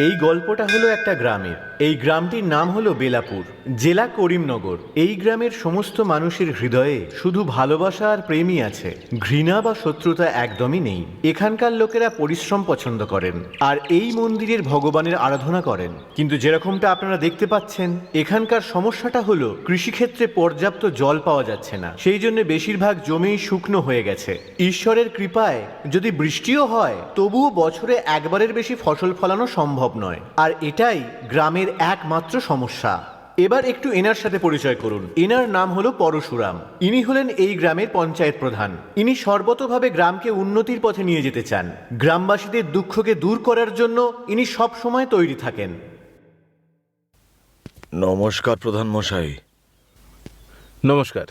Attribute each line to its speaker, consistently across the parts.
Speaker 1: এই গল্পটা হলো একটা গ্রামের। এই গ্রামটির নাম হলো বেলাপুর, জেলা করিমনগর। এই গ্রামের সমস্ত মানুষের হৃদয়ে শুধু ভালোবাসা আর প্রেমই আছে, ঘৃণা বা শত্রুতা একদমই নেই। এখানকার লোকেরা পরিশ্রম পছন্দ করেন আর এই মন্দিরের ভগবানের আরাধনা করেন। কিন্তু যেরকমটা আপনারা দেখতে পাচ্ছেন, এখানকার সমস্যাটা হলো কৃষিক্ষেত্রে পর্যাপ্ত জল পাওয়া যাচ্ছে না, সেই জন্য বেশিরভাগ জমিই শুকনো হয়ে গেছে। ঈশ্বরের কৃপায় যদি বৃষ্টিও হয়, তবুও বছরে একবারের বেশি ফসল ফলানো সম্ভব নয়। আর এটাই গ্রামের একমাত্র সমস্যা। এবার একটু এনার সাথে পরিচয় করুন। এনার নাম হলো পরশুরাম। ইনি হলেন এই গ্রামের পঞ্চায়েত প্রধান। ইনি সর্বতোভাবে গ্রামকে উন্নতির পথে নিয়ে যেতে চান। গ্রামবাসীদের দুঃখকে দূর করার জন্য ইনি সব সময় তৈরি থাকেন।
Speaker 2: নমস্কার প্রধান মশাই।
Speaker 3: নমস্কার।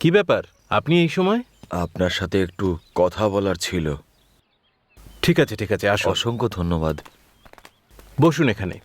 Speaker 3: কি ব্যাপার, আপনি এই সময়?
Speaker 2: আপনার সাথে একটু কথা বলার ছিল।
Speaker 3: ঠিক আছে ঠিক আছে, আসুন।
Speaker 2: অসংখ্য ধন্যবাদ।
Speaker 3: বসুন এখানে।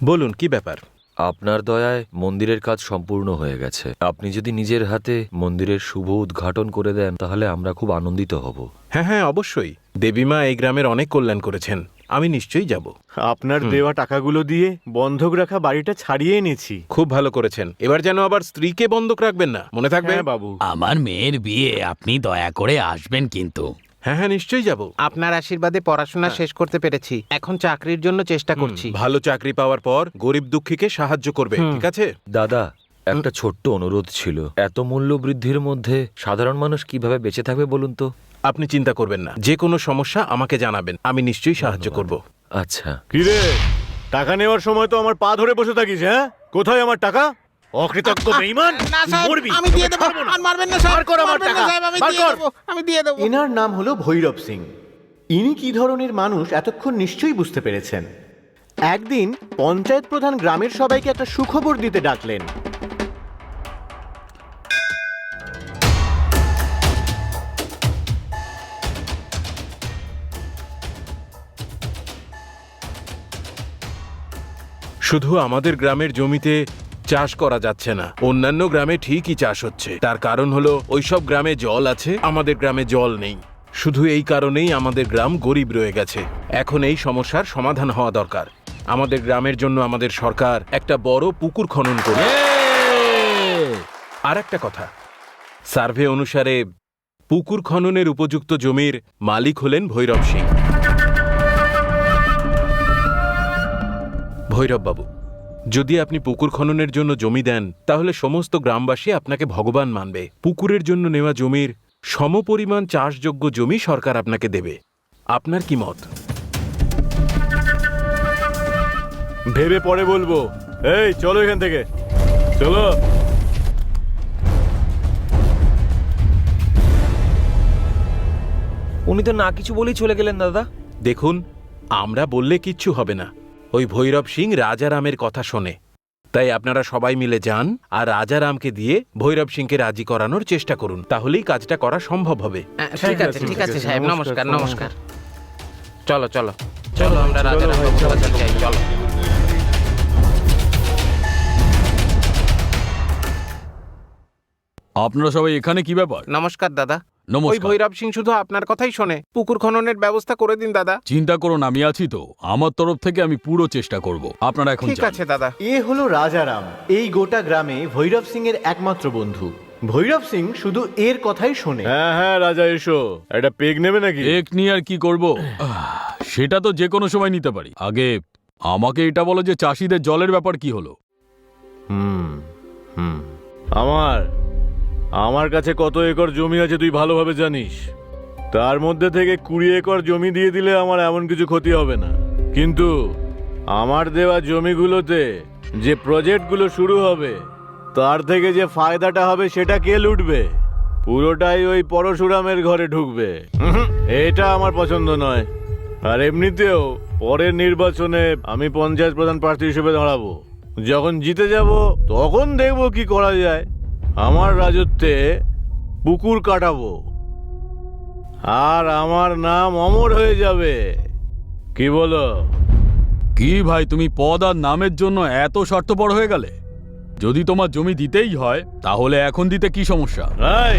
Speaker 3: বলুন কি ব্যাপার?
Speaker 2: আপনার দয়ায় মন্দিরের কাজ সম্পূর্ণ হয়ে গেছে। আপনি যদি নিজের হাতে মন্দিরের শুভ উদ্ঘাটন করে দেন, তাহলে আমরা খুব আনন্দিত হব।
Speaker 3: হ্যাঁ হ্যাঁ, অবশ্যই। দেবীমা এই গ্রামের অনেক কল্যাণ করেছেন, আমি নিশ্চয়ই যাব।
Speaker 1: আপনার দেওয়া টাকাগুলো দিয়ে বন্ধক রাখা বাড়িটা ছাড়িয়ে এনেছি।
Speaker 3: খুব ভালো করেছেন। এবার যেন আবার স্ত্রীকে বন্ধক রাখবেন না, মনে থাকবে?
Speaker 1: হ্যাঁ বাবু।
Speaker 4: আমার মেয়ের বিয়ে আপনি দয়া করে আসবেন কিন্তু।
Speaker 3: হ্যাঁ হ্যাঁ, নিশ্চয়ই যাব।
Speaker 5: আপনার আশীর্বাদে পড়াশোনা শেষ করতে পেরেছি, এখন চাকরির জন্য চেষ্টা করছি।
Speaker 3: ভালো চাকরি পাওয়ার পর গরিব দুঃখীকে সাহায্য করবে, ঠিক আছে?
Speaker 2: দাদা, একটা ছোট্ট অনুরোধ ছিল। এত মূল্য বৃদ্ধির মধ্যে সাধারণ মানুষ কিভাবে বেঁচে থাকবে বলুন তো?
Speaker 3: আপনি চিন্তা করবেন না, যে কোনো সমস্যা আমাকে জানাবেন, আমি নিশ্চয়ই সাহায্য করব।
Speaker 2: আচ্ছা।
Speaker 1: কিরে, টাকা নেওয়ার সময় তো আমার পা ধরে বসে থাকিস, হ্যাঁ? কোথায় আমার টাকা? অকৃতজ্ঞ বেঈমান! মরবি।
Speaker 5: আমি দিয়ে দেব, আর মারবেন না স্যার,
Speaker 1: বার কর আমার
Speaker 5: মারবেন না
Speaker 1: টাকা,
Speaker 5: সাহেব, আমি
Speaker 1: বার
Speaker 5: দিয়ে
Speaker 1: কর।
Speaker 5: দেব, আমি দিয়ে দেব।
Speaker 1: এনার নাম হলো ভৈরব সিং। ইনি কি ধরনের মানুষ এতক্ষণ নিশ্চয়ই বুঝতে পেরেছেন। একদিন পঞ্চায়েত প্রধান গ্রামের সবাইকে একটা সুখবর দিতে ডাকলেন।
Speaker 3: শুধু আমাদের গ্রামের জমিতে চাষ করা যাচ্ছে না, অন্যান্য গ্রামে ঠিকই চাষ হচ্ছে। তার কারণ হলো ওইসব গ্রামে জল আছে, আমাদের গ্রামে জল নেই। শুধু এই কারণেই আমাদের গ্রাম গরিব রয়ে গেছে। এখন এই সমস্যার সমাধান হওয়া দরকার। আমাদের গ্রামের জন্য আমাদের সরকার একটা বড় পুকুর খনন করবে। আর একটা কথা, সার্ভে অনুসারে পুকুর খননের উপযুক্ত জমির মালিক হলেন ভৈরব সিং। ভৈরব বাবু, যদি আপনি পুকুর খননের জন্য জমি দেন, তাহলে সমস্ত গ্রামবাসী আপনাকে ভগবান মানবে। পুকুরের জন্য নেওয়া জমির সমপরিমাণ চাষযোগ্য জমি সরকার আপনাকে দেবে। আপনার কি মত?
Speaker 1: ভেবে পরে বলবো। এই চলো এখান থেকে, চলো।
Speaker 2: উনি তো না কিছু বলেই চলে গেলেন দাদা।
Speaker 3: দেখুন, আমরা বললে কিচ্ছু হবে না। ওই ভৈরব সিং রাজারামের কথা শোনে। তাই আপনারা সবাই মিলে যান আর রাজারামকে দিয়ে ভৈরব সিংকে রাজি করানোর চেষ্টা করুন, তাহলেই কাজটা করা সম্ভব হবে।
Speaker 5: ঠিক আছে ঠিক আছে সাহেব, নমস্কার নমস্কার। চলো চলো চলো, আমরা রাজারাম বাবুর কাছে যাই, চলো।
Speaker 4: আপনারা সবাই এখানে কি ব্যাপার?
Speaker 5: নমস্কার দাদা। ওই
Speaker 4: নমস্কার।
Speaker 5: ভৈরব সিং শুধু আপনার কথাই শোনে। পুকুর খননের ব্যবস্থা করে দিন দাদা।
Speaker 4: চিন্তা করুন, আমি আছি তো। আমার তরফ থেকে আমি পুরো চেষ্টা করব। আপনারা এখন
Speaker 5: ঠিক
Speaker 4: যান।
Speaker 5: আছে দাদা।
Speaker 1: এ হলো রাজারাম, এই গোটা গ্রামে ভৈরব সিং এর একমাত্র বন্ধু। ভৈরব সিং শুধু এর কথাই শোনে।
Speaker 6: হ্যাঁ হ্যাঁ রাজা, এসো। একটা পেগ নেবে নাকি?
Speaker 4: এক নিয়ে আর কি করব? সেটা তো যে কোনো সময় নিতে পারি। আগে আমাকে এটা বলো যে চাষিদের জলের ব্যাপার কি হলো?
Speaker 6: আমার কাছে কত একর জমি আছে তুই ভালোভাবে জানিস। তার মধ্যে থেকে 20 একর জমি দিয়ে দিলে আমার এমন কিছু ক্ষতি হবে না। কিন্তু আমার দেওয়া জমিগুলোতে যে প্রজেক্টগুলো শুরু হবে, তার থেকে যে ফায়দাটা হবে সেটা কে লুটবে? পুরোটাই ওই পরশুরামের ঘরে ঢুকবে। এটা আমার পছন্দ নয়। আর এমনিতেও পরের নির্বাচনে আমি পঞ্চায়েত প্রধান প্রার্থী হিসেবে দাঁড়াবো। যখন জিতে যাব তখন দেখবো কি করা যায়। আমার রাজত্বে পুকুর কাটাবো আর আমার নাম অমর হয়ে যাবে। কি বলো?
Speaker 4: কি ভাই, তুমি পদ আর নামের জন্য এত স্বার্থপর হয়ে গেলে? যদি তোমার জমি দিতেই হয়, তাহলে এখন দিতে কি সমস্যা?
Speaker 6: এই,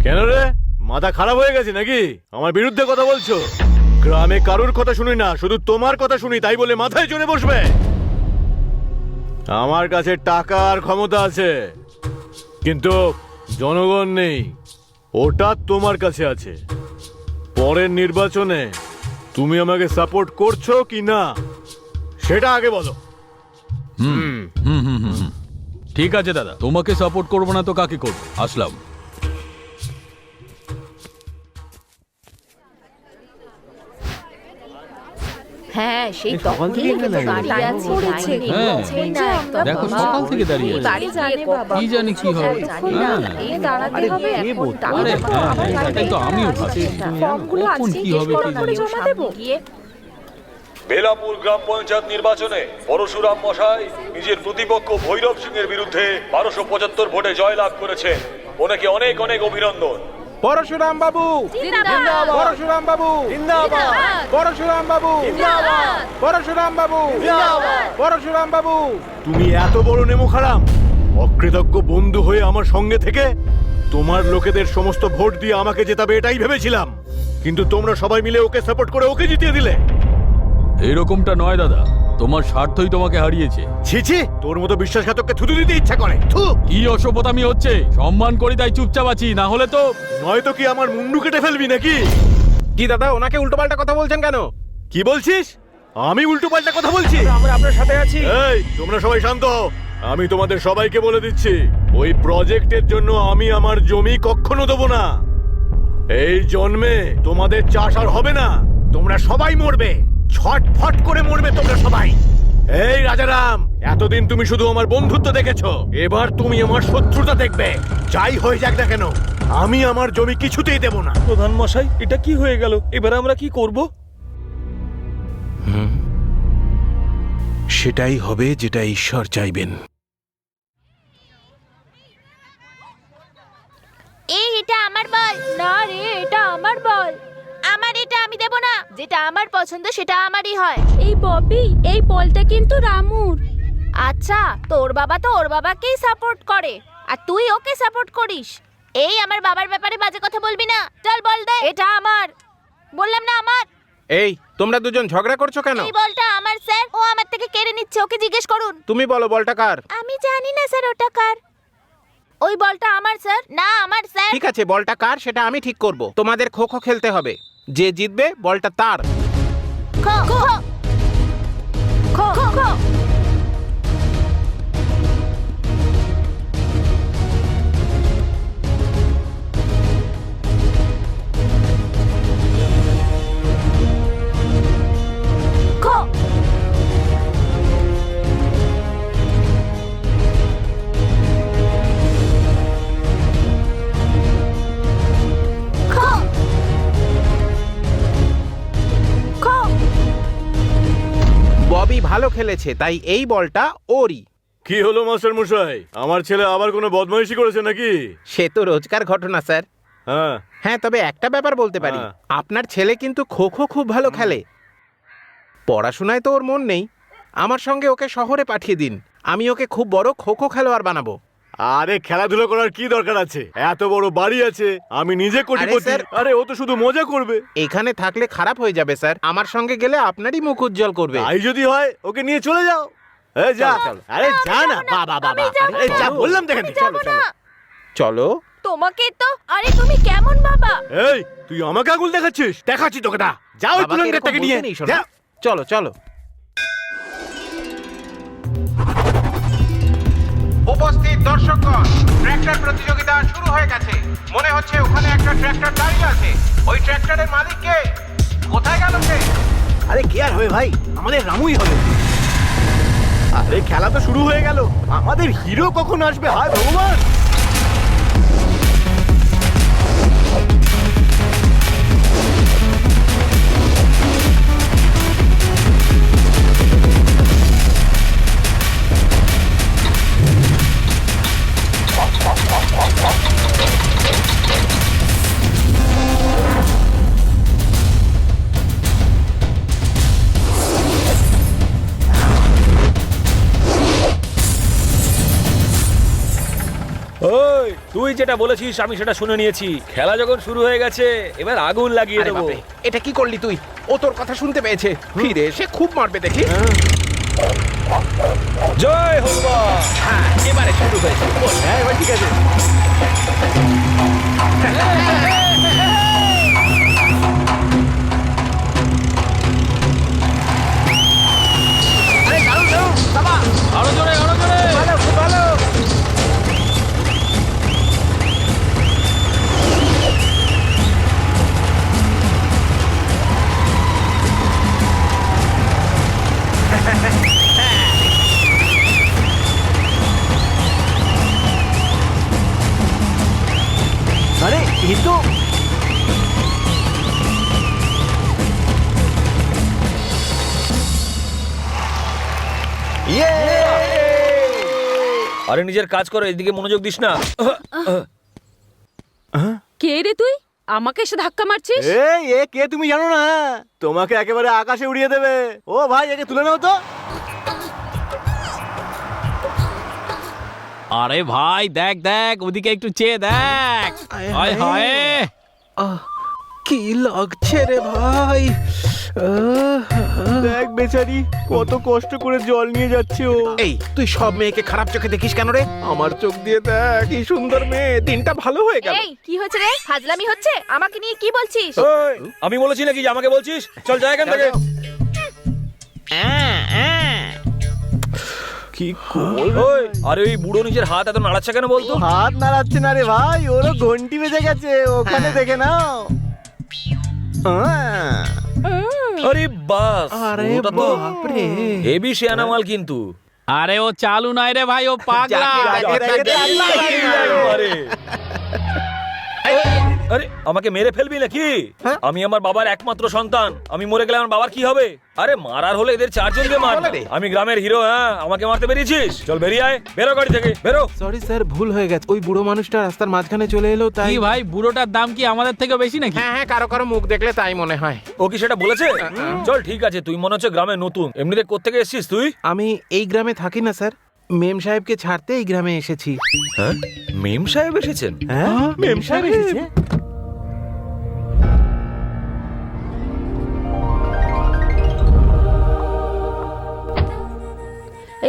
Speaker 6: কেন রে, মাথা খারাপ হয়ে গেছে নাকি? আমার বিরুদ্ধে কথা বলছো? গ্রামে কারোর কথা শুনি না, শুধু তোমার কথা শুনি, তাই বলে মাথায় চড়ে বসবে? আমার কাছে টাকা আর ক্ষমতা আছে, কিন্তু জনগণ নেই। ওটা তোমার কাছে আছে। পরের নির্বাচনে তুমি আমাকে সাপোর্ট করছো কি না সেটা আগে বলো।
Speaker 4: ঠিক আছে দাদা, তোমাকে সাপোর্ট করবো না তো কাকে করবো? আসলাম।
Speaker 7: হ্যাঁ সেই তখন থেকে তো দাঁড়িয়ে আছি পড়েছে
Speaker 4: হ্যাঁ, দেখো সকাল থেকে দাঁড়িয়ে আছি।
Speaker 7: গাড়ি জানে বাবা
Speaker 4: কি জানি কি হবে।
Speaker 7: না এই দাঁড়াতে হবে এখন
Speaker 4: আরে হ্যাঁ, সেটাই তো আমিও ভাবছি।
Speaker 7: ফর্মগুলো
Speaker 4: কখন
Speaker 7: আজকে
Speaker 4: কি হবে কি জানি।
Speaker 7: জমা দেবো গিয়ে
Speaker 8: বেলাপুর গ্রাম পঞ্চায়েত নির্বাচনে পরশুরাম মশাই নিজের প্রতিপক্ষ ভৈরব সিং এর বিরুদ্ধে 1275 ভোটে জয়লাভ করেছেন। ওনাকে অনেক অনেক অভিনন্দন।
Speaker 5: পরশুরাম বাবু
Speaker 7: জিন্দাবাদ
Speaker 5: পরশুরাম বাবু
Speaker 7: জিন্দাবাদ
Speaker 5: পরশুরাম বাবু
Speaker 7: জিন্দাবাদ
Speaker 5: পরশুরাম বাবু
Speaker 7: জিন্দাবাদ
Speaker 5: পরশুরাম বাবু।
Speaker 6: তুমি এত বড় নেমো খারাম, অকৃতজ্ঞ বন্ধু হয়ে আমার সঙ্গে থেকে তোমার লোকেদের সমস্ত ভোট দিয়ে আমাকে জেতাবে এটাই ভেবেছিলাম, কিন্তু তোমরা সবাই মিলে ওকে সাপোর্ট করে ওকে জিতিয়ে দিলে।
Speaker 4: এরকমটা নয় দাদা, তোমার স্বার্থই তোমাকে হারিয়েছে।
Speaker 6: ছি ছি, তোর মতো বিশ্বাসঘাতককে থুতু দিতে ইচ্ছা করে। থু!
Speaker 4: কি অসভ্যতামি হচ্ছে? সম্মান করি তাই চুপচাপ আছি, না হলে তো।
Speaker 6: নয়তো কি আমার মুন্ডু কেটে ফেলবি নাকি?
Speaker 5: কি দাদা ওনাকে উল্টোপাল্টা কথা বলছেন কেন?
Speaker 6: কি বলছিস? আমি উল্টো পাল্টা কথা বলছি?
Speaker 5: আমরা আপনার সাথে আছি।
Speaker 6: এই তোমরা সবাই শান্ত হও। আমি তোমাদের সবাইকে বলে দিচ্ছি, ওই প্রজেক্টের জন্য আমি আমার জমি কখনো দেবো না। এই জন্মে তোমাদের চাষ আর হবে না, তোমরা সবাই মরবে, ছটফট করে মরবে তোমরা সবাই। এই রাজারাম, এতদিন তুমি শুধু আমার বন্ধুত্ব দেখেছো, এবার তুমি আমার শত্রুতা দেখবে। যাই হয়ে যাক না কেন, আমি আমার জমি কিছুতেই দেব না।
Speaker 8: প্রধান মশাই, এটা কি হয়ে গেল? এবার আমরা কি করব?
Speaker 3: সেটাই হবে যেটা ঈশ্বর চাইবেন।
Speaker 7: এই এটা আমার বল। না রে এটা আমার বল। আমার এটা আমি দেব না। যেটা আমার পছন্দ সেটা আমারই হয়। এই ববি, এই বলটা কিন্তু রামুর। আচ্ছা, তোর বাবা তো ওর বাবাকেই সাপোর্ট করে আর তুই ওকে সাপোর্ট করিস। এই আমার বাবার ব্যাপারে বাজে কথা বলবি না। চল বল দে। এটা আমার। বললাম না আমার।
Speaker 5: এই তোমরা দুজন ঝগড়া করছো কেন?
Speaker 7: এই বলটা আমার স্যার, ও আমার থেকে কেড়ে নিচ্ছে, ওকে জিজ্ঞেস করুন।
Speaker 5: তুমি বলো বলটা কার?
Speaker 7: আমি জানি না স্যার ওটা কার। ওই বলটা আমার স্যার। না আমার স্যার।
Speaker 5: ঠিক আছে, বলটা কার সেটা আমি ঠিক করব। তোমাদের খো খো খেলতে হবে, যে জিতবে বলটা তার।
Speaker 7: খো খো খো খো খো। খো। খো। খো।
Speaker 5: ববি ভালো খেলেছে, তাই এই বলটা ওরই।
Speaker 6: কি হলো মাস্টার মশাই, আমার ছেলে আবার কোনো বদমাইশি করেছে নাকি?
Speaker 5: সে তো রোজকার ঘটনা স্যার।
Speaker 6: হ্যাঁ,
Speaker 5: হ্যাঁ, তবে একটা ব্যাপার বলতে পারি,
Speaker 6: হ্যাঁ।
Speaker 5: আপনার ছেলে কিন্তু খো খো খুব ভালো খেলে। পড়াশোনায় তো ওর মন নেই। আমার সঙ্গে ওকে শহরে পাঠিয়ে দিন, আমি ওকে খুব বড় খো খো খেলোয়াড় বানাবো।
Speaker 6: আরে খেলাধুলা করার কি দরকার আছে? এত বড় বাড়ি আছে, আমি নিজে কোটিপতি।
Speaker 5: স্যার।
Speaker 6: আরে ও তো শুধু মজা করবে।
Speaker 5: এখানে থাকলে খারাপ হয়ে যাবে স্যার, আমার সঙ্গে গেলে আপনারই মুখ উজ্জ্বল করবে।
Speaker 6: তাই যদি হয় ওকে নিয়ে চলে যাও। এই যা।
Speaker 5: চলো, চলো।
Speaker 6: আরে যা না, বাবা বাবা। আরে যা বললাম দেখেন।
Speaker 7: যাব না।
Speaker 5: চলো।
Speaker 7: তোমাকে তো। আরে তুমি কেমন বাবা?
Speaker 6: এই তুই আমাকে আঙুল দেখাচ্ছিস? দেখাচ্ছি তোকে, দা যাও
Speaker 5: বাবাকে
Speaker 6: তুলঙ্গের
Speaker 5: এরকম
Speaker 6: থেকে নিয়ে
Speaker 5: বলতে নেই, শোনো।
Speaker 6: যা।
Speaker 5: চলো চলো। উপস্থিত দর্শকগণ, ট্র্যাক্টর প্রতিযোগিতা শুরু হয়ে গেছে। মনে হচ্ছে ওখানে একটা ট্র্যাক্টর দাঁড়িয়ে আছে। ওই ট্র্যাক্টরের মালিক কে? কোথায় গেল সে?
Speaker 6: আরে কে আর হবে ভাই, আমাদের রামুই হবে। আরে খেলা তো শুরু হয়ে গেল, আমাদের হিরো কখন আসবে? হায় ভগবান।
Speaker 8: ও ওই তুই যেটা বলেছিস আমি সেটা শুনে নিয়েছি। খেলা যখন শুরু হয়ে গেছে এবার আগুন লাগিয়ে
Speaker 5: আরে
Speaker 8: দেবো।
Speaker 5: বাপরে, এটা কি করলি তুই? ও তোর কথা শুনতে পেয়েছে, ফিরে এসে খুব মারবে দেখি।
Speaker 8: জয় হনুমান।
Speaker 5: হ্যাঁ, এবারে শুরু হয়েছে।
Speaker 1: হ্যাঁ এবার ঠিক আছে।
Speaker 5: আরে দারুণ দারুণ বাবা,
Speaker 4: আরো জোরে আরো জোরে।
Speaker 5: ভালো খুব ভালো।
Speaker 1: আরে এই তো ইয়ে
Speaker 8: আরে নিজের কাজ করো, এদিকে মনোযোগ দিস না।
Speaker 7: কে রে তুই? আমাকে এসে ধাক্কা মারছিস?
Speaker 1: এই এ কে তুমি জানো না? তোমাকে একেবারে আকাশে উড়িয়ে দেবে। ও ভাই একে তুলে নাও তো।
Speaker 4: আরে ভাই দেখ দেখ ওদিকে একটু চেয়ে দেখ। হায় হায়।
Speaker 5: কি লাগছে রে ভাই?
Speaker 1: দেখ বেচারি কত কষ্ট করে জল নিয়ে যাচ্ছে ও।
Speaker 5: এই তুই সব মেয়েকে খারাপ চোখে দেখিস কেন রে? আমার চোখ দিয়ে দেখ, কি সুন্দর মেয়ে, দিনটা ভালো হয়ে গেল।
Speaker 7: এই কি হচ্ছে রে? ফাজলামি হচ্ছে? আমাকে নিয়ে কি বলছিস?
Speaker 8: ওই, আমি বলেছি নাকি যে আমাকে বলছিস? চল যাই এখান থেকে।
Speaker 1: কি করবে?
Speaker 8: ওই, আরে ওই বুড়ো নিজের হাত এত নাড়াচ্ছে কেন বলতো?
Speaker 1: হাত নাড়াচ্ছে না রে ভাই, ওরও ঘন্টি বেজে গেছে, ওখানে দেখে নাও।
Speaker 8: আরে বাস,
Speaker 5: আরে
Speaker 8: ওটা তো
Speaker 5: বাপরে।
Speaker 8: হেভি শিয়ানা মাল কিন্তু।
Speaker 4: আরে ও চালু নাই রে ভাই, ও পাগলা।
Speaker 8: আরে আরে আমাকে মেরে ফেলবি নাকি? আমি আমার বাবার একমাত্র সন্তান, আমি মরে গেলে আমার বাবার কি হবে? আরে মারার হলে এদের চারজনকে মার। আমি গ্রামের হিরো, হ্যাঁ আমাকে মারতে বেরিয়েছিস? চল বেরিয়ে আয়, বেরো গাড়ি থেকে বেরো।
Speaker 5: সরি স্যার, ভুল হয়ে গেছে। ওই বুড়ো মানুষটা রাস্তার মাঝখানে চলে এলো তাই।
Speaker 4: কি ভাই বুড়োটার দাম কি আমাদের থেকে বেশি নাকি?
Speaker 5: হ্যাঁ হ্যাঁ, কারো কারো মুখ দেখলে তাই মনে হয়।
Speaker 8: ও কি সেটা বলেছে? চল ঠিক আছে, তুই মনে হচ্ছে গ্রামে নতুন। এমনিতে কোত্থেকে এসেছিস তুই?
Speaker 5: আমি এই গ্রামে থাকি না স্যার, মেম সাহেবকে ছাড়তে এই গ্রামে এসেছি।
Speaker 8: হ্যাঁ, মেম সাহেব এসেছেন?
Speaker 1: হ্যাঁ মেম সাহেব এসেছে।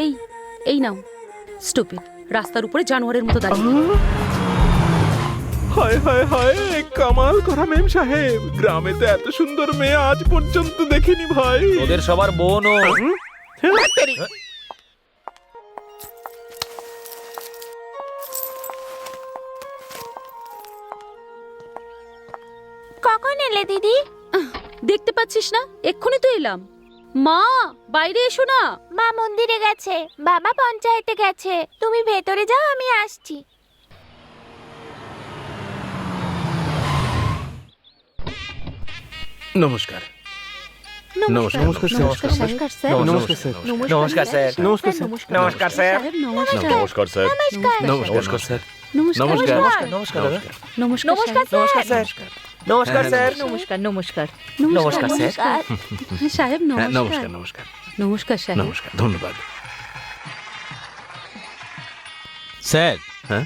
Speaker 9: এই এই নাও স্টুপিড, রাস্তার উপরে জানোয়ারের মতো দাঁড়িয়ে।
Speaker 5: হায় হায় হায়, কামাল করা মেম সাহেব, গ্রামে তো এত সুন্দর মেয়ে আজ পর্যন্ত দেখিনি ভাই।
Speaker 8: ওদের সবার বোন ও।
Speaker 7: কখন এলে দিদি?
Speaker 9: দেখতে পাচ্ছিস না, এক্ষুনি তো এলাম। মা বাইরে এসো না।
Speaker 7: মা মন্দিরে গেছে, বাবা পঞ্চায়েতে গেছে। তুমি ভেতরে যাও, আমি আসছি।
Speaker 5: নমস্কার।
Speaker 7: নমস্কার
Speaker 5: নমস্কার স্যার।
Speaker 7: নমস্কার স্যার।
Speaker 5: নমস্কার স্যার।
Speaker 8: নমস্কার স্যার।
Speaker 5: নমস্কার স্যার।
Speaker 8: নমস্কার স্যার।
Speaker 9: সাহেব, নমস্কার।
Speaker 8: নমস্কার স্যার।
Speaker 5: নমস্কার স্যার।
Speaker 9: নমস্কার
Speaker 5: নমস্কার।
Speaker 8: নমস্কার দাদা।
Speaker 9: নমস্কার
Speaker 7: নমস্কার
Speaker 9: সাহেব।
Speaker 8: নমস্কার স্যার।
Speaker 9: নমস্কার নমস্কার
Speaker 8: নমস্কার স্যার।
Speaker 9: সাহেব,
Speaker 5: হ্যাঁ,
Speaker 9: নমস্কার।
Speaker 5: নমস্কার নমস্কার
Speaker 9: নমস্কার সাহেব।
Speaker 5: নমস্কার, ধন্যবাদ।
Speaker 4: স্যার
Speaker 5: হ্যাঁ?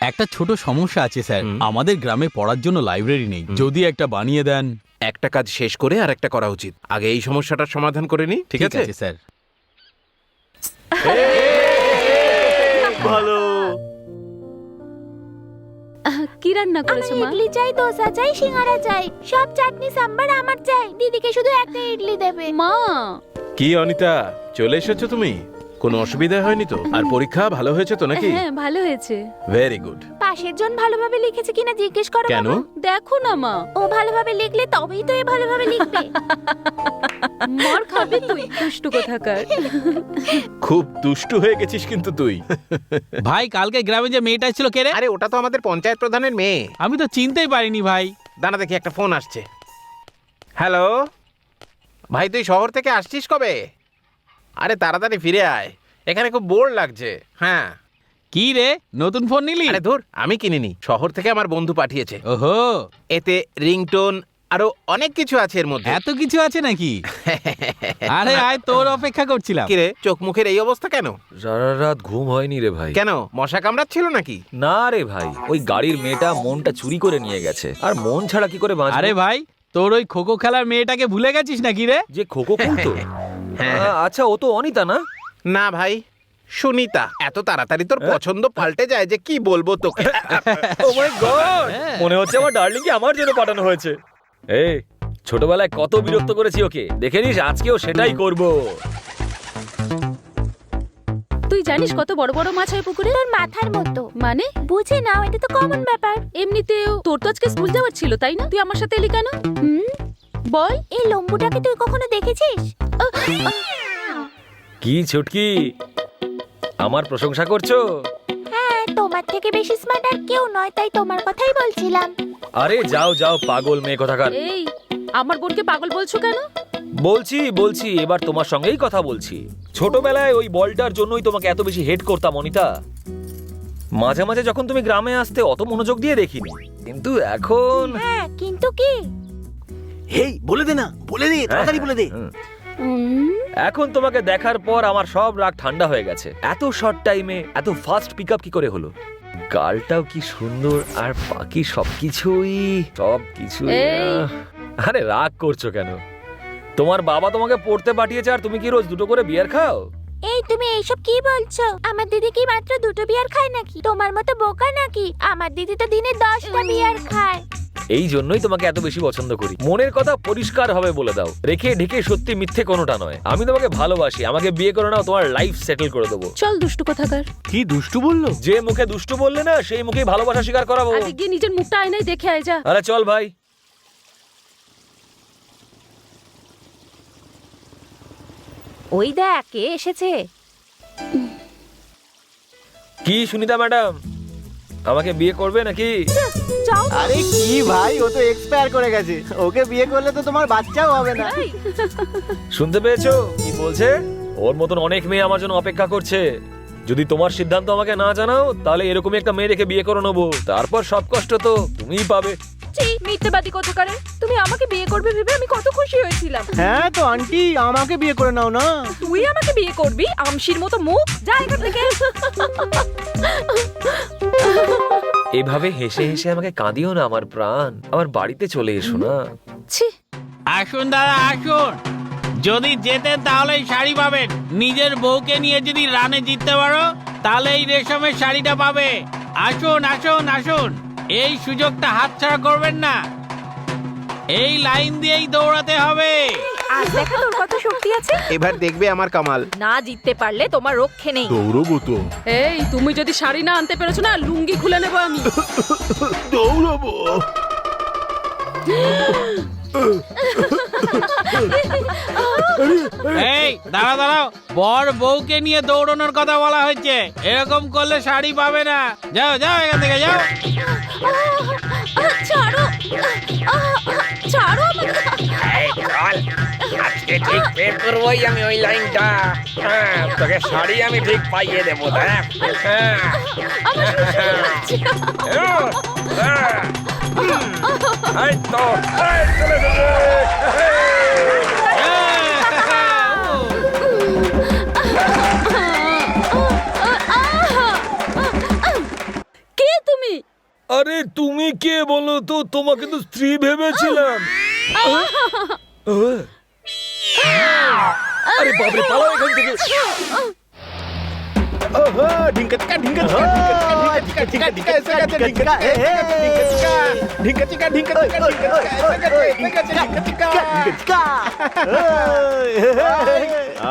Speaker 4: একটা ছোট সমস্যা আছে স্যার, আমাদের গ্রামে পড়ার জন্য লাইব্রেরি নেই, যদি একটা বানিয়ে দেন।
Speaker 5: একটা কাজ শেষ করে আর একটা করা উচিত। আগে এই সমস্যাটার সমাধান করে নি, ঠিক আছে?
Speaker 4: স্যার।
Speaker 1: ভালো।
Speaker 9: কি রান্না করেছো মা?
Speaker 7: ইডলি চাই, দোসা চাই, সিঙ্গারা চাই, সব চাটনি সাম্বার আমার চাই। দিদিকে শুধু একটা ইডলি দেবে।
Speaker 9: মা
Speaker 5: কি অনিতা, চলে এসেছো তুমি? কোনো অসুবিধা হয়নি তো? আর পরীক্ষা ভালো হয়েছে তো নাকি?
Speaker 9: হ্যাঁ ভালো হয়েছে।
Speaker 5: Very good.
Speaker 7: পাশের জন ভালোভাবে লিখেছে কিনা জিজ্ঞেস করো
Speaker 5: কেন?
Speaker 7: বাবা।
Speaker 9: দেখো না মা,
Speaker 7: ও ভালোভাবে লিখলে তবেই তো এ ভালোভাবে লিখবে।
Speaker 9: মার খাবে তুই, দুষ্টু কোথাকার।
Speaker 5: খুব দুষ্টু হয়ে গেছিস কিন্তু তুই।
Speaker 4: ভাই কালকে গ্রামে যে মেয়েটা ছিল কে রে?
Speaker 5: আরে ওটা তো আমাদের পঞ্চায়েত প্রধানের মেয়ে।
Speaker 4: আমি তো চিনতেই পারিনি ভাই।
Speaker 5: দাঁড়া দেখি, একটা ফোন আসছে। হ্যালো ভাই, তুই শহর থেকে আসছিস কবে? আরে তাড়াতাড়ি ফিরে আয়, এখানে খুব বোর লাগছে। হ্যাঁ।
Speaker 4: কি রে, নতুন ফোন নিলি?
Speaker 5: আরে ধুর, আমি কিনিনি, শহর থেকে আমার বন্ধু পাঠিয়েছে।
Speaker 4: ওহো,
Speaker 5: এতে রিংটোন, আরো অনেক কিছু আছে এর মধ্যে।
Speaker 10: এত কিছু আছে নাকি? আরে আয়, তোর অপেক্ষা করছিলাম।
Speaker 5: কিরে, চোখ মুখের এই অবস্থা কেন?
Speaker 2: সারা রাত ঘুম হয়নি রে ভাই।
Speaker 5: কেন, মশা কামড়াচ্ছিল নাকি?
Speaker 2: না রে ভাই, ওই গাড়ির মেয়েটা মনটা চুরি করে নিয়ে গেছে, আর মন ছাড়া কি করে বাঁচবো?
Speaker 10: আরে ভাই, তোর ওই খোখো খেলার মেয়েটাকে ভুলে গেছিস নাকি রে?
Speaker 2: যে খোকো খুলতো? আচ্ছা, ও তো অনিতা না?
Speaker 5: না ভাই, সুনিতা। এত তাড়াতাড়ি তোর পছন্দ পাল্টে যায় যে কি বলবো তোকে।
Speaker 8: ও মাই গড, মনে হচ্ছে আমার ডার্লিং কে আমার জন্য পাঠানো হয়েছে। এই ছোটবেলায় কত বিরক্ত করেছি ওকে, দেখে নিস আজকেও সেটাই করব।
Speaker 9: তুই জানিস কত বড় বড় মাছ হয় পুকুরে?
Speaker 7: তোর মাথার মতো।
Speaker 9: মানে
Speaker 7: বুঝে নাও, এটা তো কমন ব্যাপার।
Speaker 9: এমনিতেও তোর তো আজকে স্কুল যাওয়ার ছিল, তাই না? তুই আমার সাথে এলি কেন? বল।
Speaker 7: এই লম্বুটাকে তুই কখনো দেখেছিস?
Speaker 8: কি ছুটকি, আমার প্রশংসা করছো?
Speaker 7: হ্যাঁ, তোমার থেকে বেশি স্মার্ট আর কেউ নয়, তাই তোমার কথাই বলছিলাম।
Speaker 8: আরে যাও যাও পাগল মেয়ে কোথাকার।
Speaker 9: এই, আমার বোনকে পাগল বলছো কেন?
Speaker 8: বলছি এবার তোমার সঙ্গেই কথা বলছি। ছোটবেলায় ওই বলটার জন্যই তোমাকে এত বেশি হেট করতাম অনিতা। মাঝে মাঝে যখন তুমি গ্রামে আসতে অত মনোযোগ দিয়ে দেখিনি, কিন্তু এখন
Speaker 7: হ্যাঁ, কিন্তু কি?
Speaker 1: হেই, বলে দে না, বলে দে, তাড়াতাড়ি বলে দে।
Speaker 8: এখন তোমাকে দেখার পর আমার সব রাগ ঠান্ডা হয়ে গেছে। এত শর্ট টাইমে এত ফাস্ট পিক আপ কি করে হলো? গালটাও কি সুন্দর, আর বাকি সবকিছুই।
Speaker 9: এই।
Speaker 8: আরে রাগ করছো কেন? তোমার বাবা তোমাকে পড়তে পাঠিয়েছে, আর তুমি কি রোজ দুটো করে বিয়ার খাও?
Speaker 7: এই, তুমি এইসব কি বলছো? আমার দিদি কি মাত্র 2টো বিয়ার খায় নাকি? তোমার মতো বোকা নাকি? আমার দিদি তো দিনে 10টা বিয়ার খায়।
Speaker 8: এই জন্যই তোমাকে এত বেশি পছন্দ করি। মনের কথা পরিষ্কার হবে বলে দাও, রেখে ঢেকে সত্যি মিথ্যে কোনোটা নয়। আমি তোমাকে ভালোবাসি, আমাকে বিয়ে করে নাও, তোমার লাইফ সেটেল করে দেবো।
Speaker 9: চল দুষ্টু কোথাকার।
Speaker 1: কি দুষ্টু বললো?
Speaker 8: যে মুখে দুষ্টু বললে না, সেই মুখেই ভালোবাসা স্বীকার করাবো।
Speaker 9: আগে গিয়ে নিজের মুখটা আয়নায় দেখে আয় যা।
Speaker 8: আরে চল ভাই।
Speaker 7: ওই দেখ, কে এসেছে।
Speaker 8: কি সুনিতা ম্যাডাম, আমাকে বিয়ে করবে নাকি?
Speaker 7: যাও।
Speaker 1: আরে কি ভাই, ও তো এক্সপায়ার করে গেছে। ওকে বিয়ে করলে তো তোমার বাচ্চাও হবে না।
Speaker 8: শুনতে পেয়েছো কি বলছে? ওর মতন অনেক মেয়ে আমার জন্য অপেক্ষা করছে। যদি তোমার সিদ্ধান্ত আমাকে না জানাও, তাহলে এরকমই একটা মেয়ে রেখে বিয়ে করে নেবো। তারপর সব কষ্ট তো তুমিই পাবে।
Speaker 7: ছি, মিথ্যেবাদী কোথাকারে। তুমি আমাকে বিয়ে করবে ভেবে আমি কত খুশি হয়েছিলাম।
Speaker 1: হ্যাঁ তো আন্টি, আমাকে বিয়ে করে নাও না।
Speaker 7: তুই আমাকে বিয়ে করবি? আমশির মতো মুখ, যা এখান থেকে।
Speaker 8: এভাবে হেসে হেসে আমাকে কাঁদিও না আমার প্রাণ। আমার বাড়িতে চলে এসো না।
Speaker 9: ছি।
Speaker 10: আসুন দাদা, আসুন। যদি জেতেন তাহলে এই শাড়ি পাবেন। নিজের বউকে নিয়ে যদি রানে জিততে পারো, তাহলে এই রেশমের শাড়িটা পাবে। আসুন আসুন আসুন, এই সুযোগটা হাতছাড়া করবেন না। এই লাইন দিয়েই দৌড়াতে হবে।
Speaker 7: আজ দেখা তোর কত শক্তি আছে।
Speaker 5: এবার দেখবে আমার কামাল।
Speaker 7: না জিততে পারলে তোমার রক্ষে নেই।
Speaker 6: দৌড়বো তো,
Speaker 9: এই, তুমি যদি শাড়ি না আনতে পেরেছো না, লুঙ্গি খুলে নেবো আমি।
Speaker 6: দৌড়বো।
Speaker 10: এই দাঁড়াও দাঁড়াও, বর বউকে নিয়ে দৌড়ানোর কথা বলা হয়েছে। এরকম করলে শাড়ি পাবে না। যাও যাও, এখান থেকে যাও।
Speaker 7: ছাড়ো, ছাড়ো আমাকে।
Speaker 11: আজকে ঠিক বের করবোই আমি ওই লাইনটা। হ্যাঁ, তোকে শাড়ি আমি ঠিক পাইয়ে দেবো। দেখ, হ্যাঁ। এই তো, এই চলে এসেছে।
Speaker 9: কে তুমি?
Speaker 8: আরে তুমি কে বলো তো? তোমাকে তো স্ত্রী ভেবেছিলাম। আরে বাপরে, পালাও এখান থেকে।
Speaker 5: ঢিঙ্কা চিকা ঢিঙ্কা চিকা ঢিঙ্কা চিকা ঢিঙ্কা চিকা এসে গেছে। ঢিঙ্কা চিকা ঢিঙ্কা চিকা ঢিঙ্কা চিকা ঢিঙ্কা চিকা এসে গেছে। ঢিঙ্কা চিকা।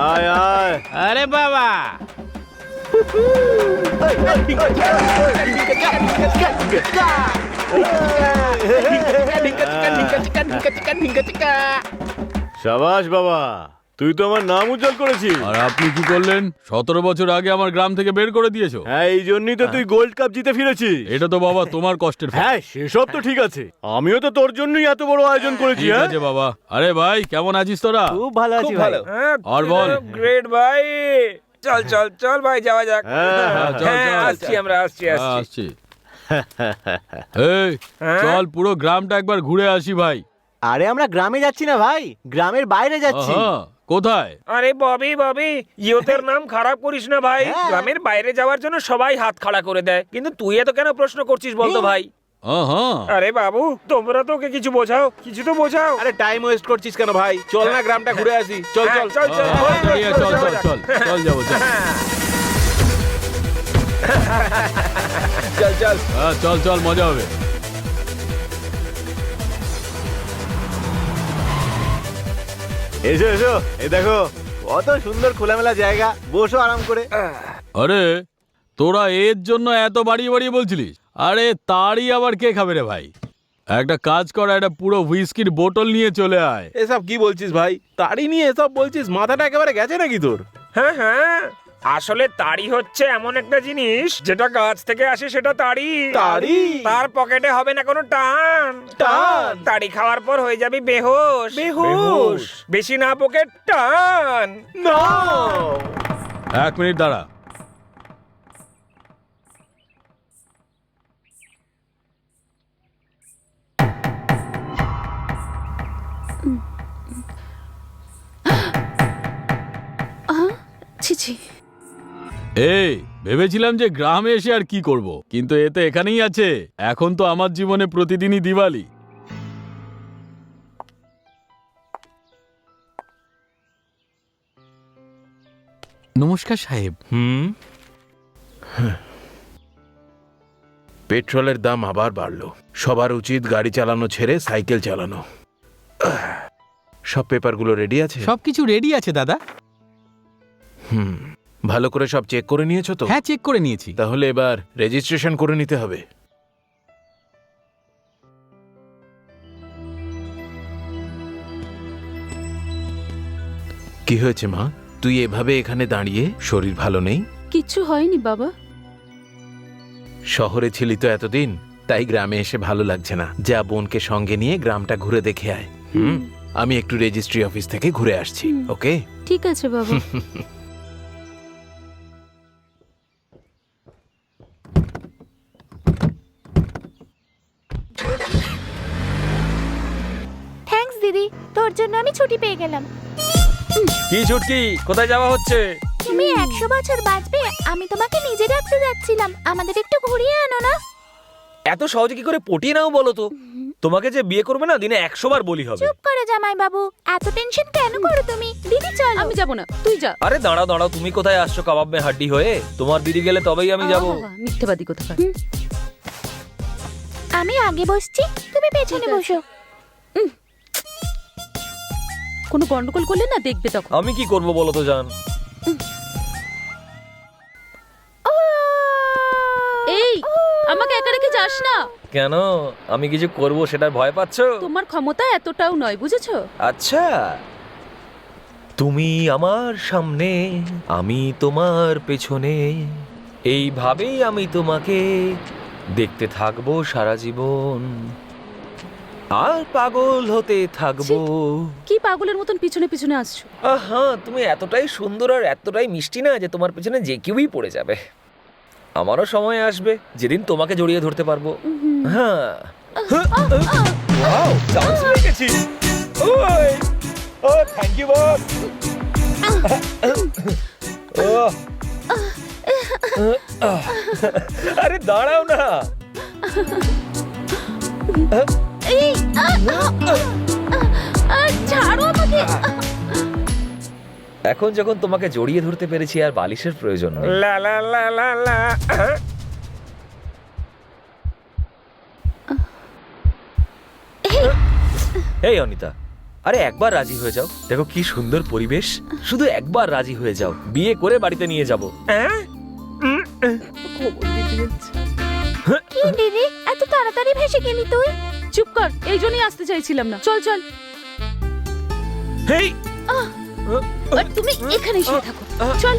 Speaker 6: আয় আয়।
Speaker 10: আরে বাবা,
Speaker 5: ঢিঙ্কা চিকা ঢিঙ্কা চিকা ঢিঙ্কা চিকা ঢিঙ্কা চিকা ঢিঙ্কা চিকা।
Speaker 6: সাবাস বাবা, তুই তো আমার নাম উজ্জ্বল করেছিস।
Speaker 4: আর আপনি কি করলেন? 17 বছর আগে আমার গ্রাম থেকে বের করে দিয়েছো।
Speaker 6: হ্যাঁ, এই জন্যই তো তুই গোল্ড কাপ জিতে ফিরেছিস।
Speaker 4: এটা তো বাবা তোমার কষ্টের ফল।
Speaker 6: হ্যাঁ, সেসব তো ঠিক আছে, আমিও তো তোর জন্যই এত বড় আয়োজন করেছি।
Speaker 4: ঠিক
Speaker 6: হ্যাঁ
Speaker 4: আছে বাবা। আরে ভাই, কেমন আছিস তোরা?
Speaker 1: খুব ভালো আছি ভাই।
Speaker 4: আর বল।
Speaker 11: গ্রেট ভাই, চল চল চল ভাই, যাওয়া যাক।
Speaker 6: হ্যাঁ,
Speaker 4: চল,
Speaker 11: হ্যাঁ,
Speaker 4: চল।
Speaker 11: আসছি আমরা, আসছি আসছি।
Speaker 4: আসছি। এই চল, পুরো গ্রামটা একবার ঘুরে আসি ভাই।
Speaker 1: আরে আমরা গ্রামে যাচ্ছি না ভাই, গ্রামের বাইরে যাচ্ছি।
Speaker 4: আহা, কোথায়?
Speaker 11: আরে ববি ববি ইয়োতের নাম খারাপ করিস না ভাই।
Speaker 1: হ্যাঁ।
Speaker 11: গ্রামের বাইরে যাওয়ার জন্য সবাই হাত খাড়া করে দেয়, কিন্তু তুই এত কেন প্রশ্ন করছিস বলতো ভাই?
Speaker 4: আহা,
Speaker 11: আরে বাবু তোমরা তো ওকে কিছু বোঝাও, কিছু তো বোঝাও।
Speaker 3: আরে টাইম ওয়েস্ট করছিস কেন ভাই? চল না গ্রামটা ঘুরে আসি। চল
Speaker 11: হ্যাঁ,
Speaker 3: চল
Speaker 11: চল চল
Speaker 4: আহা, দাঁড়িয়ে, চল চল চল চল যাবো চল।
Speaker 3: চল চল।
Speaker 4: হ্যাঁ, চল চল, মজা হবে।
Speaker 1: এসো এসো, এই দেখো কত সুন্দর খোলামেলা জায়গা, বসো আরাম করে।
Speaker 4: আরে তোরা এর জন্য এত বাড়িয়ে বাড়িয়ে বলছিলিস? আরে তারই আবার কে খাবে রে ভাই? একটা কাজ কর, একটা পুরো হুইস্কির বোতল নিয়ে চলে আয়।
Speaker 3: এসব কি বলছিস ভাই? তাড়ি নিয়ে এসব বলছিস? মাথাটা একেবারে গেছে নাকি তোর?
Speaker 11: হ্যাঁ হ্যাঁ, আসলে তাড়ি হচ্ছে এমন একটা জিনিস যেটা গাছ থেকে আসে, সেটা তাড়ি।
Speaker 3: তাড়ি?
Speaker 11: তার পকেটে হবে না কোনো টান।
Speaker 3: টান?
Speaker 11: তাড়ি খাওয়ার পর হয়ে যাবি বেহোশ।
Speaker 3: বেহুশ?
Speaker 11: বেশি না পকেট টান।
Speaker 3: না।
Speaker 4: 1 মিনিট দাঁড়া।
Speaker 9: ছি ছি।
Speaker 4: এই ভেবেছিলাম যে গ্রামে এসে আর কি করব, কিন্তু এ তো এখানেই আছে। এখন তো আমার জীবনে প্রতিদিনই দিওয়ালি। নমস্কার সাহেব।
Speaker 3: পেট্রোলের দাম আবার বাড়লো। সবার উচিত গাড়ি চালানো ছেড়ে সাইকেল চালানো। সব পেপারগুলো রেডি আছে?
Speaker 10: সবকিছু রেডি আছে দাদা।
Speaker 3: ভালো করে সব চেক করে নিয়েছো তো?
Speaker 10: হ্যাঁ, চেক করে নিয়েছি।
Speaker 3: তাহলে এবার রেজিস্ট্রেশন করে নিতে হবে। কি হয়েছে মা? তুই এভাবে এখানে দাঁড়িয়ে? শরীর ভালো নেই?
Speaker 9: কিচ্ছু হয়নি বাবা।
Speaker 3: শহরে ছিলি তো এতদিন, তাই গ্রামে এসে ভালো লাগছে না। যা বোনকে সঙ্গে নিয়ে গ্রামটা ঘুরে দেখে আয়। আমি একটু রেজিস্ট্রি অফিস থেকে ঘুরে আসছি। ওকে?
Speaker 9: ঠিক আছে বাবা।
Speaker 7: থ্যাঙ্কস দিদি, তোর জন্য আমি ছুটি পেয়ে গেলাম।
Speaker 8: কি ছুটকি, কোথায় যাওয়া হচ্ছে?
Speaker 7: তুমি 100 বছর বাঁচবে, আমি তোমাকে নিজে ডাকতে যাচ্ছিলাম। আমাদের একটু ঘুরিয়ে আনো না।
Speaker 8: এত সহজে কি করে পটিয়ে নাও বলো তো? তোমাকে যে বিয়ে করবে না, দিনে 100 বার বলি হবে।
Speaker 7: চুপ করে জামাই বাবু, এত টেনশন কেন করো তুমি? দিদি চলো।
Speaker 9: আমি যাব না, তুই যা।
Speaker 8: আরে দাঁড়াও দাঁড়াও, তুমি কোথায় আসছো কাবাব মে হাড্ডি হয়ে? তোমার দিদি গেলে তবেই আমি যাব।
Speaker 9: বাবা, মিথ্যেবাদী কোথাকার।
Speaker 7: আমি আগে বসছি, তুমি পেছনে বসো।
Speaker 9: কোনো গন্ডগোল করলে না দেখবে তখন।
Speaker 8: আমি কি করব বলো তো জান?
Speaker 9: এই আমাকে একা রেখে যাস না।
Speaker 8: কেন, আমি কিছু করব সেটার ভয় পাচ্ছো?
Speaker 9: তোমার ক্ষমতা এতটাও নয়, বুঝেছো?
Speaker 8: আচ্ছা, তুমি আমার সামনে, আমি তোমার পেছনে, এইভাবেই আমি তোমাকে দেখতে থাকবো সারা জীবন, আর পাগল হতে থাকবো।
Speaker 9: কি পাগলের মতন পিছনে পিছনে আসছো?
Speaker 8: আহা, তুমি এতটাই সুন্দর আর এতটাই মিষ্টি না যে তোমার পেছনে যে কেউই পড়ে যাবে। আমারও সময় আসবে যেদিন তোমাকে জড়িয়ে ধরতে পারবো। হ্যাঁ, ওয়াও, চান্স পেয়ে গেছি। ওই, ও থ্যাংক ইউ বস। আরে দাঁড়াও না।
Speaker 7: এই ছাড়ো আমাকে।
Speaker 8: এখন যখন তোমাকে জড়িয়ে ধরতে পেরেছি আর বালিশের প্রয়োজন নেই।
Speaker 11: লা লা লা লা লা।
Speaker 8: এই অনিতা, আরে একবার রাজি হয়ে যাও। দেখো কি সুন্দর পরিবেশ, শুধু একবার রাজি হয়ে যাও, বিয়ে করে বাড়িতে নিয়ে যাব।
Speaker 7: কি দিদি, এত তাড়াতাড়ি ভেসে গেলি তুই?
Speaker 9: চুপ কর, এই জন্যই আসতে চাইছিলাম না। চল চল।
Speaker 8: হেই,
Speaker 9: আর তুমি এখানে শুয়ে থাকো। চল।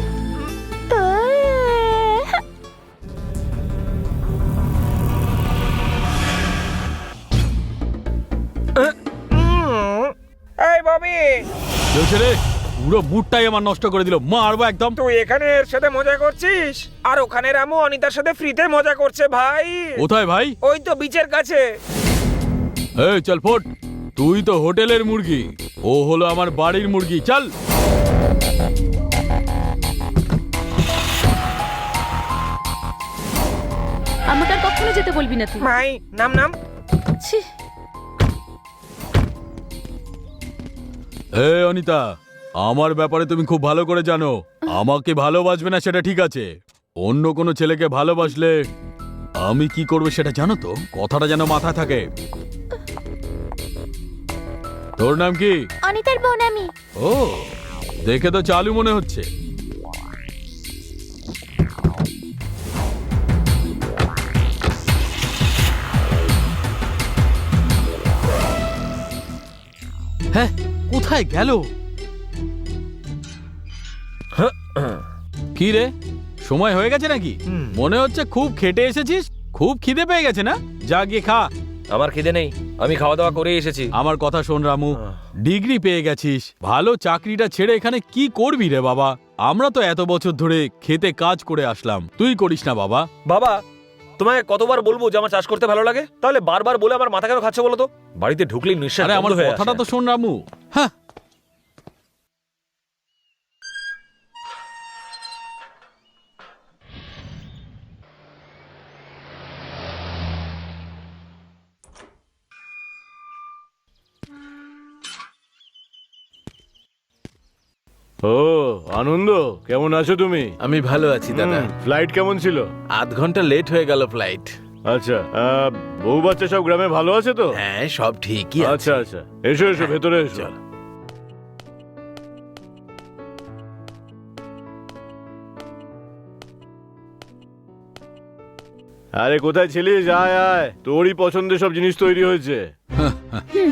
Speaker 11: এই ববি,
Speaker 4: রে পুরো মুডটাই আমার নষ্ট করে দিল। মারবো একদম।
Speaker 11: তুই এখানে এর সাথে মজা করছিস, আর ওখানে রামু অনিতার সাথে ফ্রিতে মজা করছে ভাই।
Speaker 4: কোথায় ভাই?
Speaker 11: ওই তো বিচের কাছে।
Speaker 4: এই চল ফোট। তুই তো হোটেলের মুরগি, ও হলো আমার বাড়ির মুরগি। চল।
Speaker 9: আমাকে আর কখনো যেতে বলবি না তুই।
Speaker 11: ভাই নাম নাম
Speaker 9: ছি,
Speaker 4: এ অনিতা, আমার ব্যাপারে তুমি খুব ভালো করে জানো। আমাকে ভালোবাসবে না সেটা ঠিক আছে, অন্য কোনো ছেলেকে ভালোবাসলে আমি কি করবে সেটা জানো তো? কথাটা যেন মাথায় থাকে। তোর নাম কি?
Speaker 7: অনিতার বোন আমি।
Speaker 4: ও, দেখে তো চালু মনে হচ্ছে। হ্যাঁ, কোথায় গেল? কি রে, সময় হয়ে গেছে নাকি? মনে হচ্ছে খুব খেটে এসেছিস, খুব খিদে পেয়ে গেছে না? যা গিয়ে খা।
Speaker 8: আমার খিদে নেই, আমি খাওয়া দাওয়া করে এসেছি।
Speaker 4: আমার কথা শোন রামু, ডিগ্রি পেয়ে গেছিস, ভালো চাকরিটা ছেড়ে এখানে কি করবি রে বাবা? আমরা তো এত বছর ধরে খেতে কাজ করে আসলাম, তুই করিস না বাবা?
Speaker 8: বাবা, তোমায় কতবার বলবো যে আমার চাষ করতে ভালো লাগে? তাহলে বারবার বলে আমার মাথা কেন খাচ্ছে বলো তো? বাড়িতে ঢুকলেই নিঃশ্বাস
Speaker 4: আরে আমার
Speaker 8: বন্ধ হয়ে
Speaker 4: কথাটা
Speaker 8: আসে।
Speaker 4: তো শোন রামু। হ্যাঁ,
Speaker 6: ও আনন্দ, কেমন আছো তুমি?
Speaker 3: আমি ভালো আছি দাদা।
Speaker 6: ফ্লাইট কেমন ছিল?
Speaker 3: আধ ঘন্টা লেট হয়ে গেল ফ্লাইট।
Speaker 6: আচ্ছা, বউ বাচ্চা সব গ্রামে ভালো আছে তো?
Speaker 3: হ্যাঁ, সব ঠিকই আছে।
Speaker 6: আচ্ছা আচ্ছা, এসো এসো, ভেতরে এসো।
Speaker 3: চল।
Speaker 6: আরে কোথায় ছিলিস? আয় আয়, তোরই পছন্দের সব জিনিস তৈরি হয়েছে।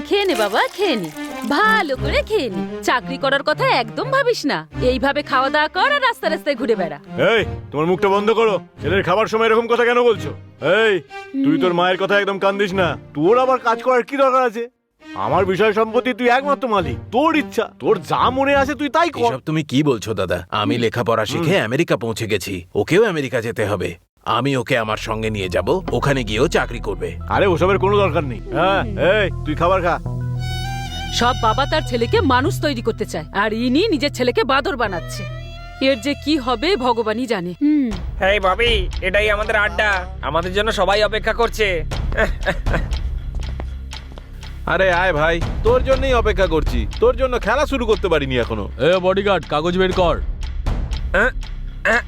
Speaker 9: খেয়ে নে বাবা, খেয়ে নে, ভালো করে খেয়ে নে। চাকরি করার কথা একদম ভাবিস না, এইভাবে খাওয়া দাওয়া কর আর রাস্তা রাস্তায় ঘুরে বেড়া।
Speaker 6: এই, তোমার মুখটা বন্ধ করো। ছেলের খাবার সময় এরকম কথা কেন বলছো? এই, তুই তোর মায়ের কথা একদম কান দিস না। তোর আবার কাজ করার কি দরকার আছে? আমার বিষয় সম্পত্তি তুই একমাত্র মালিক, তোর ইচ্ছা, তোর যা মনে আসে তুই তাই কর।
Speaker 3: এসব তুমি কি বলছো দাদা? আমি লেখাপড়া শিখে আমেরিকা পৌঁছে গেছি, ওকেও আমেরিকা যেতে হবে। আমি ওকে আমার সঙ্গে নিয়ে যাব, ওখানে গিয়েও চাকরি করবে।
Speaker 6: আরে ওসবের কোনো দরকার নেই। হ্যাঁ, এই তুই খাবার খা।
Speaker 9: সব বাবা তার ছেলেকে মানুষ তৈরি করতে চায়, আর ইনি নিজের ছেলেকে বাদর বানাচ্ছে। এর যে কি হবে ভগবানই জানে।
Speaker 11: এই ভাবি, এটাই আমাদের আড্ডা, আমাদের জন্য সবাই অপেক্ষা করছে।
Speaker 3: আরে আয় ভাই, তোর জন্যই অপেক্ষা করছি। তোর জন্য খেলা শুরু করতে পারিনি এখনো।
Speaker 4: এ বডিগার্ড, কাগজ বের কর।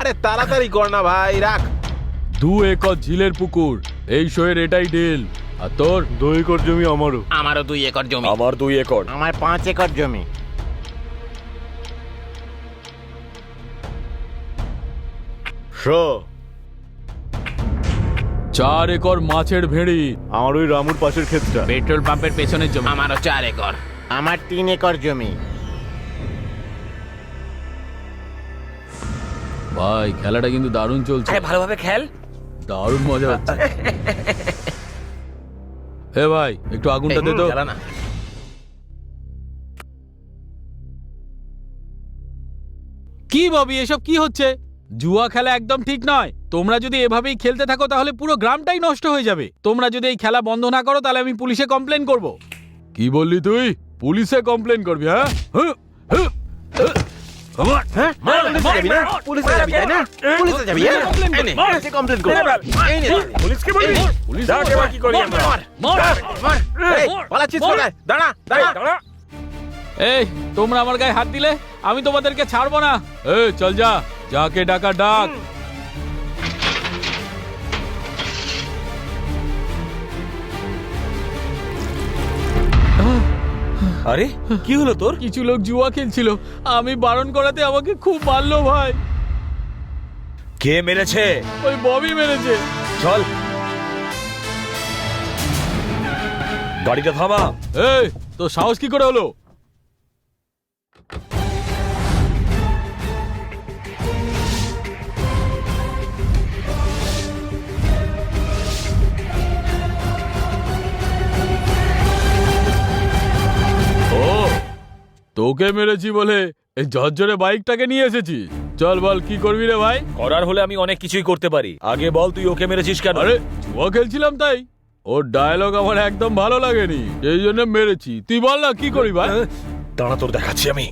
Speaker 3: আরে তাড়াতাড়ি কর না ভাই, রাখ।
Speaker 4: 2 একর ঝিলের পুকুর, এই শোয়ের এটাই ডিল। আর তোর?
Speaker 6: 2 একর জমি আমারও।
Speaker 11: আমারও 2 একর জমি।
Speaker 8: আমার 2 একর।
Speaker 5: আমার 5 একর জমি।
Speaker 6: শো,
Speaker 4: 4 একর মাছের ভেড়ি।
Speaker 6: আমার ওই রামুর পাশের ক্ষেতটা।
Speaker 10: পেট্রোল পাম্পের পেছনের জমি।
Speaker 11: আমারও 4 একর।
Speaker 5: আমার 3 একর জমি।
Speaker 4: ভাই, খেলাটা কিন্তু দারুণ চলছে,
Speaker 11: আরে ভালোভাবে খেল।
Speaker 4: দারুণ মজা হচ্ছে। হে ভাই, একটু আগুনটা দে তো।
Speaker 11: জ্বালা না।
Speaker 4: কি ভাবি, এসব কি হচ্ছে? জুয়া খেলা একদম ঠিক নয়। তোমরা যদি এভাবেই খেলতে থাকো তাহলে পুরো গ্রামটাই নষ্ট হয়ে যাবে। তোমরা যদি এই খেলা বন্ধ না করো তাহলে আমি পুলিশে কমপ্লেন করব। কি বললি তুই? পুলিশে কমপ্লেন করবি? হ্যাঁ,
Speaker 11: পুলিশে যাবি তাই না? পুলিশে যাবি?
Speaker 5: কমপ্লেন কর।
Speaker 11: পুলিশকে বলবি?
Speaker 4: পুলিশ
Speaker 11: দেখ এবার কি করি আমরা। এই, পালাচ্ছিস কোথায়? দাঁড়া, দাঁড়া।
Speaker 4: এই, তোমরা আমার গায়ে হাত দিলে আমি তোমাদেরকে ছাড়বো না। এই চল, যা, যাকে ডাকা ডাক।
Speaker 8: আরে কি হলো তোর?
Speaker 4: কিছু লোক জুয়া খেলছিল, আমি বারণ করাতে আমাকে খুব মারলো ভাই।
Speaker 8: কে মেরেছে?
Speaker 4: ওই ববি মেরেছে।
Speaker 8: চল, গাড়িটা থামা।
Speaker 4: এই, তো সাহস কি করে হলো? ও, তোকে মেরেছি বলে এই ঝরঝরে বাইকটাকে নিয়ে এসেছি। চল বল, কি করবি রে ভাই?
Speaker 8: করার হলে আমি অনেক কিছুই করতে পারি। আগে বল, তুই ওকে মেরেছিস কেন?
Speaker 4: আরে জুয়া খেলছিলাম তাই। ওর ডায়লগ আমার একদম ভালো লাগেনি, এই জন্য মেরেছি। তুই বল না কি করি ভাই?
Speaker 8: দাঁড়া, তোর দেখাচ্ছি আমি।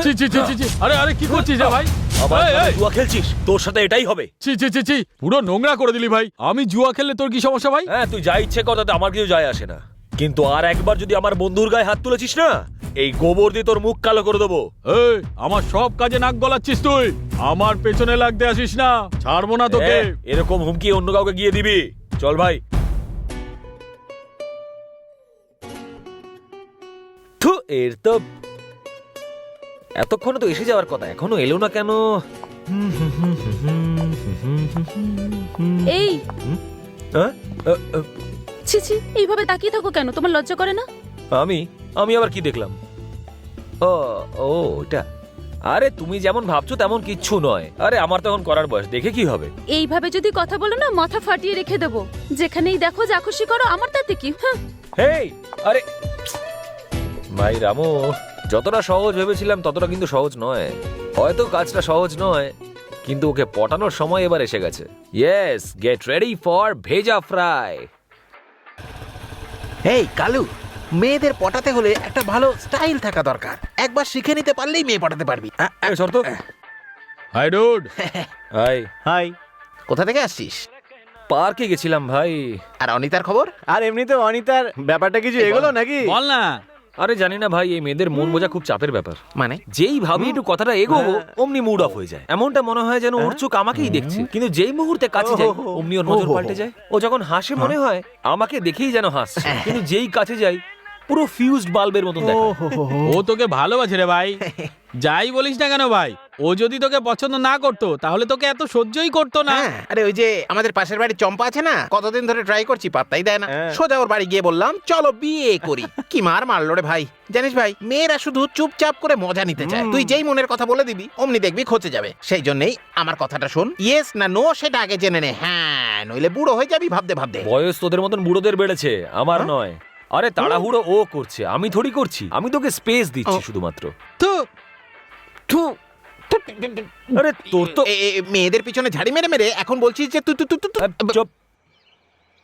Speaker 4: ছি ছি ছি ছি ছি। আরে আরে কি করছিস রে ভাই?
Speaker 8: আবার
Speaker 4: এই, এই।
Speaker 8: জুয়া খেলছিস? তোর সাথে এটাই হবে।
Speaker 4: ছি ছি ছি ছি, পুরো নোংরা করে দিলি ভাই। আমি জুয়া খেললে তোর কি সমস্যা ভাই?
Speaker 8: হ্যাঁ, তুই যা ইচ্ছে কর, তাতে আমার কিছু যায় আসে না। কিন্তু আর একবার যদি আমার বন্ধুর গায়ে হাত তুলেছিস না, এই গোবর দিয়ে তোর মুখ কালো করে দেবো।
Speaker 4: এই, আমার সব কাজে নাক গলাচ্ছিস তুই। আমার পেছনে লাগতে আসিস না, ছাড়বো না তোকে।
Speaker 8: এরকম হুমকি অন্য কাউকে গিয়ে দিবি? চল ভাই। থু, এর তো এতক্ষণে তো এসে যাওয়ার কথা, এখনো এলো না কেন?
Speaker 9: এই
Speaker 8: হ্যাঁ?
Speaker 9: ছি ছি, এইভাবে তাকিয়ে থাকো কেন? তোমার লজ্জা করে না?
Speaker 8: আমি আবার কি দেখলাম? ও ও ওটা। আরে তুমি যেমন ভাবছো তেমন কিচ্ছু নয়। আরে আমার তখন করার বয়স, দেখে কি হবে?
Speaker 9: এইভাবে যদি কথা বলো না, মাথা ফাটিয়ে রেখে দেবো। যেখানেই দেখো যা খুশি করো, আমার তাতে কি?
Speaker 8: হেই, আরে ভাই রামু, যতটা সহজ ভেবেছিলাম ততটা কিন্তু সহজ নয়। হয়তো কাজটা সহজ নয়, কিন্তু ওকে পটানোর সময় এবার এসে গেছে। ইয়েস, গেট রেডি ফর ভেজা ফ্রাই।
Speaker 5: এই কালু, মেয়েদের পটাতে হলে একটা ভালো স্টাইল থাকা দরকার। একবার শিখে নিতে পারলেই মেয়ে পটাতে পারবি।
Speaker 8: শর্ত।
Speaker 4: Hi dude.
Speaker 8: হাই।
Speaker 1: হাই।
Speaker 5: কোথা থেকে আসছিস?
Speaker 8: পার্কে গেছিলাম ভাই।
Speaker 5: আর অনিতার খবর?
Speaker 1: আর এমনিতে অনিতার ব্যাপারটা কিছু এগোলো নাকি?
Speaker 4: বল না।
Speaker 8: আরে জানি না ভাই, এই মেয়েদের মন বোঝা খুব চাপের ব্যাপার।
Speaker 5: মানে
Speaker 8: যেই ভাবি একটু কথাটা এগোবো, অমনি মুড অফ হয়ে যায়। এমনটা মনে হয় যেন ওর চোখ আমাকেই দেখছে, কিন্তু যেই মুহূর্তে কাছে যাই অমনি ওর নজর পাল্টে যায়। ও যখন হাসে মনে হয় আমাকে দেখেই যেন হাসছে, কিন্তু যেই কাছে যাই পুরো ফিউজড বাল্বের মতন দেখায়।
Speaker 4: ও তোকে ভালোবাসে রে ভাই। যাই বলিস না কেন ভাই, ও যদি তোকে পছন্দ না করতো তাহলে তোকে এত সহ্যই করতো না।
Speaker 5: হ্যাঁ, আরে ওই যে আমাদের পাশের বাড়ির চম্পা আছে না, কতদিন ধরে ট্রাই করছি, পাত্তাই দেয় না। সোজা ওর বাড়ি গিয়ে বললাম চলো বিয়ে করি। কি মার মারলো রে ভাই। জানিস ভাই, মেয়েরা শুধু চুপচাপ করে মজা নিতে চায়। তুই যেই মনের কথা বলে দিবি অমনি দেখবি খচে যাবে। সেই জন্যই আমার কথাটা শোন, ইয়েস না নো সেটা আগে জেনে নে। হ্যাঁ, নইলে বুড়ো হয়ে যাবি ভাবতে ভাবতে।
Speaker 8: বয়স তোদের মতন বুড়োদের বেড়েছে, আমার নয়। আরে তাড়াহুড়ো ও করছে, আমি থোড়ি করছি। আমি তোকে স্পেস দিচ্ছি শুধুমাত্র।
Speaker 5: তো
Speaker 8: আরে তোর তো
Speaker 5: মেয়েদের পিছনে ঝাড়ি মেরে মেরে এখন বলছিস যে তুই
Speaker 8: চুপ।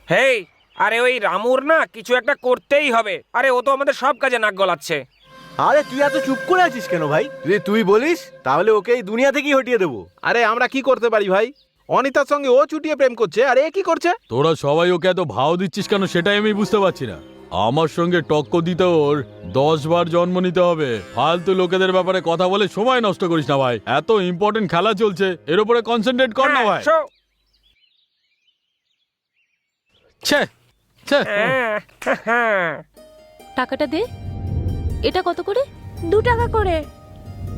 Speaker 11: হেই, আরে ওই রামুর না কিছু একটা করতেই হবে। আরে ও তো আমাদের সব কাজে নাক গলাচ্ছে।
Speaker 1: আরে তুই এত চুপ করে আছিস কেন ভাই? যদি তুই বলিস তাহলে ওকে এই দুনিয়া থেকেই হটিয়ে দেবো।
Speaker 3: আরে আমরা কি করতে পারি ভাই? অনিতার সঙ্গে ও চুটিয়ে প্রেম করছে, আর এ কি করছে?
Speaker 4: তোরা সবাই ওকে এত ভাও দিচ্ছিস কেন সেটাই আমি বুঝতে পারছি না। আমার সঙ্গে টক্কর দিতে ওর 10 বার জন্ম নিতে হবে। ফালতু লোকেদের ব্যাপারে কথা বলে সময় নষ্ট করিস না ভাই। এত ইম্পর্টেন্ট খেলা চলছে, এর উপরে কনসেন্ট্রেট কর না ভাই। ছে ছে।
Speaker 9: টাকাটা দে। এটা কত করে?
Speaker 7: 2 টাকা করে।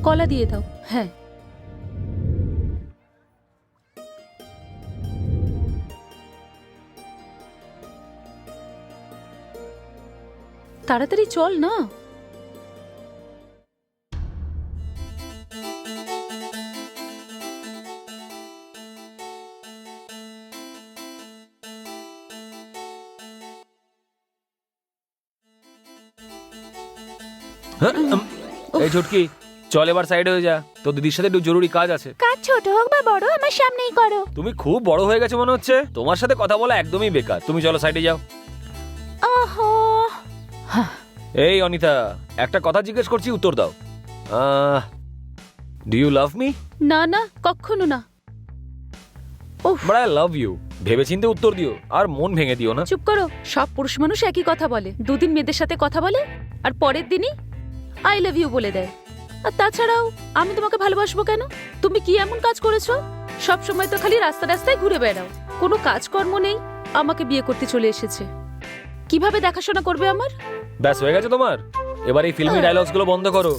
Speaker 9: কলা দিয়ে দাও। হ্যাঁ, তাড়াতাড়ি চল না।
Speaker 8: এই ছুটকি, চল এবার সাইড হয়ে যা, তোর দিদির সাথে একটু জরুরি কাজ আছে।
Speaker 7: কাজ ছোট হোক বা বড়, আমার সামনেই করো।
Speaker 8: তুমি খুব বড় হয়ে গেছে মনে হচ্ছে, তোমার সাথে কথা বলা একদমই বেকার। তুমি চলো সাইডে যাও।
Speaker 7: ওহো,
Speaker 8: এই অনিতা, একটা কথা জিজ্ঞেস করছি, উত্তর দাও। Do you love me?
Speaker 9: না না, কখনো না।
Speaker 8: But I love you. ভেবেচিন্তে উত্তর দিও, আর মন ভেঙে দিও না।
Speaker 9: চুপ করো। সব পুরুষ মানুষ একই কথা বলে। 2 দিন মেয়েদের সাথে কথা বলে আর পরের দিনই আই লাভ ইউ বলে দেয়। আর তাছাড়াও আমি তোমাকে ভালোবাসবো কেন? তুমি কি এমন কাজ করেছো? সব সময় তো খালি রাস্তা রাস্তায় ঘুরে বেড়াও, কোনো কাজকর্ম নেই। আমাকে বিয়ে করতে চলে এসেছে, কিভাবে দেখাশোনা করবে আমার?
Speaker 8: ব্যাস হয়ে গেছে তোমার? এবার এই ফিল্মি ডায়লগস গুলো বন্ধ করো।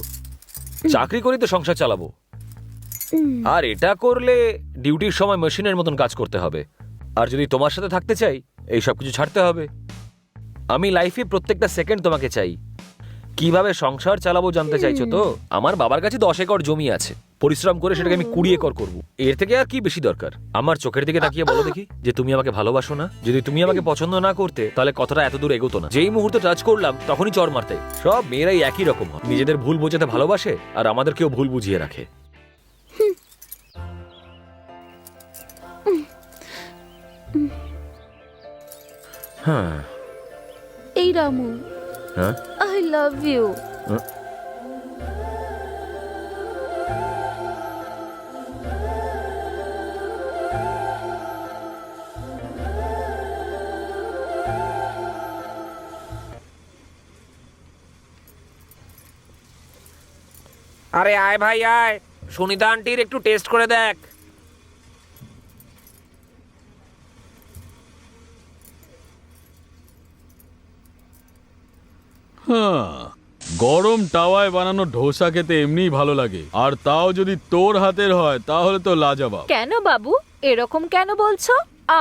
Speaker 8: চাকরি করি তো সংসার চালাবো, আর এটা করলে ডিউটির সময় মেশিনের মতন কাজ করতে হবে। আর যদি তোমার সাথে থাকতে চাই, এই সব কিছু ছাড়তে হবে। আমি লাইফে প্রত্যেকটা সেকেন্ড তোমাকে চাই। কিভাবে সংসার চালাবো জানতে চাইছো তো? আমার বাবার কাছে 10 একর জমি আছে, পরিশ্রম করে সেটাকে আমি 20 একর করবো। এর থেকে আর কি বেশি দরকার? আমার চোখের দিকে তাকিয়ে বলো দেখি যে তুমি আমাকে ভালোবাসো না? যদি তুমি আমাকে পছন্দ না করতে তাহলে কথাটা এত দূর এগোতো না। যেই মুহূর্তে টাচ করলাম তখনই চড় মারতে। সব মেয়েরাই একই রকম হয়, নিজেদের ভুল বোঝাতে ভালোবাসে আর আমাদেরকেও ভুল বুঝিয়ে রাখে।
Speaker 2: হ্যাঁ
Speaker 9: এই রামু,
Speaker 2: হ্যাঁ
Speaker 9: আই লাভ ইউ।
Speaker 11: আরে আয় ভাই আয়, সুনিতা আন্টির একটু টেস্ট করে দেখ।
Speaker 4: হ্যাঁ, গরম টাওয়ায় বানানো ডোসা খেতে এমনিই ভালো লাগে, আর তাও যদি তোর হাতের হয় তাহলে তো লাজবাব।
Speaker 7: কেন বাবু এরকম কেন বলছো?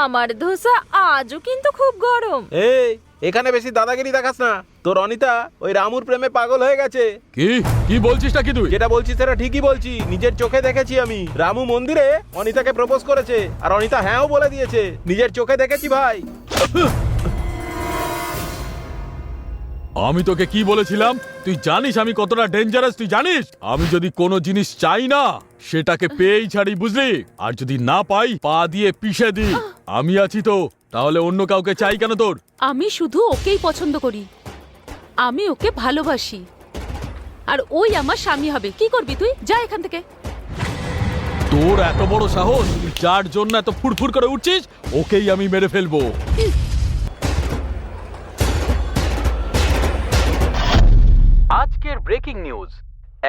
Speaker 7: আমার ধোসা আজও কিন্তু খুব গরম।
Speaker 5: এই এখানে বেশি দাদাগিরি দেখাস না। তোর অনিতা ওই রামুর প্রেমে পাগল হয়ে গেছে।
Speaker 4: কি কি বলছিসটা কি তুই?
Speaker 5: যেটা বলছিস সেটা ঠিকই বলছি, নিজের চোখে দেখেছি আমি। রামু মন্দিরে অনিতাকে প্রপোজ করেছে, আর অনিতা হ্যাঁও বলে দিয়েছে। নিজের চোখে দেখেছি ভাই।
Speaker 4: আমি তোকে কি বলেছিলাম? তুই জানিস আমি কতটা ডেঞ্জারাস, তুই জানিস? আমি যদি কোনো জিনিস চাই না সেটাকে পেয়েই ছাড়ি, বুঝলি? আর যদি না পাই পা দিয়ে পিষে দিই। আমি আছি তো, তাহলে অন্য কাউকে চাই কেন তোর?
Speaker 9: আমি শুধু ওকেই পছন্দ করি, আমি ওকে ভালোবাসি, আর ওই আমার স্বামী হবে। কি করবি তুই? যা এখান থেকে।
Speaker 4: তোর এত বড় সাহস, তুই যার জন্য এত ফুরফুর করে উঠছিস ওকেই আমি মেরে ফেলবো।
Speaker 1: আজকের ব্রেকিং নিউজ,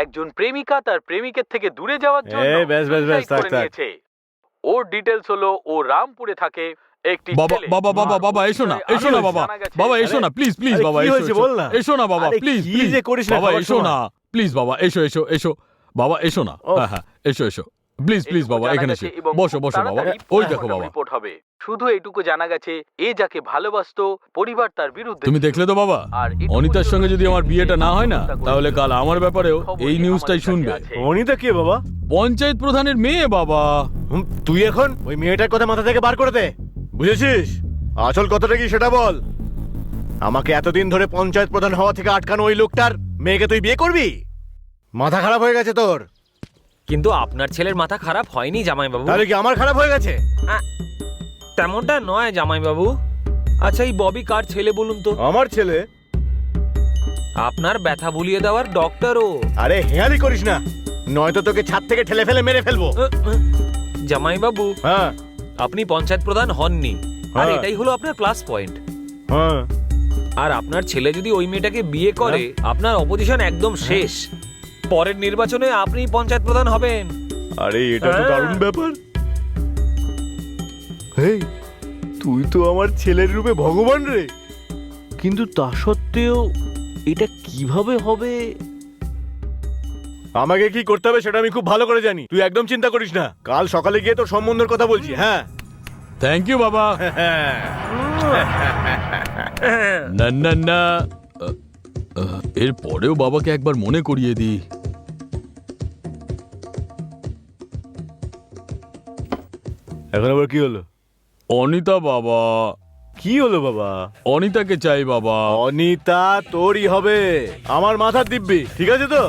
Speaker 1: একজন প্রেমিকা তার প্রেমিকের থেকে দূরে যাওয়ার জন্য
Speaker 6: ব্যাস, ব্যাস, ব্যাস,
Speaker 1: suicide করে
Speaker 6: থাক, থাক।
Speaker 1: নিয়েছে। ওর ডিটেলস হলো ও রামপুরে থাকে। একটি
Speaker 4: বাবা
Speaker 1: ছেলে
Speaker 4: বাবা বাবা
Speaker 1: মার
Speaker 4: বাবা এসো না,
Speaker 1: পরিচয়ে
Speaker 4: এসো না
Speaker 1: আরও
Speaker 4: বাবা,
Speaker 1: জানা গেছে।
Speaker 4: বাবা এসো না, প্লিজ প্লিজ
Speaker 6: আরে
Speaker 4: বাবা,
Speaker 6: কি
Speaker 4: এসো,
Speaker 6: হয়েছে
Speaker 4: এসো।
Speaker 6: বল না।
Speaker 4: এসো না বাবা,
Speaker 6: আরে
Speaker 4: প্লিজ
Speaker 6: কি
Speaker 4: প্লিজ
Speaker 6: যে করিস না
Speaker 4: বাবা,
Speaker 6: খাবার
Speaker 4: এসো
Speaker 6: সময়।
Speaker 4: না প্লিজ বাবা, এসো এসো এসো বাবা, এসো না। হ্যাঁ হ্যাঁ, এসো এসো প্লিজ প্লিজ বাবা,
Speaker 1: জানা
Speaker 4: এখানে
Speaker 1: গেছে
Speaker 4: এসো,
Speaker 1: এবং
Speaker 4: বসো
Speaker 1: খুব
Speaker 4: বসো বাবা।
Speaker 1: তাড়াতাড়ি
Speaker 4: ওই দেখো বাবা,
Speaker 1: রিপোর্ট হবে। শুধু এটুকু জানা গেছে, এ যাকে ভালোবাসতো পরিবার তার বিরুদ্ধে।
Speaker 4: তুমি দেখলে তো বাবা,
Speaker 1: আর এটুকু
Speaker 4: অনিতার সঙ্গে যদি আমার বিয়েটা না হয় না,
Speaker 1: চেষ্টা
Speaker 4: তাহলে কাল আমার ব্যাপারেও
Speaker 1: খবরই
Speaker 4: এই নিউজটাই
Speaker 1: আমাদের
Speaker 4: শুনবে।
Speaker 1: কাছে আছে।
Speaker 6: অনিতা কে বাবা?
Speaker 4: পঞ্চায়েত প্রধানের মেয়ে বাবা।
Speaker 6: তুই এখন ওই মেয়েটার কথা মাথা থেকে বার করে দে, বুঝেছিস? আসল কথাটা কি সেটা বল। আমাকে এতদিন ধরে পঞ্চায়েত প্রধান হওয়া থেকে আটকানো ওই লোকটার মেয়েকে তুই বিয়ে করবি? মাথা খারাপ হয়ে গেছে তোর?
Speaker 8: কিন্তু আপনার ছেলের মাথা খারাপ হয়নি জামাইবাবু।
Speaker 6: তাহলে কি আমার খারাপ হয়ে গেছে?
Speaker 8: তেমনটা নয় জামাইবাবু। আচ্ছা, এই ববি কার ছেলে বলুন তো?
Speaker 6: আমার ছেলে?
Speaker 8: আপনার ব্যথা ভুলিয়ে দেওয়ার ডক্টরও।
Speaker 6: আরে হেয়ালি করিস না, নয়তো তোকে ছাদ থেকে ঠেলে ফেলে মেরে ফেলবো।
Speaker 8: জামাইবাবু,
Speaker 6: হ্যাঁ
Speaker 8: আপনি পঞ্চায়েত প্রধান হননি, আর
Speaker 6: হ্যাঁ।
Speaker 8: এটাই হলো আপনার প্লাস পয়েন্ট।
Speaker 6: হ্যাঁ,
Speaker 8: আর আপনার ছেলে যদি ওই মেয়েটাকে বিয়ে করে, আপনার অপোজিশন একদম শেষ। পরের নির্বাচনে আপনি পঞ্চায়েত প্রধান হবেন।
Speaker 6: আরে এটা তো
Speaker 8: হ্যাঁ।
Speaker 6: দারুণ ব্যাপার। হেই, তুই তো আমার ছেলের রূপে ভগবান রে। কিন্তু তা সত্ত্বেও এটা কিভাবে হবে? আমাকে কি করতে হবে সেটা আমি খুব ভালো করে জানি, তুই একদম চিন্তা করিস না। কাল সকালে গিয়ে তোর সম্বন্ধের কথা বলছি। হ্যাঁ
Speaker 4: থ্যাংক ইউ বাবা। না না না, এর পরেও বাবাকে একবার মনে করিয়ে দিই।
Speaker 6: এখন আবার কি হলো?
Speaker 4: অনিতা বাবা।
Speaker 6: কি হলো বাবা?
Speaker 4: অনিতাকে চাই বাবা।
Speaker 6: অনিতা তোরই হবে, আমার মাথার দিব্যি, ঠিক আছে তো?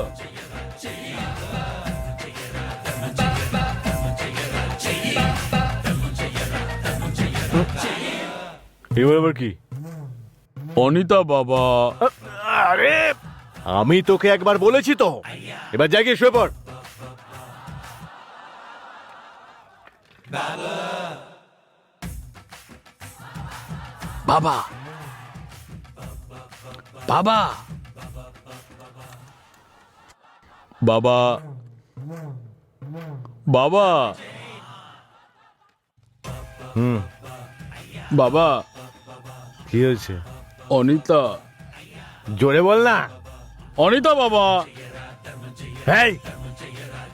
Speaker 6: এবার আবার কি?
Speaker 4: অনিতা বাবা।
Speaker 6: আরে আমি তোকে একবার বলেছি তো, এবার যাই গিয়ে শুয়ে পড়।
Speaker 4: বাবা বাবা বাবা বাবা বাবা,
Speaker 6: কি হয়েছে?
Speaker 4: অনিতা।
Speaker 6: জোরে বল না।
Speaker 4: অনিতা বাবা।
Speaker 6: এই,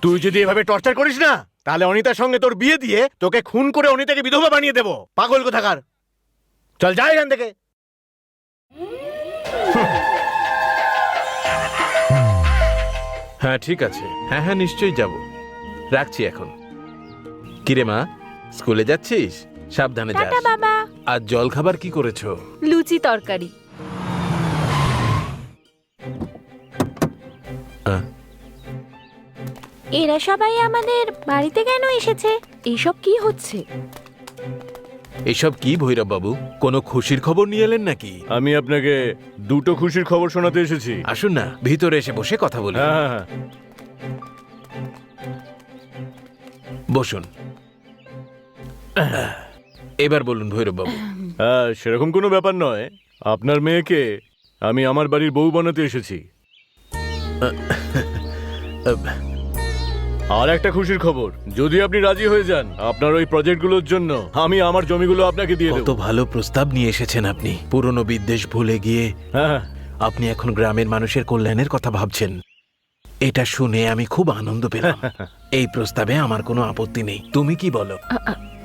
Speaker 6: তুই যদি এভাবে টর্চার করিস না, তাহলে অনিতার সঙ্গে তোর বিয়ে দিয়ে তোকে খুন করে অনিতাকে বিধবা বানিয়ে দেবো। পাগল কোথাকার, চল যা এখান থেকে।
Speaker 3: হ্যাঁ ঠিক আছে, হ্যাঁ হ্যাঁ নিশ্চয়ই যাব। রাখছি এখন। কিরে মা, স্কুলে যাচ্ছিস? সাবধানে যাস।
Speaker 7: টাটা বাবা।
Speaker 3: আর জল খাবার কি করেছো?
Speaker 7: লুচি তরকারি।
Speaker 3: আহ,
Speaker 7: এরা সবাই আমাদের বাড়িতে কেন এসেছে? এইসব কি হচ্ছে?
Speaker 3: এসব কি ভৈরব বাবু, কোনো খুশির খবর নিয়ে এলেন নাকি?
Speaker 6: আমি আপনাকে দুটো খুশির খবর শোনাতে এসেছি।
Speaker 3: আসুন না, ভিতরে এসে বসে কথা বলি।
Speaker 6: হ্যাঁ হ্যাঁ,
Speaker 3: বসুন। এবার বলুন ভৈরব বাবু।
Speaker 6: হ্যাঁ, সেরকম কোনো ব্যাপার নয়। আপনার মেয়েকে আমি আমার বাড়ির বউ বানাতে এসেছি। আর একটা খুশির খবর, যদি আপনি রাজি হয়ে যান আপনার ওই প্রজেক্টগুলোর জন্য আমি আমার জমিগুলো আপনাকে দিয়ে
Speaker 3: কত
Speaker 6: দেবো।
Speaker 3: ভালো প্রস্তাব নিয়ে এসেছেন আপনি। পুরনো বিদ্বেষ ভুলে গিয়ে
Speaker 6: হ্যাঁ,
Speaker 3: আপনি এখন গ্রামের মানুষের কল্যাণের কথা ভাবছেন। এটা শুনে আমি খুব আনন্দ পেলাম। এই প্রস্তাবে আমার কোনো আপত্তি নেই। তুমি কি বলো?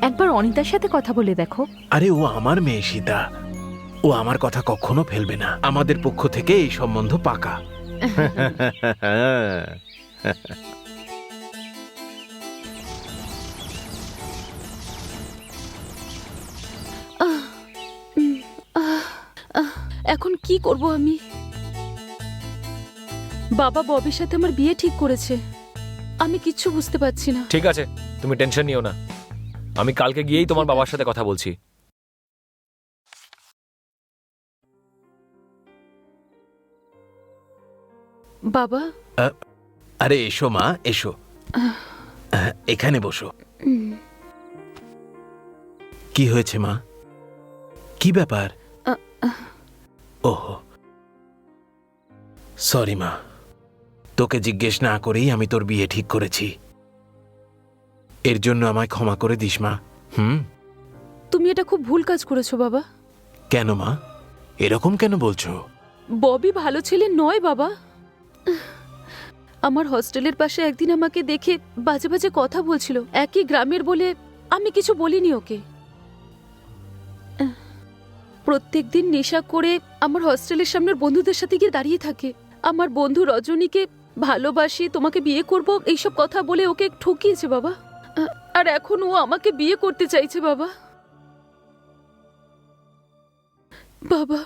Speaker 9: একবার অনিতার সাথে কথা বলে দেখো।
Speaker 3: আরে ও আমার মেয়ে সীতা, ও আমার কথা কখনো ফেলবে না। আমাদের পক্ষ থেকে এই সম্বন্ধ পাকা।
Speaker 6: হ্যাঁ।
Speaker 9: এখন কি করব আমি? বাবা ববির সাথে আমার বিয়ে ঠিক করেছে। আমি কিচ্ছু বুঝতে পারছি না।
Speaker 2: ঠিক আছে, তুমি টেনশন নিও না, আমি কালকে গিয়েই তোমার বাবার সাথে কথা বলছি।
Speaker 9: বাবা,
Speaker 3: আরে এসো মা, এসো। এখানে বসো। কি হয়েছে মা? কি ব্যাপার? ওহো, সরি মা, তোকে জিজ্ঞেস না করেই আমি তোর বিয়ে ঠিক করেছি। এর জন্য আমায় ক্ষমা করে দিস মা।
Speaker 9: তুমি এটা খুব ভুল কাজ করেছো বাবা।
Speaker 3: কেন মা, এরকম কেন বলছো?
Speaker 9: ববি ভালো ছেলে নয় বাবা। আমার হস্টেলের পাশে একদিন আমাকে দেখে বাজে বাজে কথা বলছিল। একই গ্রামের বলে আমি কিছু বলিনি ওকে। প্রত্যেকদিন নেশা করে আমার হস্টেলের সামনের বন্ধুদের সাথে গিয়ে দাঁড়িয়ে থাকে। আমার বন্ধু রজনীকে ভালোবাসি, তোমাকে বিয়ে করব, এইসব কথা বলে ওকে ঠকিয়েছে বাবা। আর এখন ও আমাকে বিয়ে করতে চাইছে বাবা। বাবা,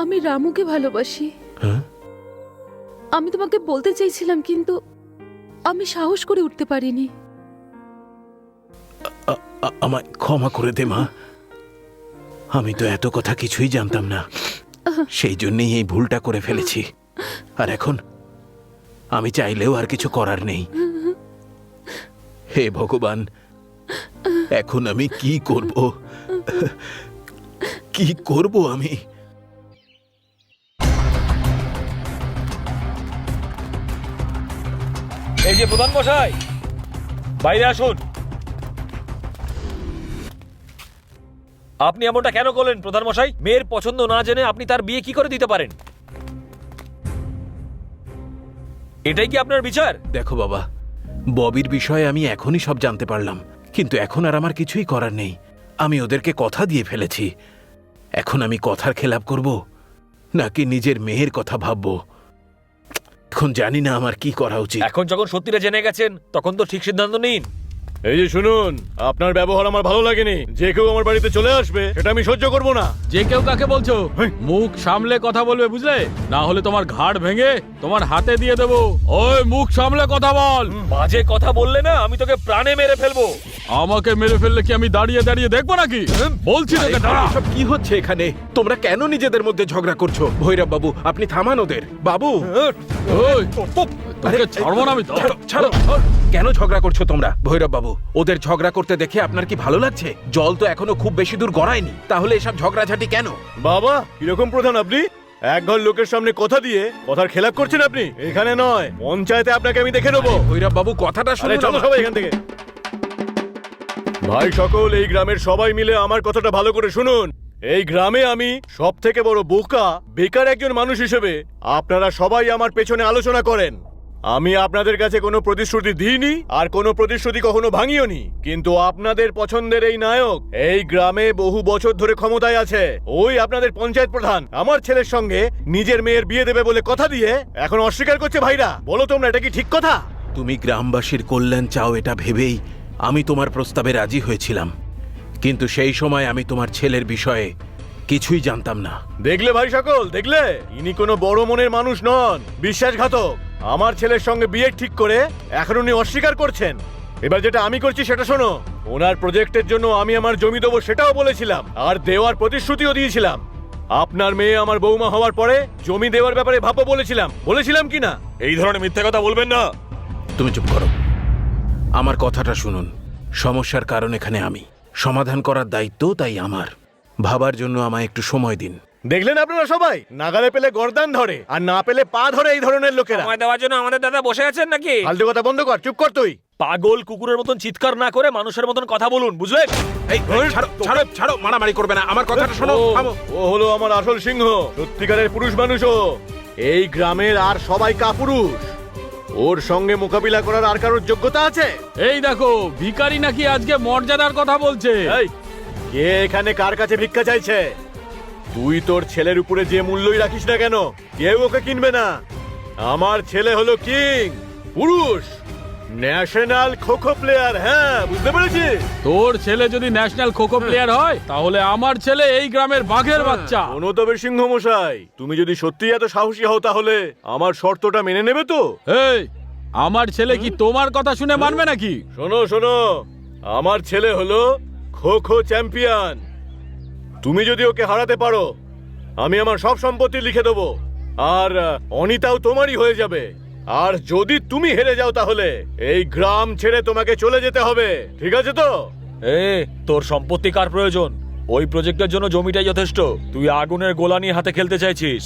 Speaker 9: আমি রামুকে ভালোবাসি।
Speaker 3: হ্যাঁ?
Speaker 9: আমি তোমাকে বলতে চাইছিলাম, কিন্তু আমি সাহস করে উঠতে পারিনি।
Speaker 3: আমায় ক্ষমা করে দে মা, আমি তো এত কথা কিছুই জানতাম না, সেই জন্যই এই ভুলটা করে ফেলেছি। আর এখন আমি চাইলেও আর কিছু করার নেই। হে ভগবান, এখন আমি কি করব? কি করব আমি?
Speaker 8: এই যে প্রধান মশাই, বাইরে আসুন। আপনি এমনটা কেন করলেন প্রধান মশাই? মেয়ের পছন্দ না জেনে আপনি তার বিয়ে কি করে দিতে পারেন? এটাই কি আপনার বিচার?
Speaker 3: দেখো বাবা, ববির বিষয়ে আমি এখনই সব জানতে পারলাম, কিন্তু এখন আর আমার কিছুই করার নেই। আমি ওদেরকে কথা দিয়ে ফেলেছি। এখন আমি কথার খেলাপ করব নাকি নিজের মেয়ের কথা ভাববো, এখন জানি না আমার কি করা উচিত।
Speaker 8: এখন যখন সত্যিটা জেনে গেছেন তখন তো ঠিক সিদ্ধান্ত নিন।
Speaker 6: এই যে শুনুন, আপনার ব্যবহার আমার ভালো লাগেনি। যে কেউ আমার বাড়িতে চলে আসবে সেটা আমি সহ্য করব না।
Speaker 4: যে কেউ কাকে বলছো? মুখ সামলে কথা বলবে, বুঝলে? না হলে তোমার ঘাড় ভেঙে তোমার হাতে দিয়ে দেবো। ওই মুখ সামলে কথা বল।
Speaker 8: বাজে কথা বললে না আমি তোকে প্রাণে মেরে ফেলবো।
Speaker 4: আমাকে মেরে ফেললে কি আমি দাঁড়িয়ে দাঁড়িয়ে দেখবো নাকি? বলছি তোকে দাঁড়া।
Speaker 3: সব কি হচ্ছে এখানে? তোমরা কেন নিজেদের মধ্যে ঝগড়া করছো? ভৈরব বাবু, আপনি থামান ওদের। বাবু,
Speaker 4: ওই, তোকে ছাড়বো না আমি।
Speaker 3: ছাড়ো। কেন ঝগড়া করছো তোমরা? ভৈরব বাবু, ওদের ঝগড়া করতে দেখে আপনার কি ভালো লাগছে? জল তো এখনো খুব বেশি দূর গড়ায়নি, তাহলে এসব ঝগড়াঝাটি কেন?
Speaker 6: বাবা, কিরকম প্রধান আপনি? এক ঘর লোকের সামনে কথা দিয়ে কথার খেলাপ করছেন আপনি। এখানে নয়, পঞ্চায়েতে আপনাকে আমি দেখে নেবো।
Speaker 3: ভৈরব বাবু, কথাটা
Speaker 6: আরে
Speaker 3: শুনুন।
Speaker 6: চলো সবাই এখান থেকে। ভাই সকল, এই গ্রামের সবাই মিলে আমার কথাটা ভালো করে শুনুন। এই গ্রামে আমি সব থেকে বড় বোকা, বেকার একজন মানুষ হিসেবে আপনারা সবাই আমার পেছনে আলোচনা করেন। আমি আপনাদের কাছে কোনো প্রতিশ্রুতি দিইনি, আর কোনো প্রতিশ্রুতি কখনো ভাঙিওনি। কিন্তু আপনাদের পছন্দের এই নায়ক এই গ্রামে বহু বছর ধরে ক্ষমতায় আছে। ওই আপনাদের পঞ্চায়েত প্রধান আমার ছেলের সঙ্গে নিজের মেয়ের বিয়ে দেবে বলে কথা দিয়ে এখন অস্বীকার করছে। ভাইরা, বলো তোমরা, এটা কি ঠিক কথা?
Speaker 3: তুমি গ্রামবাসীর কল্যাণ চাও এটা ভেবেই আমি তোমার প্রস্তাবে রাজি হয়েছিলাম, কিন্তু সেই সময় আমি তোমার ছেলের বিষয়ে কিছুই জানতাম না।
Speaker 6: দেখলে ভাই সকল, দেখলে? ইনি কোনো বড় মনের মানুষ নন, বিশ্বাসঘাতক। আমার ছেলের সঙ্গে বিয়ে ঠিক করে এখন উনি অস্বীকার করছেন। এবার যেটা আমি করছি সেটা শোনো। ওনার প্রজেক্টের জন্য আমি আমার জমি দেবো সেটাও বলেছিলাম, আর দেওয়ার প্রতিশ্রুতিও দিয়েছিলাম। আপনার মেয়ে আমার বৌমা হওয়ার পরে জমি দেওয়ার ব্যাপারে ভাববো বলেছিলাম কি না?
Speaker 8: এই ধরনের মিথ্যে কথা বলবেন না।
Speaker 3: তুমি চুপ করো, আমার কথাটা শুনুন। সমস্যার কারণ এখানে আমি, সমাধান করার দায়িত্ব তাই আমার। ভাবার জন্য আমায় একটু সময় দিন।
Speaker 6: দেখলেন আপনারা সবাই, নাগালে পেলে গর্দান ধরে আর না পেলে পা ধরে এই ধরনের লোকেরা।
Speaker 8: সময় দেওয়ার জন্য আমাদের দাদা বসে আছেন নাকি?
Speaker 6: ফালতু কথা বন্ধ কর, চুপ কর তুই।
Speaker 8: পাগল কুকুরের মতন চিৎকার না করে মানুষের মতন কথা বলুন, বুঝলেন?
Speaker 3: এই ছাড়ো ছাড়ো ছাড়ো, মারামারি করবে না, আমার কথাটা শোনো। থামো।
Speaker 6: ও হলো আমার আসল সিংহ, সত্যিকারের পুরুষ মানুষও। এই গ্রামের আর সবাই কাপুরুষ। ওর সঙ্গে মোকাবিলা করার আর কারোর যোগ্যতা আছে?
Speaker 4: এই দেখো, ভিখারি নাকি আজকে মর্যাদার কথা বলছে।
Speaker 6: এই, কে এখানে কার কাছে ভিক্ষা চাইছে? তুই তোর ছেলের উপরে যে মূল্যই রাখিস না কেন, কেউ ওকে কিনবে না। আমার ছেলে হলো কিং, পুরুষ, ন্যাশনাল খোখো প্লেয়ার। হ্যাঁ, বুঝতে পেরেছিস?
Speaker 4: তোর ছেলে যদি ন্যাশনাল খোখো প্লেয়ার হয়, তাহলে আমার ছেলে এই গ্রামের বাঘের বাচ্চা।
Speaker 6: অনুতবের সিংহ মশাই, তুমি যদি সত্যি এত সাহসী হও তাহলে আমার শর্তটা মেনে নেবে তো?
Speaker 4: এই, আমার ছেলে কি তোমার কথা শুনে মানবে নাকি?
Speaker 6: শোনো শোনো, আমার ছেলে হলো খোখো চ্যাম্পিয়ন। তুমি যদি ওকে হারাতে পারো, আমি আমার সব সম্পত্তি লিখে দেবো, আর অনিতাও তোমারই হয়ে যাবে। আর যদি তুমি হেরে যাও তাহলে এই গ্রাম ছেড়ে তোমাকে চলে যেতে হবে, ঠিক আছে তো?
Speaker 8: তোর সম্পত্তি কার প্রয়োজন? ওই প্রজেক্টের জন্য জমিটাই যথেষ্ট। তুই আগুনের গোলা নিয়ে হাতে খেলতে চাইছিস?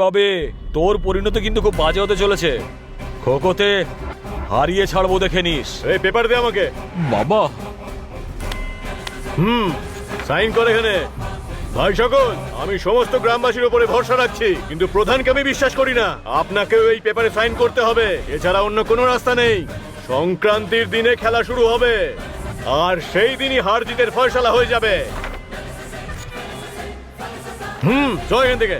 Speaker 8: বাবে, তোর পরিণতি কিন্তু খুব বাজে হতে চলেছে। খোখোতে হারিয়ে ছাড়বো, দেখে নিস।
Speaker 6: এই পেপার দে আমাকে।
Speaker 4: বাবা,
Speaker 6: সাইন করে এখানে। ভাই সকল, আমি সমস্ত গ্রামবাসীর উপরে ভরসা রাখছি, কিন্তু প্রধানকে আমি বিশ্বাস করি না। আপনাকেও এই পেপারে সাইন করতে হবে, এছাড়া অন্য কোনো রাস্তা নেই। সংক্রান্তির দিনে খেলা শুরু হবে, আর সেই দিনই হার জিতের ফয়সালা হয়ে যাবে। চল এখান থেকে।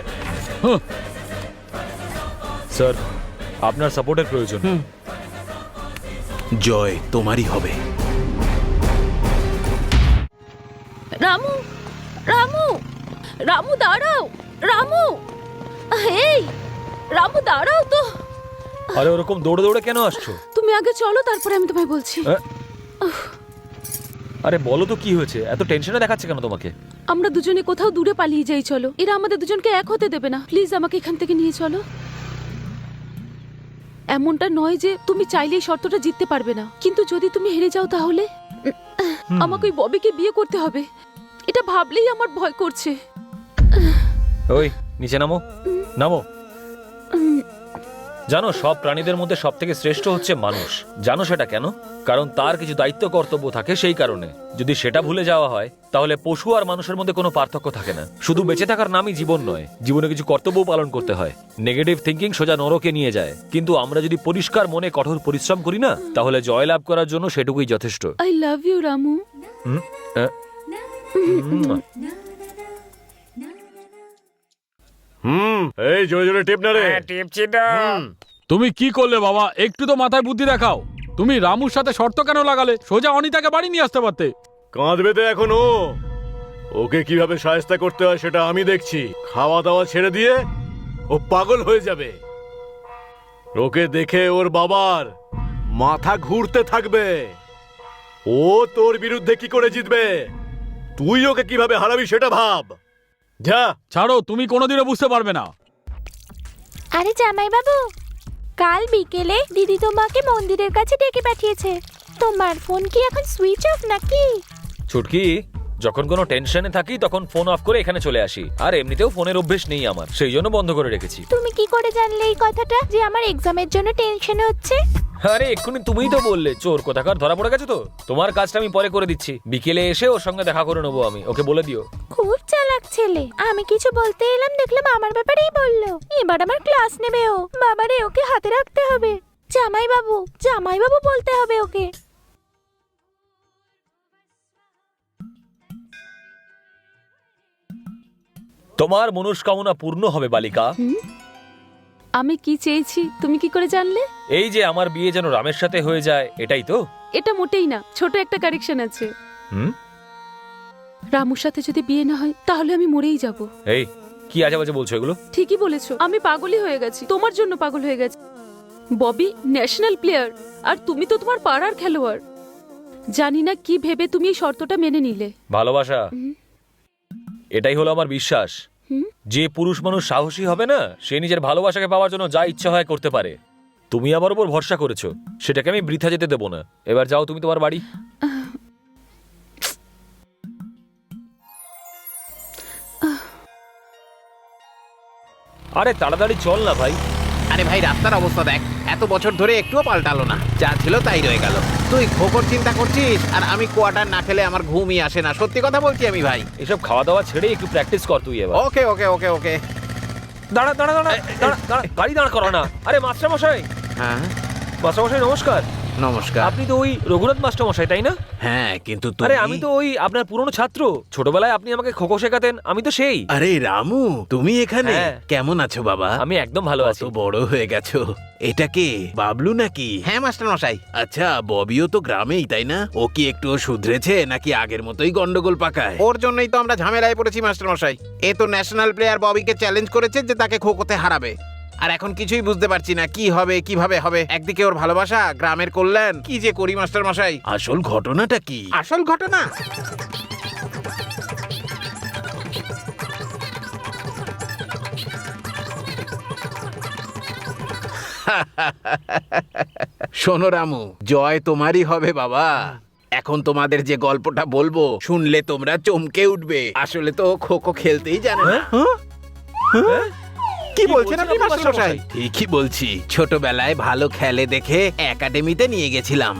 Speaker 8: স্যার, আপনার সাপোর্টের প্রয়োজন।
Speaker 3: জয় তোমারই হবে।
Speaker 9: রামু, রামু, রামু দাঁড়াও, রামু, এই রামু দাঁড়াও তো।
Speaker 8: আরে ওরকম দৌড়ে দৌড়ে কেন আসছো?
Speaker 9: তুমি আগে চলো, তারপরে আমি তোমায় বলছি।
Speaker 8: আরে বলো তো কি হয়েছে? এত টেনশনে দেখাচ্ছে কেন তোমাকে?
Speaker 9: আমরা দুজনে কোথাও দূরে পালিয়ে যাই, চলো। এরা আমাদের দুজনকে এক হতে দেবে না। প্লিজ আমাকে এখান থেকে নিয়ে চলো। এমনটা নয় যে তুমি চাইলেই শর্তটা জিততে পারবে না, কিন্তু যদি তুমি হেরে যাও তাহলে আমাকে ওই ববিকে বিয়ে করতে হবে। এটা ভাবলেই আমার ভয় করছে।
Speaker 8: ওই নিচে নামো, নামো। জানো, সব প্রাণীদের মধ্যে সব থেকে শ্রেষ্ঠ হচ্ছে মানুষ। জানো সেটা কেন? কারণ তার কিছু দায়িত্ব কর্তব্য থাকে, সেই কারণে। যদি সেটা ভুলে যাওয়া হয় তাহলে পশু আর মানুষের মধ্যে কোনো পার্থক্য থাকে না। শুধু বেঁচে থাকার নামই জীবন নয়, জীবনে কিছু কর্তব্য পালন করতে হয়। নেগেটিভ থিঙ্কিং সোজা নরকে নিয়ে যায়, কিন্তু আমরা যদি পরিষ্কার মনে কঠোর পরিশ্রম করি না, তাহলে জয়লাভ করার জন্য সেটুকুই যথেষ্ট।
Speaker 9: I love you Ramu.
Speaker 6: এই জোরে জোরে টিপ না রে।
Speaker 11: টিপছি তো।
Speaker 4: তুমি কি করলে বাবা? একটু তো মাথায় বুদ্ধি দেখাও। তুমি রামুর সাথে শর্ত কেন লাগালে? সোজা অনিতাকে বাড়ি নিয়ে আসতে পারতে।
Speaker 6: কাঁদবে তো এখনো। ওকে কিভাবে সাহায্য করতে হয় সেটা আমি দেখছি। খাওয়া দাওয়া ছেড়ে দিয়ে ও পাগল হয়ে যাবে। ওকে দেখে ওর বাবার মাথা ঘুরতে থাকবে। ও তোর বিরুদ্ধে কি করে জিতবে, তুই ওকে কিভাবে হারাবি সেটা ভাব। যা।
Speaker 4: ছাড়ো, তুমি কোনোদিনও বুঝতে পারবে না।
Speaker 7: আরে জামাই বাবু, কাল বিকেলে দিদি তোমাকে মন্দিরের কাছে ডেকে পাঠিয়েছে। তোমার ফোন কি এখন সুইচ অফ নাকি?
Speaker 8: ছুটকি, যখন কোনো টেনশনে থাকি তখন ফোন অফ করে এখানে চলে আসি। আর এমনিতেও ফোনের অভ্যেস নেই আমার, সেই জন্য বন্ধ করে রেখেছি।
Speaker 7: তুমি কি করে জানলে এই কথাটা, যে আমার এক্সামের জন্য টেনশন হচ্ছে?
Speaker 8: আরে এক্ষুনি তুমিই তো বললে চোর কোথাকার ধরা পড়ে গেছে। তো তোমার কাজটা আমি পরে করে দিচ্ছি, বিকেলে এসে ওর সঙ্গে দেখা করে নেবো আমি। ওকে বলে দিও।
Speaker 7: খুব চালাক ছেলে। আমি কিছু বলতে এলাম, দেখলাম আমার ব্যাপারেই বললো। এবার আমার ক্লাস নেবে ও। বাবারে, ওকে হাতে রাখতে হবে। জামাই বাবু, জামাই বাবু বলতে হবে ওকে।
Speaker 8: তোমার মনস্কামনা পূর্ণ হবে বালিকা।
Speaker 9: আমি কি চেয়েছি তুমি কি করে জানলে?
Speaker 8: এই যে আমার বিয়ে যেন রামের সাথে হয়ে যায়, এটাই তো?
Speaker 9: এটা মোটেই না, ছোট একটা কারেকশন আছে। রামুর সাথে যদি বিয়ে না হয় তাহলে আমি মরেই যাব।
Speaker 8: এই কি আজে বাজে বলছো এগুলো?
Speaker 9: ঠিকই বলেছো, আমি পাগলই হয়ে গেছি, তোমার জন্য পাগল হয়ে গেছি। ববি ন্যাশনাল প্লেয়ার, আর তুমি তো তোমার পাড়ার খেলোয়াড়। জানি না কি ভেবে তুমি এই শর্তটা মেনে নিলে।
Speaker 8: ভালোবাসা, এটাই হলো আমার বিশ্বাস। যে পুরুষ মানুষ সাহসী হবে না, সে নিজের ভালোবাসাকে পাওয়ার জন্য যা ইচ্ছা হয় করতে পারে। তুমি আমার উপর ভরসা করেছো, সেটাকে আমি বৃথা যেতে দেবো না। এবার যাও তুমি তোমার বাড়ি। আরে তাড়াতাড়ি চল না ভাই।
Speaker 5: আরে ভাই, রাস্তার অবস্থা দেখ, এত বছর ধরে একটুও পাল্টালো না, যা ছিল তাই রয়ে গেল। তুই খোকর চিন্তা করছিস আর আমি কোয়ার্টার না খেলে আমার ঘুমই আসে না। সত্যি কথা বলছি আমি ভাই।
Speaker 8: এসব খাওয়া দাওয়া ছেড়ে একটু প্র্যাকটিস কর তুই এবার।
Speaker 5: ওকে ওকে ওকে ওকে।
Speaker 8: দাঁড়া দাঁড়া দাঁড়া দাঁড়া দাঁড়া, গাড়ি দাঁড় করো না। আরে মাস্টার মশাই,
Speaker 5: হ্যাঁ
Speaker 8: মাস্টার মশাই নমস্কার।
Speaker 5: নমস্কার।
Speaker 8: আপনি তো ওই রঘুনাথ মাস্টার মশাই, তাই না?
Speaker 5: হ্যাঁ, কিন্তু
Speaker 8: আরে আমি তো ওই আপনার পুরনো ছাত্র। ছোটবেলায় আপনি আমাকে খোখো শেখাতেন, আমি তো সেই।
Speaker 5: আরে রামু, তুমি এখানে?
Speaker 8: হ্যাঁ।
Speaker 5: কেমন আছো বাবা?
Speaker 8: আমি একদম ভালো আছি।
Speaker 5: কত বড় হয়ে গেছো। এটা কে, বাবলু নাকি? হ্যাঁ মাস্টার মশাই। আচ্ছা, ববিও তো গ্রামেই, তাই না? ও কি একটু শুধরেছে নাকি আগের মতোই গন্ডগোল পাকায়? ওর জন্যই তো আমরা ঝামেলায় পড়েছি মাস্টার মশাই। এ তো ন্যাশনাল প্লেয়ার ববিকে চ্যালেঞ্জ করেছে যে তাকে খোখোতে হারাবে। আর এখন কিছুই বুঝতে পারছি না কি হবে, কিভাবে হবে। একদিকে ওর ভালোবাসা, গ্রামের কল্যাণ, কি যে করি মাস্টার মশাই। আসল ঘটনাটা কি? আসল ঘটনা শোনো রামু, জয় তোমারই হবে বাবা। এখন তোমাদের যে গল্পটা বলবো, শুনলে তোমরা চমকে উঠবে। আসলে তো খোখো খেলতেই জানে না। কি বলছেন আপনি মাস্টার মশাই? ঠিকই বলছি। ছোটবেলায় ভালো খেলে দেখে একাডেমিতে নিয়ে গেছিলাম,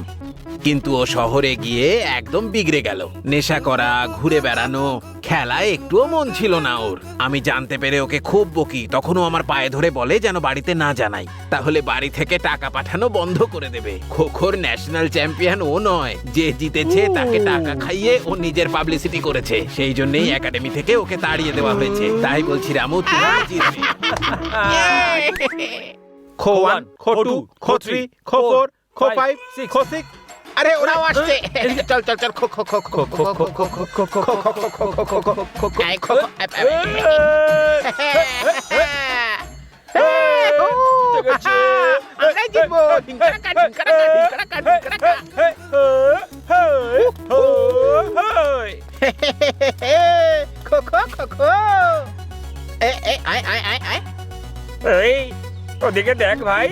Speaker 5: কিন্তু ও শহরে গিয়ে একদম বিগড়ে গেল। নেশা করা, ঘুরে বেড়ানো, খেলায় একটুও মন ছিল না ওর। আমি জানতে পেরে ওকে খুব বকি। তখনও আমার পায়ে ধরে বলে যেন বাড়িতে না জানাই, তাহলে বাড়ি থেকে টাকা পাঠানো বন্ধ করে দেবে। খোখোর ন্যাশনাল চ্যাম্পিয়ন ও নয়, যে জিতেছে তাকে টাকা খাইয়ে ও নিজের পাবলিসিটি করেছে। সেই জন্যই একাডেমি থেকে ওকে তাড়িয়ে দেওয়া হয়েছে। তাই বলছি রামু, তুমি জিতবে। খো 1, খো 2, খো 3, খো 4, খো 5, খো 6। আরে ওরাও আসছে। চল চল চল, খো খো খো খো খো খো খো খো খো খো খো খো খো খো খো খো খো খো। এই খো খো। আমরাই জিতবো। ঢিংকারাকা ঢিংকারাকা ঢিংকারাকা ঢিংকারাকা। খো খো খো খো। আয় আয় আয় আয়।
Speaker 11: এই ওদিকে দেখ ভাই,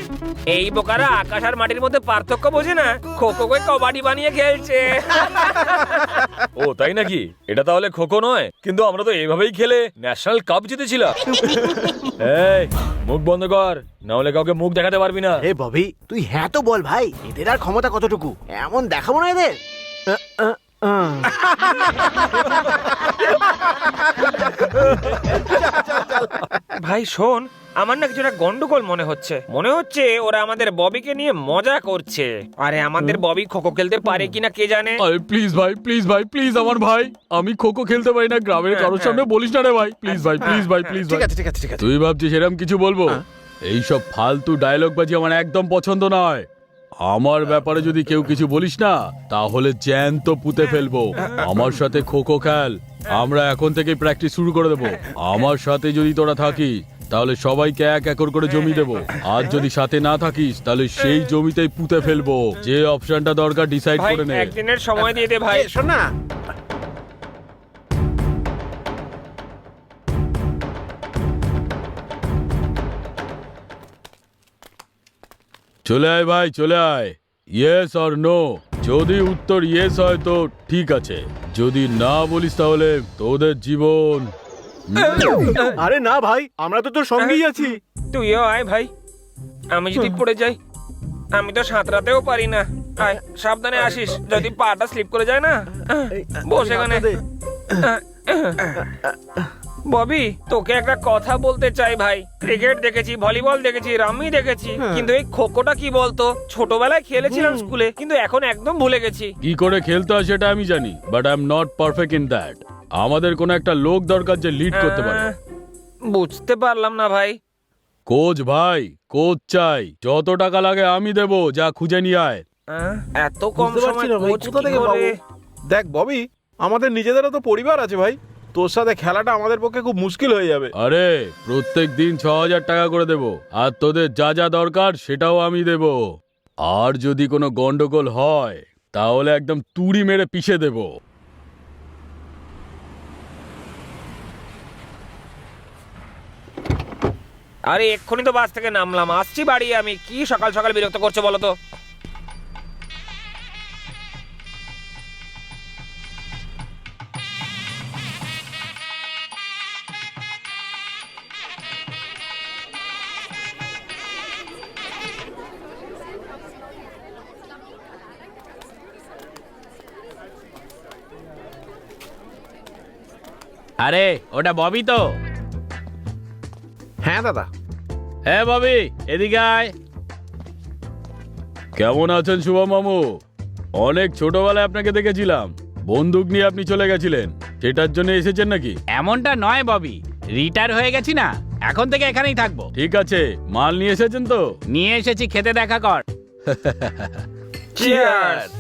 Speaker 11: এই বোকারা আকাশ আর মাটির মধ্যে পার্থক্য বোঝে না, খোখোকে কবাডি বানিয়ে খেলছে।
Speaker 8: ও তাই নাকি? এটা তাহলে খোখো নয়, কিন্তু আমরা তো এইভাবেই খেলে ন্যাশনাল কাপ জিতেছিলাম। এই মুখ বন্ধ কর, না হলে কাউকে মুখ দেখাতে পারবি না।
Speaker 1: হে ববি, তুই হ্যাঁ তো বল ভাই, এদের আর ক্ষমতা কতটুকু? এমন দেখাবো না এদের।
Speaker 11: ভাই শোন, আমার না কিছুটা গন্ডগোল মনে হচ্ছে ওরা আমাদের ববিকে নিয়ে মজা করছে। আরে আমাদের ববি খোখো খেলতে পারে কিনা কে জানে।
Speaker 4: আরে প্লিজ ভাই, প্লিজ ভাই, প্লিজ আমার ভাই, আমি খোখো খেলতে পারি না। গ্রামের কারোর সামনে বলিস না রে ভাই, প্লিজ ভাই, প্লিজ ভাই, প্লিজ ভাই।
Speaker 5: ঠিক আছে ঠিক আছে ঠিক আছে।
Speaker 4: তুই ভাবছিস এরকম কিছু বলবো? এইসব ফালতু ডায়লগ বাজি আমার একদম পছন্দ নয়। আমার ব্যাপারে যদি কেউ কিছু বলিস না, তাহলে জ্যান্ত পুঁতে ফেলবো। আমার সাথে খোখো খেল, আমরা এখন থেকেই প্র্যাকটিস শুরু করে দেবো। আমার সাথে যদি তোরা থাকিস, তাহলে সবাইকে 1 একর করে জমি দেবো। আর যদি সাথে না থাকিস, তাহলে সেই জমিতেই পুঁতে ফেলবো। যে অপশনটা দরকার ডিসাইড
Speaker 11: ভাই
Speaker 4: করে নে।
Speaker 11: একদিনের সময় দিয়ে দে ভাই।
Speaker 5: শোন না,
Speaker 4: চলে আয় ভাই, চলে আয়। Yes or no. যদি উত্তর ইয়েস হয় তো ঠিক আছে, যদি না বলিস তাহলে তোদের জীবন।
Speaker 1: আরে না ভাই, আমরা তো তোর সঙ্গেই আছি।
Speaker 11: তুইও আয় ভাই, আমি যদি পড়ে যাই, আমি তো সাঁতরাতেও পারি না। আয়, সাবধানে আসিস, যদি পাটা স্লিপ করে যায় না। বস এখানে। ববি, তোকে একটা কথা বলতে চাই ভাই। ক্রিকেট দেখেছি, ভলিবল দেখেছি, রামি দেখেছি, কিন্তু এই খোখোটা কি বলতো? ছোটবেলায় খেলেছিলাম স্কুলে, কিন্তু এখন একদম ভুলে গেছি।
Speaker 4: কি করে খেলতে হয় সেটা আমি জানি, but I am not perfect in that. আমাদের কোনো একটা লোক দরকার যে লিড করতে পারে।
Speaker 11: বুঝতে পারলাম না ভাই।
Speaker 4: কোচ ভাই, কোচ চাই। যত টাকা লাগে আমি দেবো, যা খুঁজে নিয়ে আয়।
Speaker 11: এত কম সময় কোচ
Speaker 3: কোথা থেকে
Speaker 11: কি করে?
Speaker 3: পাবো? দেখ ববি, আমাদের নিজেদেরও তো পরিবার আছে ভাই। তোর সাথে খেলাটা আমাদের পক্ষে খুব মুশকিল হয়ে যাবে।
Speaker 4: আরে প্রত্যেক দিন 6000 টাকা করে দেবো, আর তোদের যা যা দরকার সেটাও আমি দেবো। আর যদি কোনো গন্ডগোল হয়, তাহলে একদম তুড়ি মেরে পিষে দেব।
Speaker 11: আরে এক্ষুনি তো বাস থেকে নামলাম, আসছি বাড়ি আমি। কি সকাল সকাল বিরক্ত করছো বলো তো?
Speaker 4: আরে ওটা ববি তো?
Speaker 5: হ্যাঁ দাদা।
Speaker 4: হ্যাঁ ববি, এদিকে আয়। কেমন আছেন শুভম মামু? অনেক ছোটবেলায় আপনাকে দেখেছিলাম, বন্দুক নিয়ে আপনি চলে গেছিলেন, সেটার জন্য এসেছেন নাকি?
Speaker 10: এমনটা নয় ববি, রিটায়ার হয়ে গেছি না, এখন থেকে এখানেই থাকবো।
Speaker 4: ঠিক আছে, মাল নিয়ে এসেছেন তো?
Speaker 10: নিয়ে এসেছি, খেতে দেখা কর।
Speaker 11: Cheers!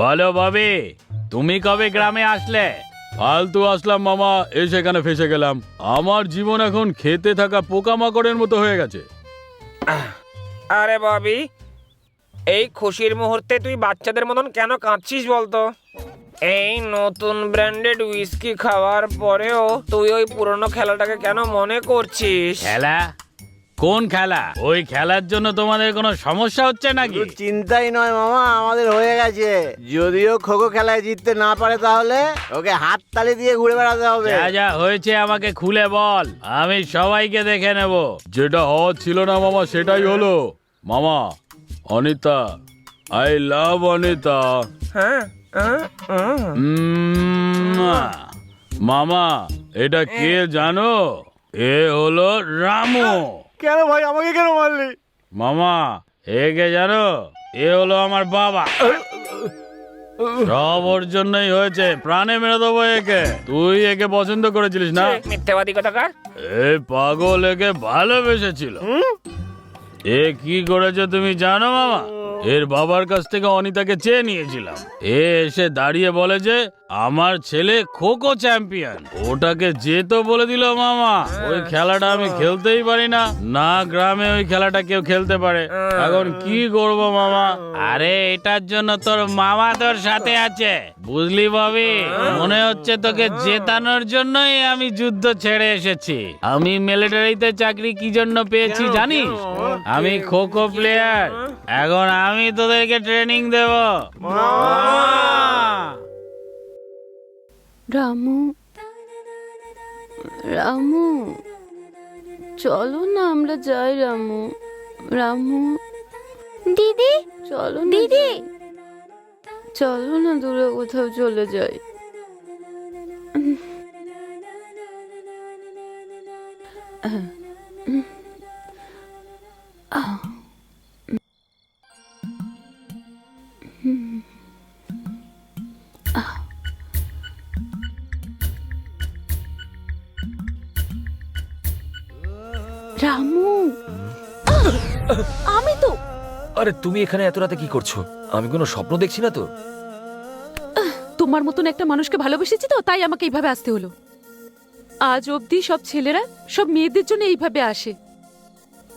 Speaker 4: বলো ববি, তুমি কবে গ্রামে আসলে? ফালতু আসলাম মামা, এসে এখানে ফেসে গেলাম। আমার জীবন এখন খেতে থাকা পোকামাকড়ের মতো হয়ে গেছে।
Speaker 11: আরে ববি, এই খুশির মুহূর্তে তুই বাচ্চাদের মতন কেন কাঁদছিস বলতো? এই নতুন ব্র্যান্ডেড উইস্কি খাওয়ার পরেও তুই ওই পুরনো খেলাটাকে কেন মনে করছিস?
Speaker 10: খেলা? কোন খেলা? ওই খেলার জন্য তোমাদের কোনো সমস্যা হচ্ছে নাকি?
Speaker 12: চিন্তাই নয় মামা, আমাদের হয়ে গেছে। যদিও খোখো খেলায় জিততে না পারে তাহলে ওকে হাততালি দিয়ে ঘুরে বেড়াতে হবে।
Speaker 10: যা যা হয়েছে আমাকে খুলে বল, আমি সবাইকে দেখে নেব।
Speaker 4: যেটা হওয়ার ছিল না মামা সেটাই হলো। মামা, অনিতা, আই লাভ অনিতা।
Speaker 11: হ্যাঁ
Speaker 4: মামা, এটা কে জানো? এ হলো রামু।
Speaker 12: কেন ভাই, আমাকে কেন মারলি?
Speaker 4: মামা, একে জানো? এ হলো আমার বাবা। সব ওর জন্যই হয়েছে, প্রাণে মেরে দেবো একে। তুই একে পছন্দ করেছিলিস না?
Speaker 11: মিথ্যাবাদী কথাকার।
Speaker 4: এই পাগল একে ভালোবেসেছিল। এ কি করেছে তুমি জানো মামা? এর বাবার কাছ থেকে অনিতাকে চেয়ে নিয়েছিলাম। এ এসে দাঁড়িয়ে বলে যে আমার ছেলে খোখো চ্যাম্পিয়ন। ওটাকে যেতে বলে দিল মামা। ওই খেলাটা আমি খেলতেই পারি না, না গ্রামে ওই খেলাটা কেউ খেলতে পারে। এখন কি করব মামা?
Speaker 10: আরে এটার জন্য তোর মামা তোর সাথে আছে, বুঝলি ববি? মনে হচ্ছে তোকে জেতানোর জন্যই আমি যুদ্ধ ছেড়ে এসেছি। আমি মিলিটারিতে চাকরি কি জন্য পেয়েছি জানিস? আমি খোখো প্লেয়ার, এখন আমি তোদেরকে ট্রেনিং দেব।
Speaker 9: রামু, রামু, চলো না আমরা যাই। রামু, রামু,
Speaker 7: দিদি,
Speaker 9: চলো না
Speaker 7: দিদি।
Speaker 9: যাই। চলো না দূরে কোথাও চলে যাই। রামু, আমি তো।
Speaker 2: আরে তুমি এখানে এত রাতে কি করছো? আমি কোনো স্বপ্ন দেখছি না তো?
Speaker 9: তোমার মতন একটা মানুষকে ভালোবেসেছি তো, তাই আমাকে এইভাবে আসতে হলো। আজ অবধি সব ছেলেরা সব মেয়েদের জন্য এইভাবে আসে,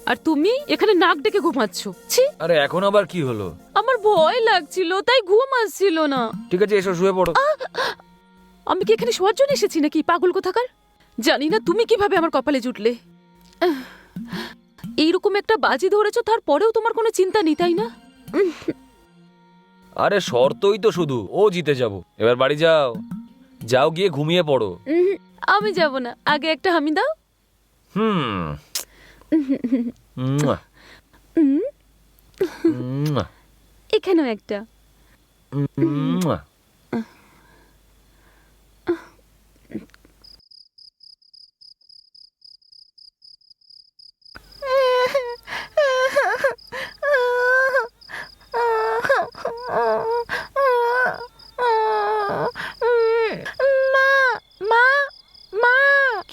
Speaker 9: আর তুমি এখানে নাক ডেকে ঘুমাচ্ছ। ছি!
Speaker 2: আরে এখন আবার কি হলো?
Speaker 9: আমার ভয় লাগছিল, তাই ঘুম আসছিল না।
Speaker 2: ঠিক আছে, এসো শুয়ে পড়ো।
Speaker 9: আমি কি এখানে শোয়ার জন্য এসেছি নাকি, পাগল কোথাকার? জানি না তুমি কিভাবে আমার কপালে জুটলে। এইরকম একটা বাজি ধরেছো, তারপরেও তোমার কোনো চিন্তা নেই, তাই না?
Speaker 2: আরে শর্তই তো শুধু ও জিতে যাব। এবার বাড়ি যাও, যাও গিয়ে ঘুমিয়ে পড়ো।
Speaker 9: আমি যাব না, আগে একটা হামি দাও।
Speaker 2: মুয়া। মুয়া।
Speaker 9: এখানেও একটা।
Speaker 2: মুয়া।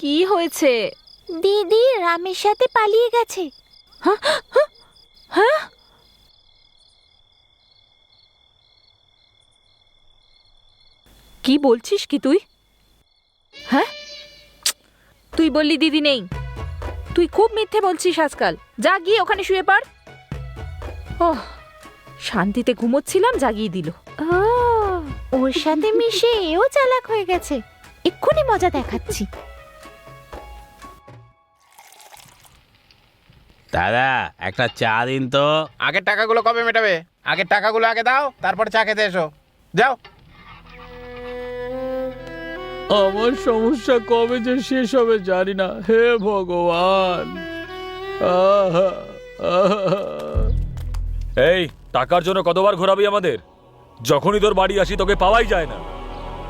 Speaker 7: কি হয়েছে? দিদি রামের সাথে পালিয়ে গেছে।
Speaker 9: হ্যাঁ? কি বলছিস কি তুই? হ্যাঁ, তুই বললি দিদি নেই। তুই খুব মিথ্যে বলছিস আজকাল। যা গিয়ে ওখানে শুয়ে পড়। ওহ, শান্তিতে ঘুমোচ্ছিলাম, জাগিয়ে দিল।
Speaker 7: ওর সাথে মিশে এও চালাক হয়ে গেছে। এক্ষুনি মজা দেখাচ্ছি।
Speaker 10: দাদা একটা চা দিন তো।
Speaker 5: আগের টাকাগুলো কবে মেটাবে? আগের টাকাগুলো আগে দাও, তারপর চা খেতে এসো। যাও।
Speaker 4: আমার সমস্যা কবে যে শেষ হবে জানি না, হে ভগবান। আহা, আহা।
Speaker 8: এই টাকার জন্য কতবার ঘোরাবি আমাদের? যখনই তোর বাড়ি আসি তোকে পাওয়াই যায় না।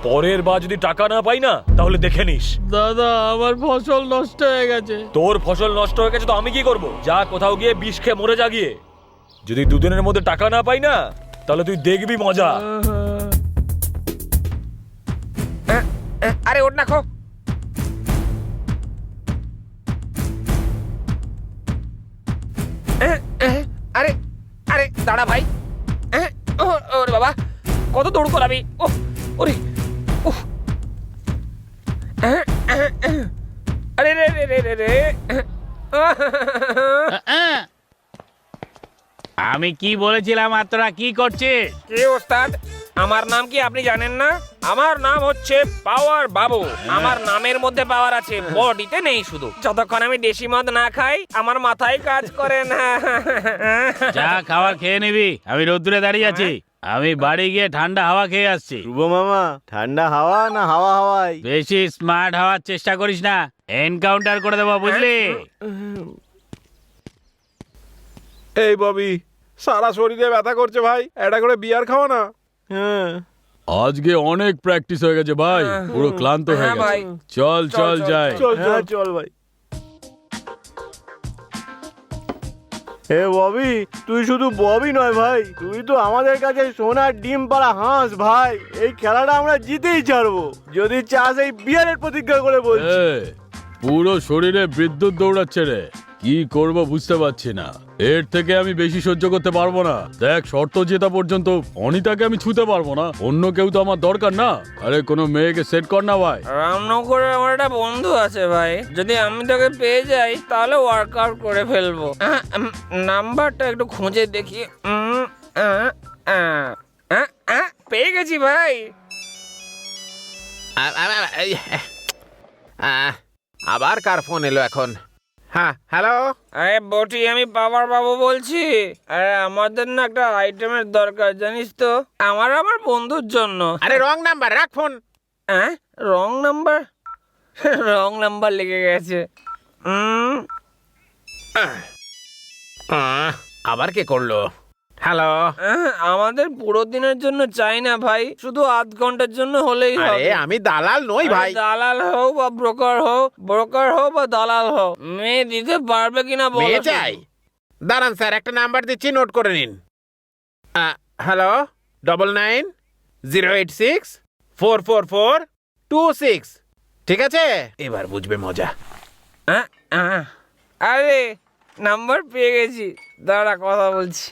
Speaker 8: পরের বার যদি টাকা না পাই না তাহলে দেখে নিস।
Speaker 4: দাদা আমার ফসল নষ্ট হয়ে গেছে।
Speaker 8: তোর ফসল নষ্ট হয়ে গেছে তো আমি কি করব? যা কোথাও গিয়ে বিষ খেয়ে মরে যা গিয়ে। যদি দুদিনের মধ্যে টাকা না পাই না তাহলে তুই দেখবি মজা।
Speaker 11: আরে ওঠ না খো। আরে আরে দাঁড়া ভাই। ওরে বাবা, কত দৌড় করাবি? ওরে উফ। আরে রে রে রে রে রে।
Speaker 10: আমি কি বলেছিলাম আর তোরা কি করছিস?
Speaker 11: কে ওস্তাদ? আমার নাম কি আপনি জানেন না? আমার নাম হচ্ছে পাওয়ার বাবু। আমার নামের মধ্যে পাওয়ার আছে, বডিতে নেই শুধু। যতক্ষণ আমি দেশি মদ না খাই আমার মাথায় কাজ করে না।
Speaker 10: চা খাবার খেয়ে নিবি, আমি রোদ্দুরে দাঁড়িয়ে আছি। আমি বাড়ি গিয়ে ঠান্ডা হাওয়া খেয়ে আসছি।
Speaker 12: শুভ মামা, ঠান্ডা হাওয়া না হাওয়া হাওয়াই?
Speaker 10: বেশি স্মার্ট হওয়ার চেষ্টা করিস না, এনকাউন্টার করে দেবো, বুঝলি?
Speaker 3: এই ববি, সারা শরীরে ব্যথা করছে ভাই, একটা করে বিয়ার খাওয়া না।
Speaker 12: হ্যাঁ,
Speaker 4: আজকে অনেক প্র্যাকটিস হয়ে গেছে ভাই, পুরো ক্লান্ত হয়ে
Speaker 11: হ্যাঁ ভাই।
Speaker 4: গেছে। চল চল যাই।
Speaker 12: চল চল ভাই। হে ববি, তুই শুধু ববি নয় ভাই, তুই তো আমাদের কাছে সোনার ডিম পাড়া হাঁস ভাই। এই খেলাটা আমরা জিতেই ছাড়বো, যদি চাস এই বিয়ারের প্রতিজ্ঞা করে বলছি।
Speaker 4: পুরো শরীরে বিদ্যুৎ দৌড়াচ্ছে রে, কি করব বুঝতে পারছি না। এর থেকে আমি বেশি সহ্য করতে পারবো না। দেখ, শর্ত জেতা পর্যন্ত অনিতাকে আমি ছুতে পারবো না। অন্য কেউ তো আমার দরকার না। আরে কোনো মেয়েকে সেট কর না ভাই।
Speaker 11: রামনগরে আমার একটা বন্ধু আছে ভাই, যদি আমি তোকে পেয়ে যাই তাহলে ওয়ার্কআউট করে ফেলবো। নাম্বারটা একটু খুঁজে দেখি। পেয়ে গেছি ভাই।
Speaker 5: আবার কার ফোন এলো এখন? হ্যাঁ, হ্যালো।
Speaker 11: আরে বটি, আমি পাওয়ার বাবু বলছি। আরে আমাদের না একটা আইটেমের দরকার, জানিস তো, আমার বন্ধুর জন্য।
Speaker 5: আরে রং নাম্বার, রাখ phone.
Speaker 11: Wrong number? Wrong number লেগে গেছে।
Speaker 5: আবার কে করলো? হ্যালো।
Speaker 11: আমাদের পুরো দিনের জন্য চাই না ভাই, শুধু আধ ঘন্টার জন্য হলেই
Speaker 5: আরে
Speaker 11: হবে।
Speaker 5: আমি দালাল নই ভাই।
Speaker 11: দালাল হও বা ব্রোকার হও বা দালাল হও, মেয়ে দিতে পারবে কিনা বলো।
Speaker 5: মেয়ে চাই? দাঁড়ান স্যার, একটা নাম্বার দিচ্ছি, নোট করে নিন। হ্যালো, 99-086-444-26। ঠিক আছে, এবার বুঝবে মজা।
Speaker 11: আরে নাম্বার পেয়ে গেছি, দাঁড়া কথা বলছি।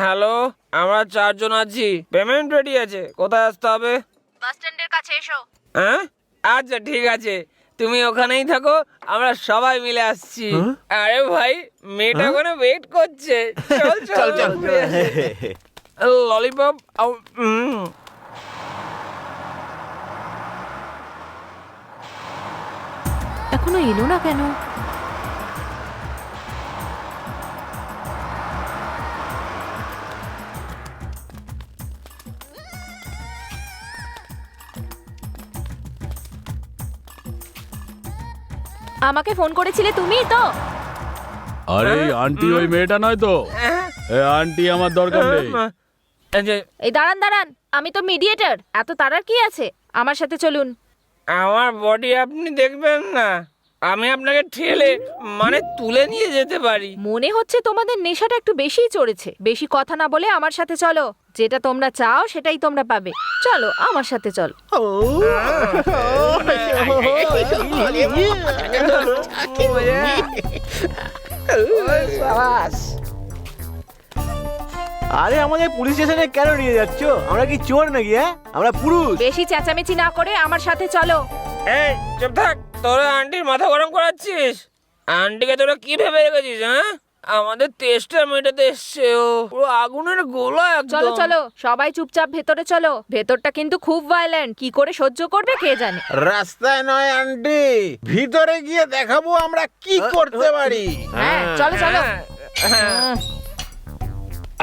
Speaker 11: হ্যালো, আমরা 4 জন আছি, পেমেন্ট রেডি আছে। কোথায় আসতে হবে?
Speaker 7: বাস স্ট্যান্ডের কাছে এসো।
Speaker 11: আচ্ছা ঠিক আছে, তুমি ওখানেই থাকো, আমরা সবাই মিলে আসছি। আরে ভাই, মেয়েটা ওখানে ওয়েট করছে। চল চল চল। ললিপপ।
Speaker 9: এখনো এলো না কেন? আমাকে ফোন করেছিলে তুমি তো?
Speaker 4: আরে আন্টি ওই মেয়েটা নয় তো? আন্টি আমার দরকার নেই।
Speaker 9: এই দাঁড়ান দাঁড়ান, আমি তো মিডিয়েটর, এত তাড়ার কি আছে? আমার সাথে চলুন।
Speaker 11: আমার বডি আপনি দেখবেন না, আমি আপনাকে ঠেলে মানে তুলে নিয়ে যেতে পারি।
Speaker 9: মনে হচ্ছে তোমাদের নেশাটা একটু বেশিই চড়েছে। বেশি কথা না বলে আমার সাথে চলো, যেটা তোমরা চাও সেটাই তোমরা পাবে। চলো আমার সাথে চলো।
Speaker 12: আরে আমাদের পুলিশ স্টেশনে কেন নিয়ে যাচ্ছ? আমরা কি চোর নাকি? আমরা পুরুষ।
Speaker 9: বেশি চেঁচামেচি না করে আমার সাথে চলো।
Speaker 11: এই চুপ থাক, তোরা আন্টির মাথা গরম করাচ্ছিস। আন্টিকে তোরা কি ভেবে রেখেছিস? আমাদের তেষ্টা মেটাতে এসছে ও পুরো আগুনের গোলা
Speaker 7: চলো
Speaker 11: একদম।
Speaker 7: চলো সবাই চুপচাপ ভেতরে চলো, ভেতরটা কিন্তু খুব ভায়োলেন্ট, কি করে সহ্য করবে কে জানে।
Speaker 5: রাস্তায় নয় আন্টি, ভিতরে গিয়ে দেখাবো আমরা কি করতে পারি।
Speaker 7: হ্যাঁ চলো চলো।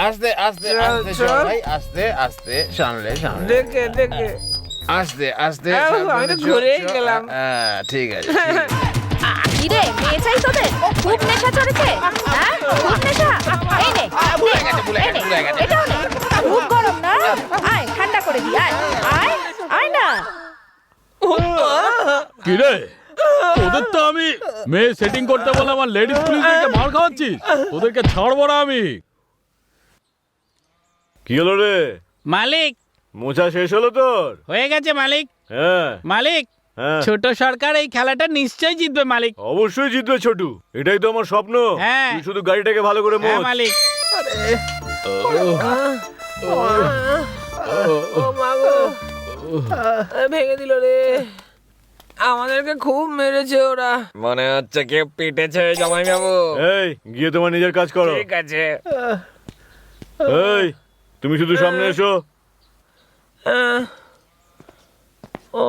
Speaker 5: আস্তে আস্তে আস্তে
Speaker 11: চল।
Speaker 5: ভাই, আস্তে আস্তে, সামলে সামলে,
Speaker 11: দেখে দেখে
Speaker 5: আস্তে আস্তে।
Speaker 11: আমি তো ঘুরেই গেলাম।
Speaker 5: ঠিক আছে।
Speaker 7: কি রে মেয়ে চাই তোদের? খুব নেশা চড়েছে, হ্যাঁ খুব নেশা। এই নে,
Speaker 5: ভুলে গেছে, ভুলে
Speaker 7: এই নে,
Speaker 5: গেছে, ভুলে গেছে।
Speaker 7: এটাও নে। খুব গরম না, আয় ঠান্ডা করে দি, আয় আয় আয় না।
Speaker 4: কি রে তোদের তো আমি মেয়ে সেটিং করতে বলে আমার লেডিস পুলিশদেরকে মার খাওয়াচ্ছিস, তোদেরকে ছাড়বো না আমি।
Speaker 6: কি হলো রে?
Speaker 10: মালিক
Speaker 6: মোছা শেষ হলো তোর?
Speaker 10: হয়ে গেছে মালিক।
Speaker 6: হ্যাঁ
Speaker 10: মালিক
Speaker 6: হ্যাঁ,
Speaker 10: ছোট সরকার এই খেলাটা নিশ্চয়ই জিতবে মালিক।
Speaker 6: অবশ্যই জিতবে ছোটু, এটাই তো আমার স্বপ্ন।
Speaker 10: হ্যাঁ।
Speaker 6: তুই শুধু গাড়িটাকে ভালো করে
Speaker 10: হ্যাঁ
Speaker 6: মোছ।
Speaker 10: মালিক।
Speaker 11: ও মা গো, ভেঙে দিল রে। আমাদেরকে খুব মেরেছে ওরা। মনে হচ্ছে কেউ পিটেছে জামাই বাবু।
Speaker 6: এই গিয়ে তোমার নিজের কাজ করো।
Speaker 11: ঠিক আছে।
Speaker 6: এই তুমি শুধু সামনে এসো।
Speaker 11: ও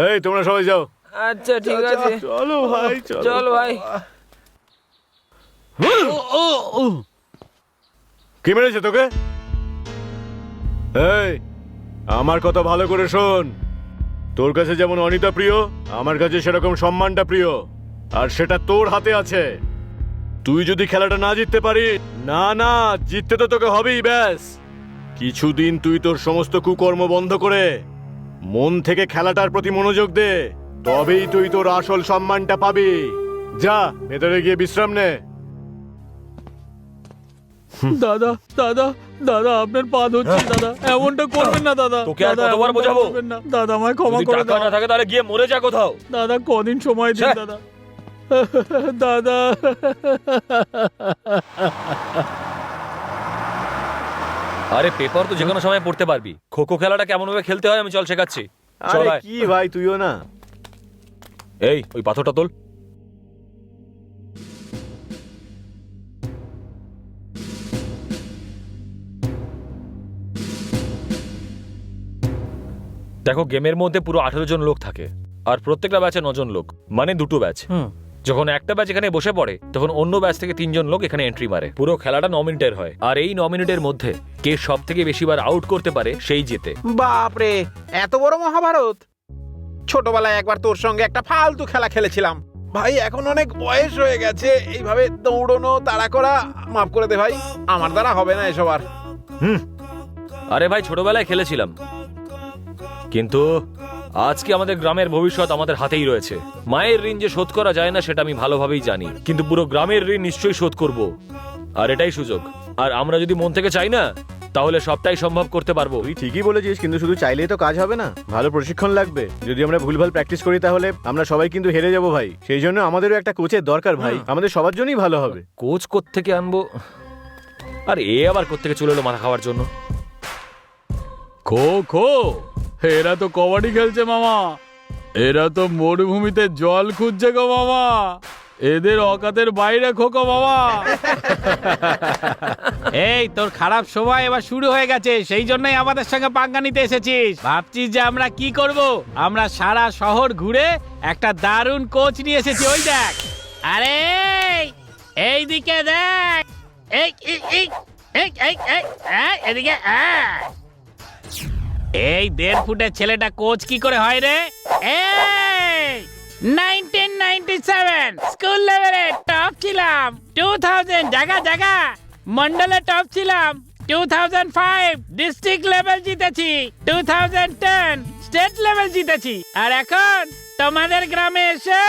Speaker 6: এই তোমরা সবাই যাও।
Speaker 11: আচ্ছা ঠিক আছে,
Speaker 6: চলো ভাই
Speaker 11: চল ভাই।
Speaker 6: কে মেরেছে তোকে? এই আমার কথা ভালো করে শোন, তোর কাছে যেমন অনিতা প্রিয়, আমার কাছে সেরকম সম্মানটা প্রিয়, আর সেটা তোর হাতে আছে। তুই যদি খেলাটা না জিততে পারিস, না না জিততে তো তোকে হবেই। ব্যাস কিছুদিন তুই তোর সমস্ত কুকর্ম বন্ধ করে মন থেকে খেলাটার প্রতি মনোযোগ দে, তবেই তুই তোর আসল সম্মানটা পাবি। যা ভেতরে গিয়ে বিশ্রাম নে।
Speaker 4: দাদা দাদা দাদা আপনার পা ধরছি দাদা, এমনটা করবেন না দাদা।
Speaker 8: তোকে আর
Speaker 4: দাদা,
Speaker 8: কতবার
Speaker 4: এমনটা
Speaker 8: বোঝাবো?
Speaker 4: করবেন না। দাদা আমায় ক্ষমা
Speaker 8: যদি
Speaker 4: করে
Speaker 8: টাকা
Speaker 4: দাও
Speaker 8: না থাকে তাহলে গিয়ে মরে যা কোথাও।
Speaker 4: দাদা, কদিন সময় দিন
Speaker 8: ছ্যাঃ।
Speaker 4: দাদা। দাদা
Speaker 8: আরে পেপার তো যে কোনো সময় পড়তে পারবি। খোখো খেলাটা কেমন ভাবে খেলতে হয় আমি চল শেখাচ্ছি। চল
Speaker 6: আরে
Speaker 8: আয়।
Speaker 6: কি ভাই তুইও না।
Speaker 8: এই ওই পাথরটা তোল। দেখো গেমের মধ্যে পুরো 18 জন লোক থাকে, আর প্রত্যেকটা ব্যাচে 9 জন লোক, মানে দুটো ব্যাচ। যখন একটা ব্যাচ এখানে বসে পড়ে তখন অন্য ব্যাচ থেকে 3 জন লোক এখানে এন্ট্রি মারে। পুরো খেলাটা 9 মিনিটের হয়, আর এই 9 মিনিটের মধ্যে কে সব থেকে বেশিবার আউট করতে পারে সেই জেতে।
Speaker 5: বাপরে, এত বড় মহাভারত! ছোটবেলায় একবার তোর সঙ্গে একটা ফালতু খেলা খেলেছিলাম ভাই, এখন অনেক বয়স হয়ে গেছে, এইভাবে দৌড়নো তাড়া করা মাফ করে দে ভাই, আমার দ্বারা হবে না এসব আর।
Speaker 8: আরে ভাই ছোটবেলায় খেলেছিলাম, কিন্তু আজকে আমাদের গ্রামের ভবিষ্যৎ আমাদের হাতেই রয়েছে। মায়ের ঋণ যে শোধ করা যায় না সেটা আমি ভালোভাবেই জানি, কিন্তু পুরো গ্রামের ঋণ নিশ্চয়ই শোধ করব, আর এটাই সুযোগ। আর আমরা যদি মন থেকে চাই না তাহলে সবটাই সম্ভব করতে পারবো।
Speaker 1: তুই ঠিকই বলেছিস, কিন্তু শুধু চাইলেই তো কাজ হবে না, ভালো প্রশিক্ষণ লাগবে। যদি আমরা ভুলভাল প্র্যাকটিস করি তাহলে আমরা সবাই কিন্তু হেরে যাব ভাই। সেই জন্য আমাদেরও একটা কোচের দরকার ভাই, আমাদের সবার জন্যই ভালো হবে।
Speaker 8: কোচ কোত্থেকে আনবো? আর এ আবার কোত্থেকে চলে এলো মাথা খাওয়ার জন্য?
Speaker 4: খো খো, এরা তো কবাডি খেলছে মামা, এরা তো মরুভূমিতে জল খুঁজছে গো মামা, এদের অকাতের বাইরে খোকো মামা। এই তোর খারাপ সময় এবার শুরু হয়ে গেছে, সেই জন্যই আমাদের সঙ্গে পাঙ্গা নিতে এসেছিস। ভাবছিস যে আমরা কি করব? আমরা সারা শহর ঘুরে একটা দারুণ কোচ নিয়ে এসেছি, ওই দেখ। আরে এই দিকে দেখ, এই এই এই এই এই এই এদিকে আয়। এই 1.5 ফুটের ছেলেটা কোচ কি করে হয় রে? এই 1997 স্কুল লেভেলে টপ ছিলাম, 2000 জায়গা জায়গা মন্ডলে টপ ছিলাম, 2005 ডিস্ট্রিক্ট লেভেল জিতেছি, 2010 স্টেট লেভেল জিতেছি, আর এখন তোমাদের গ্রামে এসে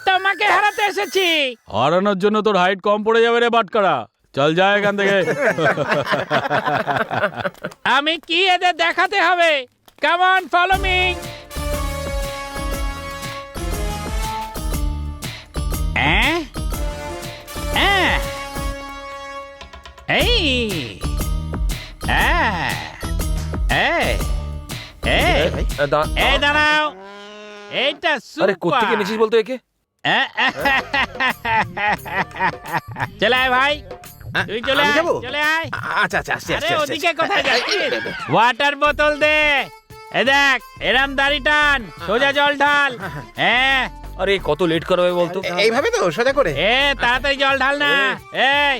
Speaker 4: তোমাকে হারাতে এসেছি। হারানোর জন্য তোর হাইট কম পড়ে যাবে রে বাটকারা, চল যা এখান থেকে। আমি কি এদের দেখাতে হবে? Come on, follow me. দাঁড়াও, এইটা
Speaker 8: আরে কোত্থেকে
Speaker 10: সুপার।
Speaker 8: এনেছিস বলতো একে?
Speaker 10: চলে আয় ভাই, তুই চলে
Speaker 5: আমি
Speaker 10: আয়,
Speaker 5: যাবো?
Speaker 10: চলে আয়।
Speaker 5: আচ্ছা আচ্ছা আসছি
Speaker 10: আরে
Speaker 5: আসছি, আসছি,
Speaker 10: ওদিকে
Speaker 5: আসছি।
Speaker 10: কোথায় যাচ্ছিস? ওয়াটার বোতল দে। এ দেখ, এরম দাড়ি টান, সোজা জল ঢাল। হ্যাঁ,
Speaker 8: আরে কত লেট করাবে বলতো?
Speaker 5: এইভাবে তো সোজা করে
Speaker 10: তাড়াতাড়ি জল ঢাল না। এই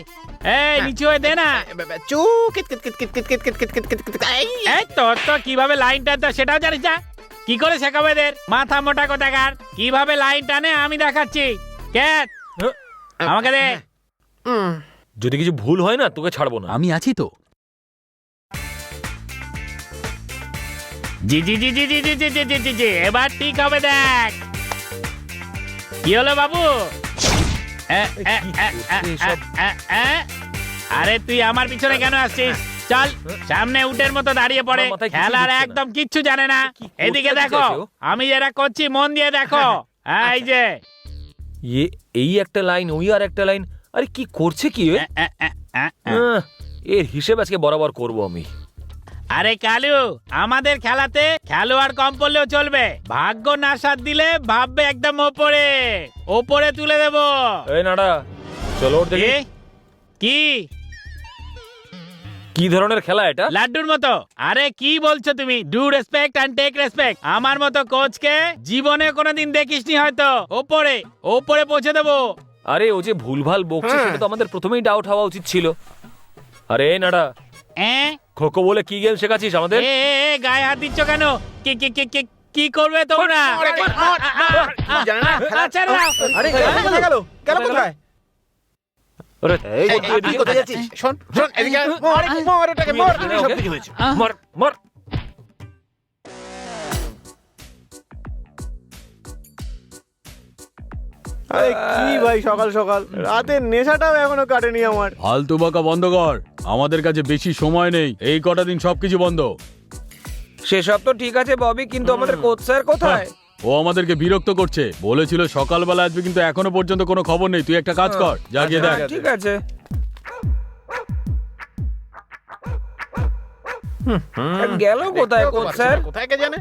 Speaker 10: এই নিচু হয়ে দে না।
Speaker 5: চু kit kit kit kit kit kit kit kit kit kit kit এই।
Speaker 10: এই তোর তো কিভাবে লাইন টানতে হয় সেটাও জানিস না? কি করে শেখাবো এদের? মাথা মোটা কোথাকার, কিভাবে লাইন টানে আমি দেখাচ্ছি। ক্যাট, আমাকে দে।
Speaker 8: যদি কিছু ভুল হয় না তোকে ছাড়বো না।
Speaker 4: আমি আছি তো।
Speaker 10: জি জি জি জি জি জি জি জি জি জি জি, এবার ঠিক হবে দেখ। কি হলো বাবু? আরে তুই আমার পিছনে কেন আসছিস? চল সামনে উটের মতো দাঁড়িয়ে পড়ে।
Speaker 8: আমার মাথায় কিছুই
Speaker 10: খেলার
Speaker 8: ঢুকছে না।
Speaker 10: একদম কিচ্ছু জানে না।
Speaker 8: কি করতে
Speaker 10: এদিকে দেখো,
Speaker 8: চাইছে ও?
Speaker 10: আমি যেটা করছি মন দিয়ে দেখো। এই যে
Speaker 8: এই একটা লাইন, ওই আর একটা লাইন। আরে কি করছে কি এ? এর হিসেব আজকে বরাবর করব আমি।
Speaker 10: আরে কালু, আমাদের খেলাতে খেলোয়াড় কম পড়লেও চলবে। ভাগ্য না সাথ দিলে ভাববে একদম ওপরে ওপরে তুলে দেবো।
Speaker 8: এই নাডা, চলো ওর দেখি।
Speaker 10: কি
Speaker 8: কি ধরনের খেলা এটা?
Speaker 10: লাড্ডুর মতো? আরে কি বলছো তুমি? Do respect and take respect. আমার মতো কোচকে জীবনে কোনোদিন দেখিসনি হয়তো। ওপরে ওপরে পৌঁছে দেবো।
Speaker 8: আরে ও যে ভুলভাল বকছে সেটা তো আমাদের প্রথমেই ডাউট হওয়া উচিত ছিল। আরে এই নাডা, খোখো বলে কি গেম শেখাচ্ছিস আমাদের?
Speaker 10: গায়ে হাত দিচ্ছ কেন? কি কি কি কি কি করবে তোমরা?
Speaker 5: জানে না
Speaker 10: ছেড়ে দাও।
Speaker 5: আরে কোথায় গেল গেল কোথায়?
Speaker 8: আরে
Speaker 5: এই তুই কোথায় যাচ্ছিস? শোন শোন এদিকে আয়। মর মর ওটাকে মর। সব কিছু হয়েছে।
Speaker 8: মার মার।
Speaker 12: আরে কি ভাই সকাল সকাল রাতের নেশাটাও এখনো কাটেনি আমার।
Speaker 4: ফালতু বকা বন্ধ কর, আমাদের কাছে বেশি সময় নেই। এই কটা দিন সবকিছু বন্ধ।
Speaker 11: সেসব তো ঠিক আছে ববি, কিন্তু আমাদের কোচ স্যার কোথায়?
Speaker 4: ও আমাদেরকে বিরক্ত করছে। বলেছিল সকালবেলা আসবে, কিন্তু এখনো পর্যন্ত কোনো খবর নেই। তুই একটা কাজ কর, যা গিয়ে দেখ।
Speaker 11: ঠিক আছে। গেল কোথায় কোচ স্যার?
Speaker 5: কোথায় কে জানে?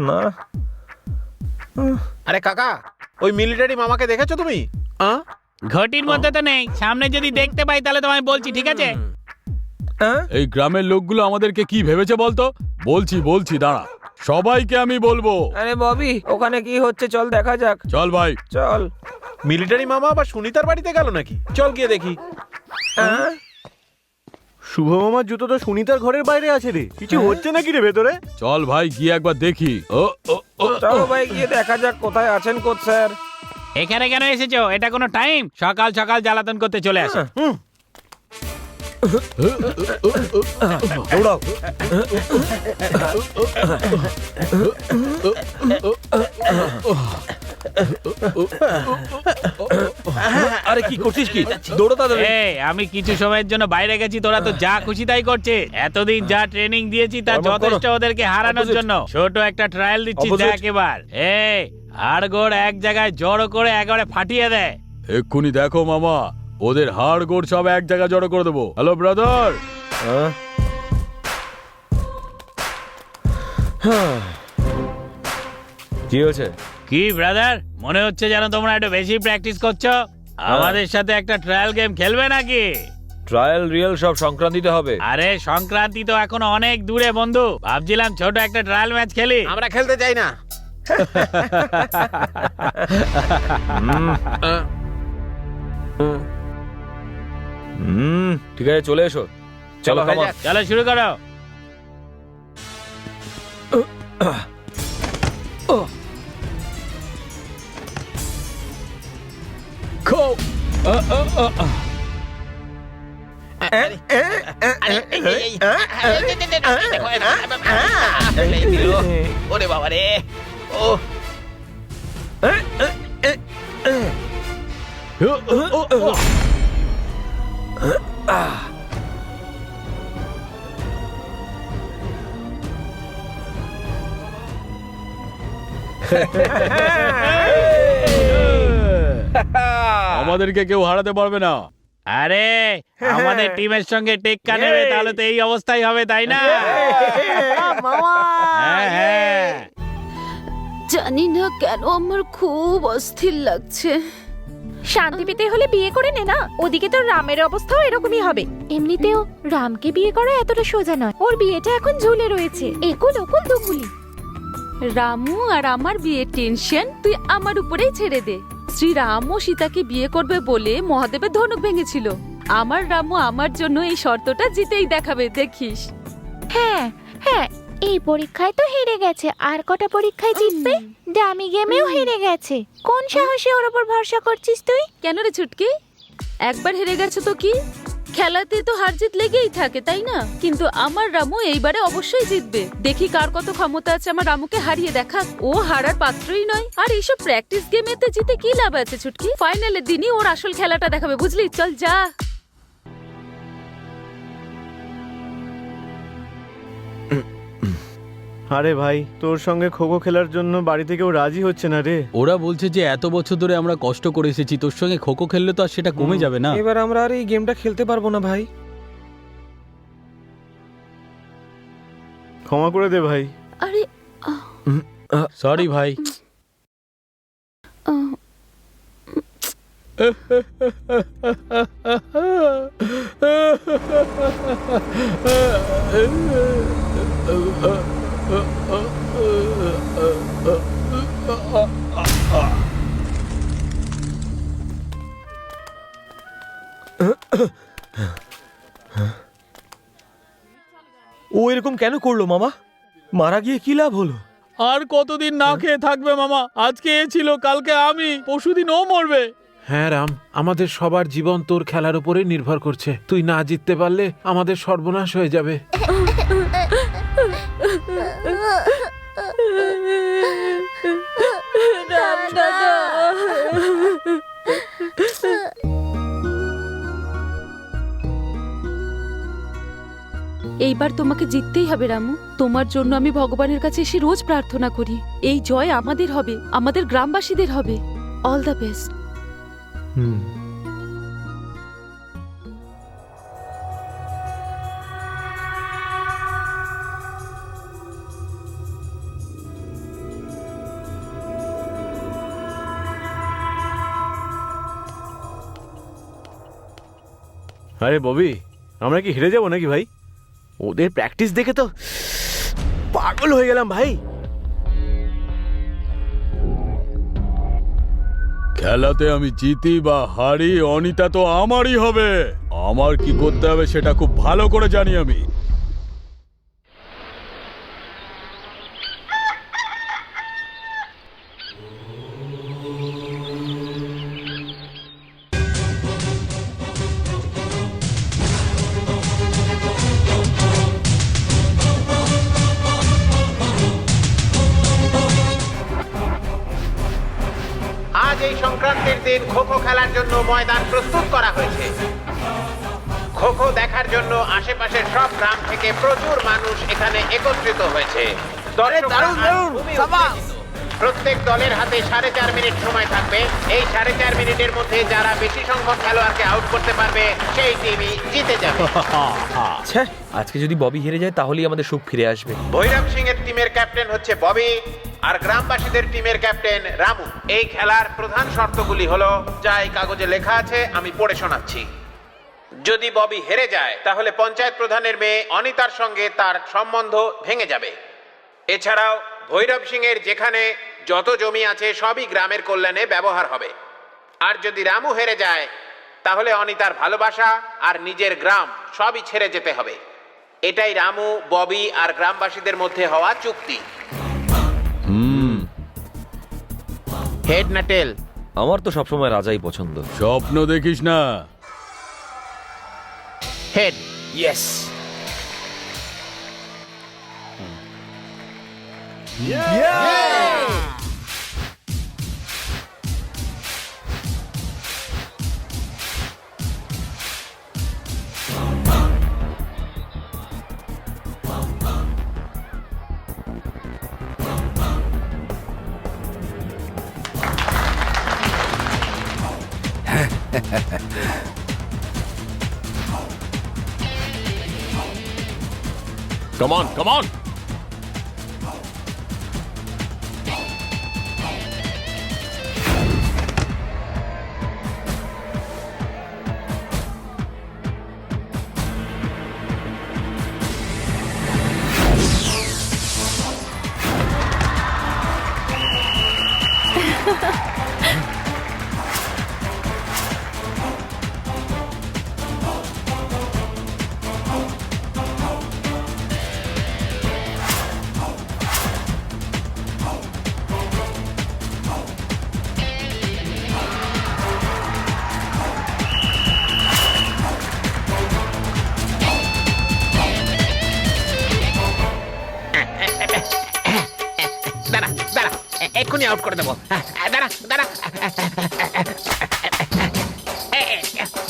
Speaker 8: না,
Speaker 5: আরে কাকা, ওই মিলিটারি মামাকে দেখেছো তুমি?
Speaker 10: ঘটির মধ্যে তো নেই। সামনে যদি দেখতে পাই তাহলে তোমায় বলছি, ঠিক আছে?
Speaker 4: এই গ্রামের লোকগুলো আমাদেরকে কি ভেবেছে বলতো? বলছি দাঁড়া, সবাইকে আমি বলবো।
Speaker 11: আরে ববি, ওখানে কি হচ্ছে চল দেখা যাক।
Speaker 4: চল ভাই
Speaker 11: চল।
Speaker 5: মিলিটারি মামা আবার সুনিতার বাড়িতে গেল নাকি? চল গিয়ে দেখি।
Speaker 12: শুভ মামার জুতো তো সুনিতার ঘরের বাইরে আছে রে। কিছু হচ্ছে নাকি রে ভেতরে?
Speaker 4: চল ভাই গিয়ে একবার দেখি।
Speaker 11: চলো ভাই গিয়ে দেখা যাক কোথায় আছেন কোচ স্যার।
Speaker 10: এখানে কেন এসেছো? এটা কোনো টাইম? সকাল সকাল জ্বালাতন করতে চলে আসো।
Speaker 8: দৌড়াও। আরে কি করছিস কি? দৌড়ো তাড়াতাড়ি।
Speaker 10: আমি কিছু সময়ের জন্য বাইরে গেছি, তোরা তো যা খুশি তাই করছে। এতদিন যা ট্রেনিং দিয়েছি তার
Speaker 8: Forward করো।
Speaker 10: যথেষ্ট ওদেরকে হারানোর
Speaker 8: Opposite.
Speaker 10: জন্য। ছোট একটা ট্রায়াল দিচ্ছি,
Speaker 8: Opposite.
Speaker 10: দেখ এবার। হাড়গোড় এক জায়গায় জড়ো করে একেবারে ফাটিয়ে দেয়।
Speaker 4: এক্ষুনি দেখো মামা, ওদের হাড় গোড় সব এক জায়গায় জড়ো করে দেবো। Hello brother.
Speaker 8: কি হয়েছে?
Speaker 10: কি ব্রাদার, মনে হচ্ছে যেন তোমরা একটু বেশি প্র্যাকটিস করছো। আমাদের সাথে একটা ট্রায়াল গেম খেলবে নাকি?
Speaker 8: ট্রায়াল রিয়েল সব সংক্রান্তিতে হবে।
Speaker 10: আরে সংক্রান্তি তো এখন অনেক দূরে বন্ধু। ভাবছিলাম ছোট একটা ট্রায়াল ম্যাচ খেলি।
Speaker 5: আমরা খেলতে চাই না।
Speaker 8: ঠিক আছে, চলে এসো। চলো
Speaker 5: হয়ে
Speaker 8: come on.
Speaker 5: যাক।
Speaker 10: চলো শুরু করো।
Speaker 5: ওরে বাবা রে। ও
Speaker 4: আমাদেরকে কেউ হারাতে পারবে না।
Speaker 10: আরে আমাদের টিমের সঙ্গে টেক্কা নেবে তাহলে তো এই অবস্থাই হবে, তাই না? হ্যাঁ হ্যাঁ।
Speaker 9: জানি না কেন আমার খুব অস্থির লাগছে।
Speaker 7: শান্তি পেতে হলে বিয়ে করে নে না। ওদিকে তো রামের অবস্থাও এরকমই হবে। এমনিতেও রামকে বিয়ে করা এতটা সোজা নয়। ওর বিয়েটা এখন ঝুলে রয়েছে। একুল ওকুল দুকুলি।
Speaker 9: রামু আর আমার বিয়ের টেনশন তুই আমার উপরেই ছেড়ে দে। শ্রীরাম ও সীতাকে বিয়ে করবে বলে মহাদেবের ধনুক ভেঙেছিল। আমার রামু আমার জন্য এই শর্তটা জিতেই দেখাবে, দেখিস।
Speaker 7: হ্যাঁ হ্যাঁ, এই পরীক্ষায় তো হেরে গেছে, আর কটা পরীক্ষায় জিতবে। ডামি গেমেও হেরে গেছে। কোন সাহসে ওর উপর ভরসা করছিস তুই?
Speaker 9: কেন রে ছুটকি, একবার হেরে গেছো তো কি? খেলাতে তো হার জিত লেগেই থাকে, তাই না? কিন্তু আমার রামু এইবারে অবশ্যই জিতবে। দেখি কার কত ক্ষমতা আছে আমার রামুকে হারিয়ে দেখা। ও হারার পাত্রই নয়। আর এইসব প্র্যাকটিস গেমেতে জিতে কি লাভ আছে ছুটকি? ফাইনালের দিনই ওর আসল খেলাটা দেখাবে, বুঝলি? চল যা।
Speaker 12: আরে ভাই, তোর সঙ্গে খোখো খেলার জন্য বাড়ি থেকেও রাজি হচ্ছে না রে।
Speaker 4: ওরা বলছে যে এত বছর ধরে আমরা কষ্ট করে এসেছি, তোর সঙ্গে খোখো খেললে তো আর সেটা কমে যাবে না।
Speaker 11: এবার আমরা আর এই গেমটা খেলতে পারবো না ভাই।
Speaker 12: ক্ষমা করে দে ভাই।
Speaker 9: আরে
Speaker 4: সরি ভাই।
Speaker 8: ও এরকম কেন করলো মামা? মারা গিয়ে কি লাভ হলো?
Speaker 4: আর কতদিন না খেয়ে থাকবে মামা? আজকে এ ছিল, কালকে আমি, পরশুদিন ও মরবে।
Speaker 3: হ্যাঁ রাম, আমাদের সবার জীবন তোর খেলার উপরে নির্ভর করছে। তুই না জিততে পারলে আমাদের সর্বনাশ হয়ে যাবে।
Speaker 9: রাম দাদা, এইবার তোমাকে জিততেই হবে রামু। তোমার জন্য আমি ভগবানের কাছে এসে রোজ প্রার্থনা করি। এই জয় আমাদের হবে, আমাদের গ্রামবাসীদের হবে। All the best.
Speaker 12: আরে ববি, আমরা কি হেরে যাবো নাকি ভাই? ওদের প্র্যাকটিস দেখে তো পাগল হয়ে গেলাম ভাই।
Speaker 4: খেলাতে আমি জিতি বা হারি, অনিতা তো আমারই হবে। আমার কি করতে হবে সেটা খুব ভালো করে জানি আমি।
Speaker 5: আজ এই সংক্রান্তির দিন খোখো খেলার জন্য ময়দান প্রস্তুত করা হয়েছে। খোখো দেখার জন্য আশেপাশের সব গ্রাম থেকে প্রচুর মানুষ এখানে একত্রিত হয়েছে। দর্শকরা খুবই উত্তেজিত। প্রত্যেক দলের হাতে 4.5 মিনিট সময় থাকবে। এই 4.5 মিনিটের মধ্যে যারা বেশি সংখ্যক খেলোয়াড়কে আউট করতে পারবে সেই টিমই জিতে যাবে।
Speaker 8: আজকে যদি ববি হেরে যায় তাহলেই আমাদের সুখ ফিরে আসবে।
Speaker 5: ভৈরব সিং এর টিমের ক্যাপ্টেন হচ্ছে ববি, আর গ্রামবাসীদের টিমের ক্যাপ্টেন রামু। এই খেলার প্রধান শর্তগুলি হলো যা এই কাগজে লেখা আছে, আমি পড়ে শোনাচ্ছি। যদি ববি হেরে যায় তাহলে পঞ্চায়েত প্রধানের মেয়ে অনিতার সঙ্গে তার সম্বন্ধ ভেঙে যাবে। এছাড়াও ভৈরব সিং এর যেখানে যত জমি আছে সবই গ্রামের কল্যাণে ব্যবহার হবে। আর যদি রামু হেরে যায় তাহলে অনিতার ভালোবাসা আর নিজের গ্রাম সবই ছেড়ে যেতে হবে। এটাই রামু, ববি আর গ্রামবাসীদের মধ্যে হওয়া চুক্তি। হেড না টেল?
Speaker 2: আমার তো সবসময় রাজাই পছন্দ।
Speaker 4: স্বপ্ন দেখিস না।
Speaker 5: হেড।
Speaker 8: ইয়েস।
Speaker 6: Come on come on.
Speaker 5: দাঁড়া দাঁড়া, এক্ষুনি আউট করে দেবো। দাঁড়া দাঁড়া,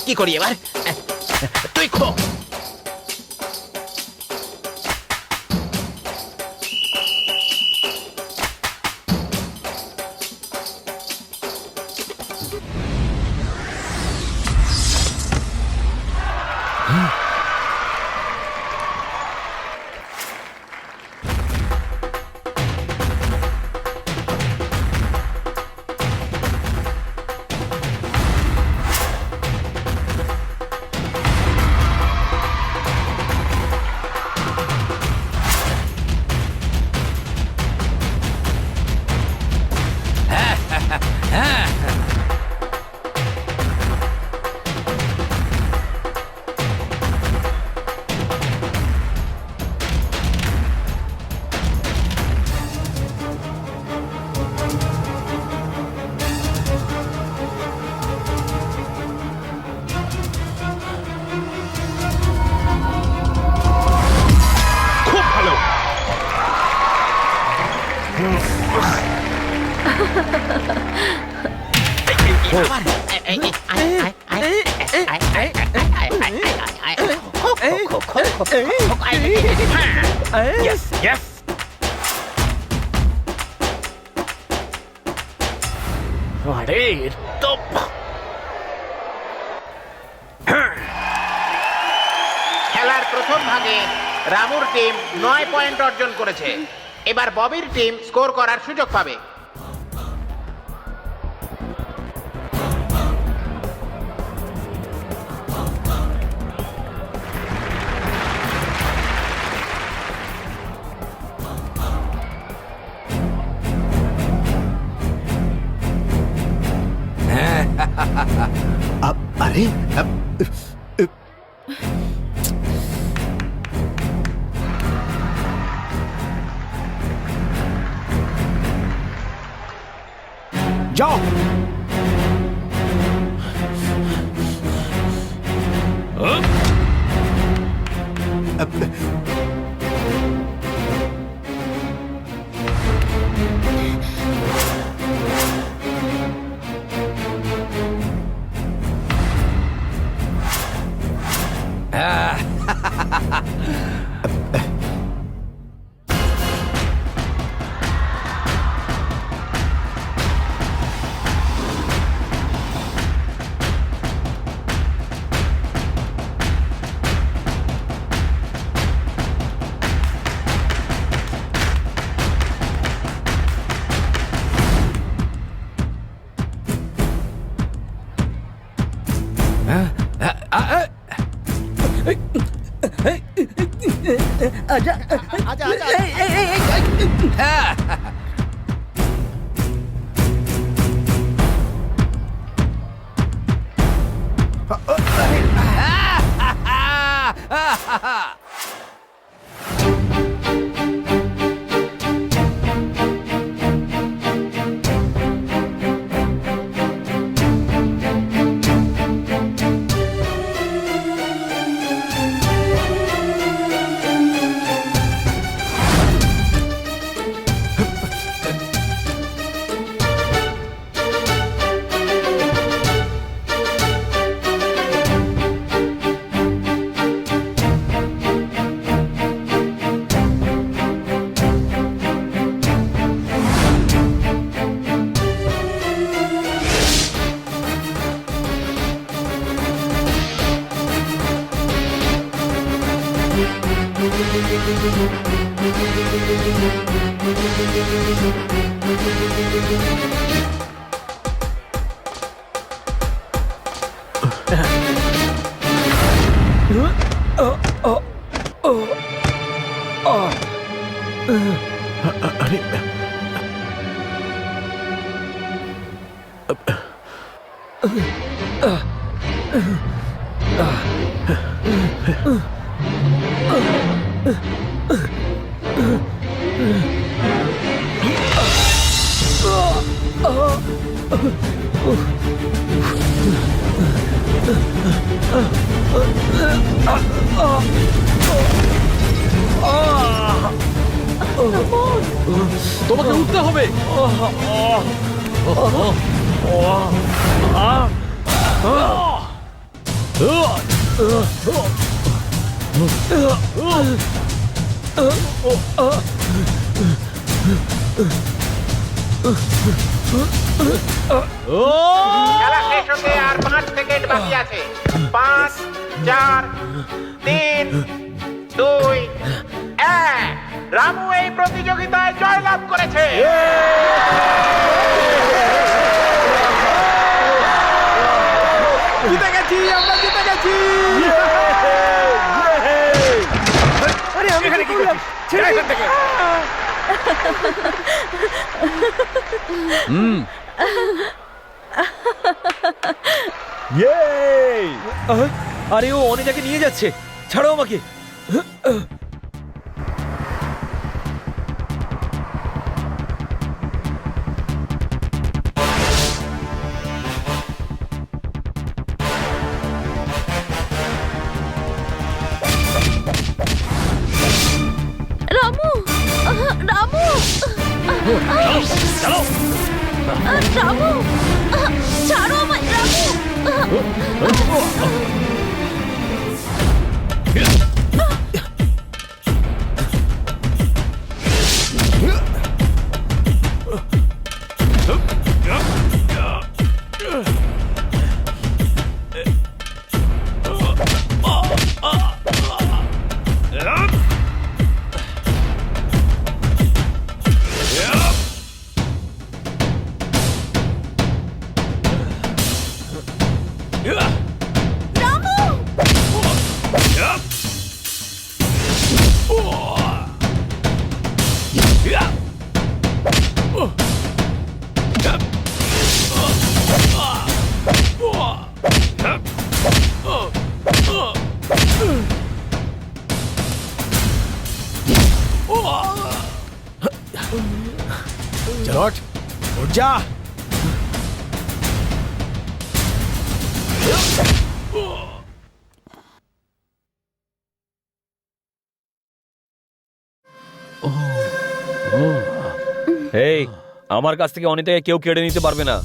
Speaker 5: কি করি এবার? তুই খো।
Speaker 11: Yes, yes.
Speaker 5: আরে তো খেলার প্রথম ভাগে রামুর টিম 9 পয়েন্ট অর্জন করেছে। এবার ববির টিম স্কোর করার সুযোগ পাবে।
Speaker 1: আরে
Speaker 12: যাও।
Speaker 3: আরে
Speaker 4: তোমাকে উঠতে হবে।
Speaker 5: খেলা শেষ হতে আর 5 সেকেন্ড বাকি আছে। 5, 4, 3, 2, 1। রামু এই প্রতিযোগিতায় জয়লাভ করেছে।
Speaker 3: জিতে গেছি, আমরা জিতে গেছি। আরে আমি এখানে কি করছি? ছেড়ে এখান থেকে।
Speaker 8: আরে ও অনিতাকে নিয়ে যাচ্ছে, ছাড়ো আমাকে।
Speaker 9: রামু, রামু, রামু, ছাড়ো আমায়, রামু।
Speaker 8: চলো, উঠ যা। এই, আমার কাছ থেকে অনিতাকে কেউ কেড়ে নিতে পারবে না।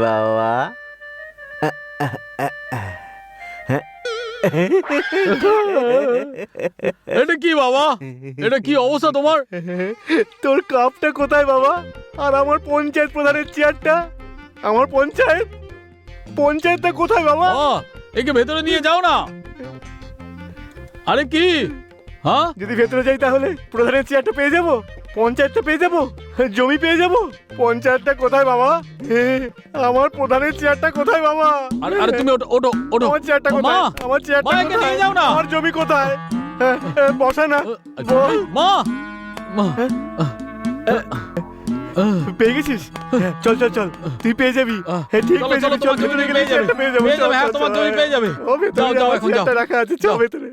Speaker 12: বাবা
Speaker 4: এটা কি বাবা, এটা কি অবস্থা তোমার?
Speaker 12: তোর কাপটা কোথায় বাবা? আর আমার পঞ্চায়েত প্রধানের চেয়ারটা? আমার পঞ্চায়েতটা কোথায় বাবা?
Speaker 4: একে ভেতরে নিয়ে যাও না। আরে কি? হ্যাঁ,
Speaker 12: যদি ভেতরে যাই তাহলে প্রধানের চেয়ারটা পেয়ে যাবো, পঞ্চায়েতটা পেয়ে যাবো, জমি পেয়ে যাবো। পঞ্চায়েতটা কোথায় বাবা? আমার প্রধানের চেয়ারটা কোথায় বাবা?
Speaker 4: আরে তুমি ওঠো ওঠো ওঠো।
Speaker 12: আমার চেয়ারটা কোথায়? আমার চেয়ারটা
Speaker 4: মা, একে নিয়ে
Speaker 12: কোথায়?
Speaker 4: যাও না।
Speaker 12: আমার জমি কোথায়? বসা না। বল।
Speaker 4: মা মা
Speaker 12: পেয়ে গেছিস? চল চল চল, তুই পেয়ে যাবি। ঠিক
Speaker 4: চলো,
Speaker 12: পেয়ে
Speaker 4: চলো,
Speaker 12: যাবি। চল
Speaker 4: তোমার জমি
Speaker 12: ভেতরে গেলে
Speaker 4: পেয়ে যাবে।
Speaker 12: চেয়ারটা পেয়ে যাবো।
Speaker 4: পেয়ে যাবে,
Speaker 12: চল,
Speaker 4: হ্যাঁ,
Speaker 12: চল,
Speaker 4: তোমার
Speaker 12: চল,
Speaker 4: জমি পেয়ে যাবে।
Speaker 12: ও ভেতরে
Speaker 4: যাও, যাও,
Speaker 12: আমার
Speaker 4: এখন যাও।
Speaker 12: চেয়ারটা রাখা আছে, চল
Speaker 4: যাও।
Speaker 12: ভেতরে।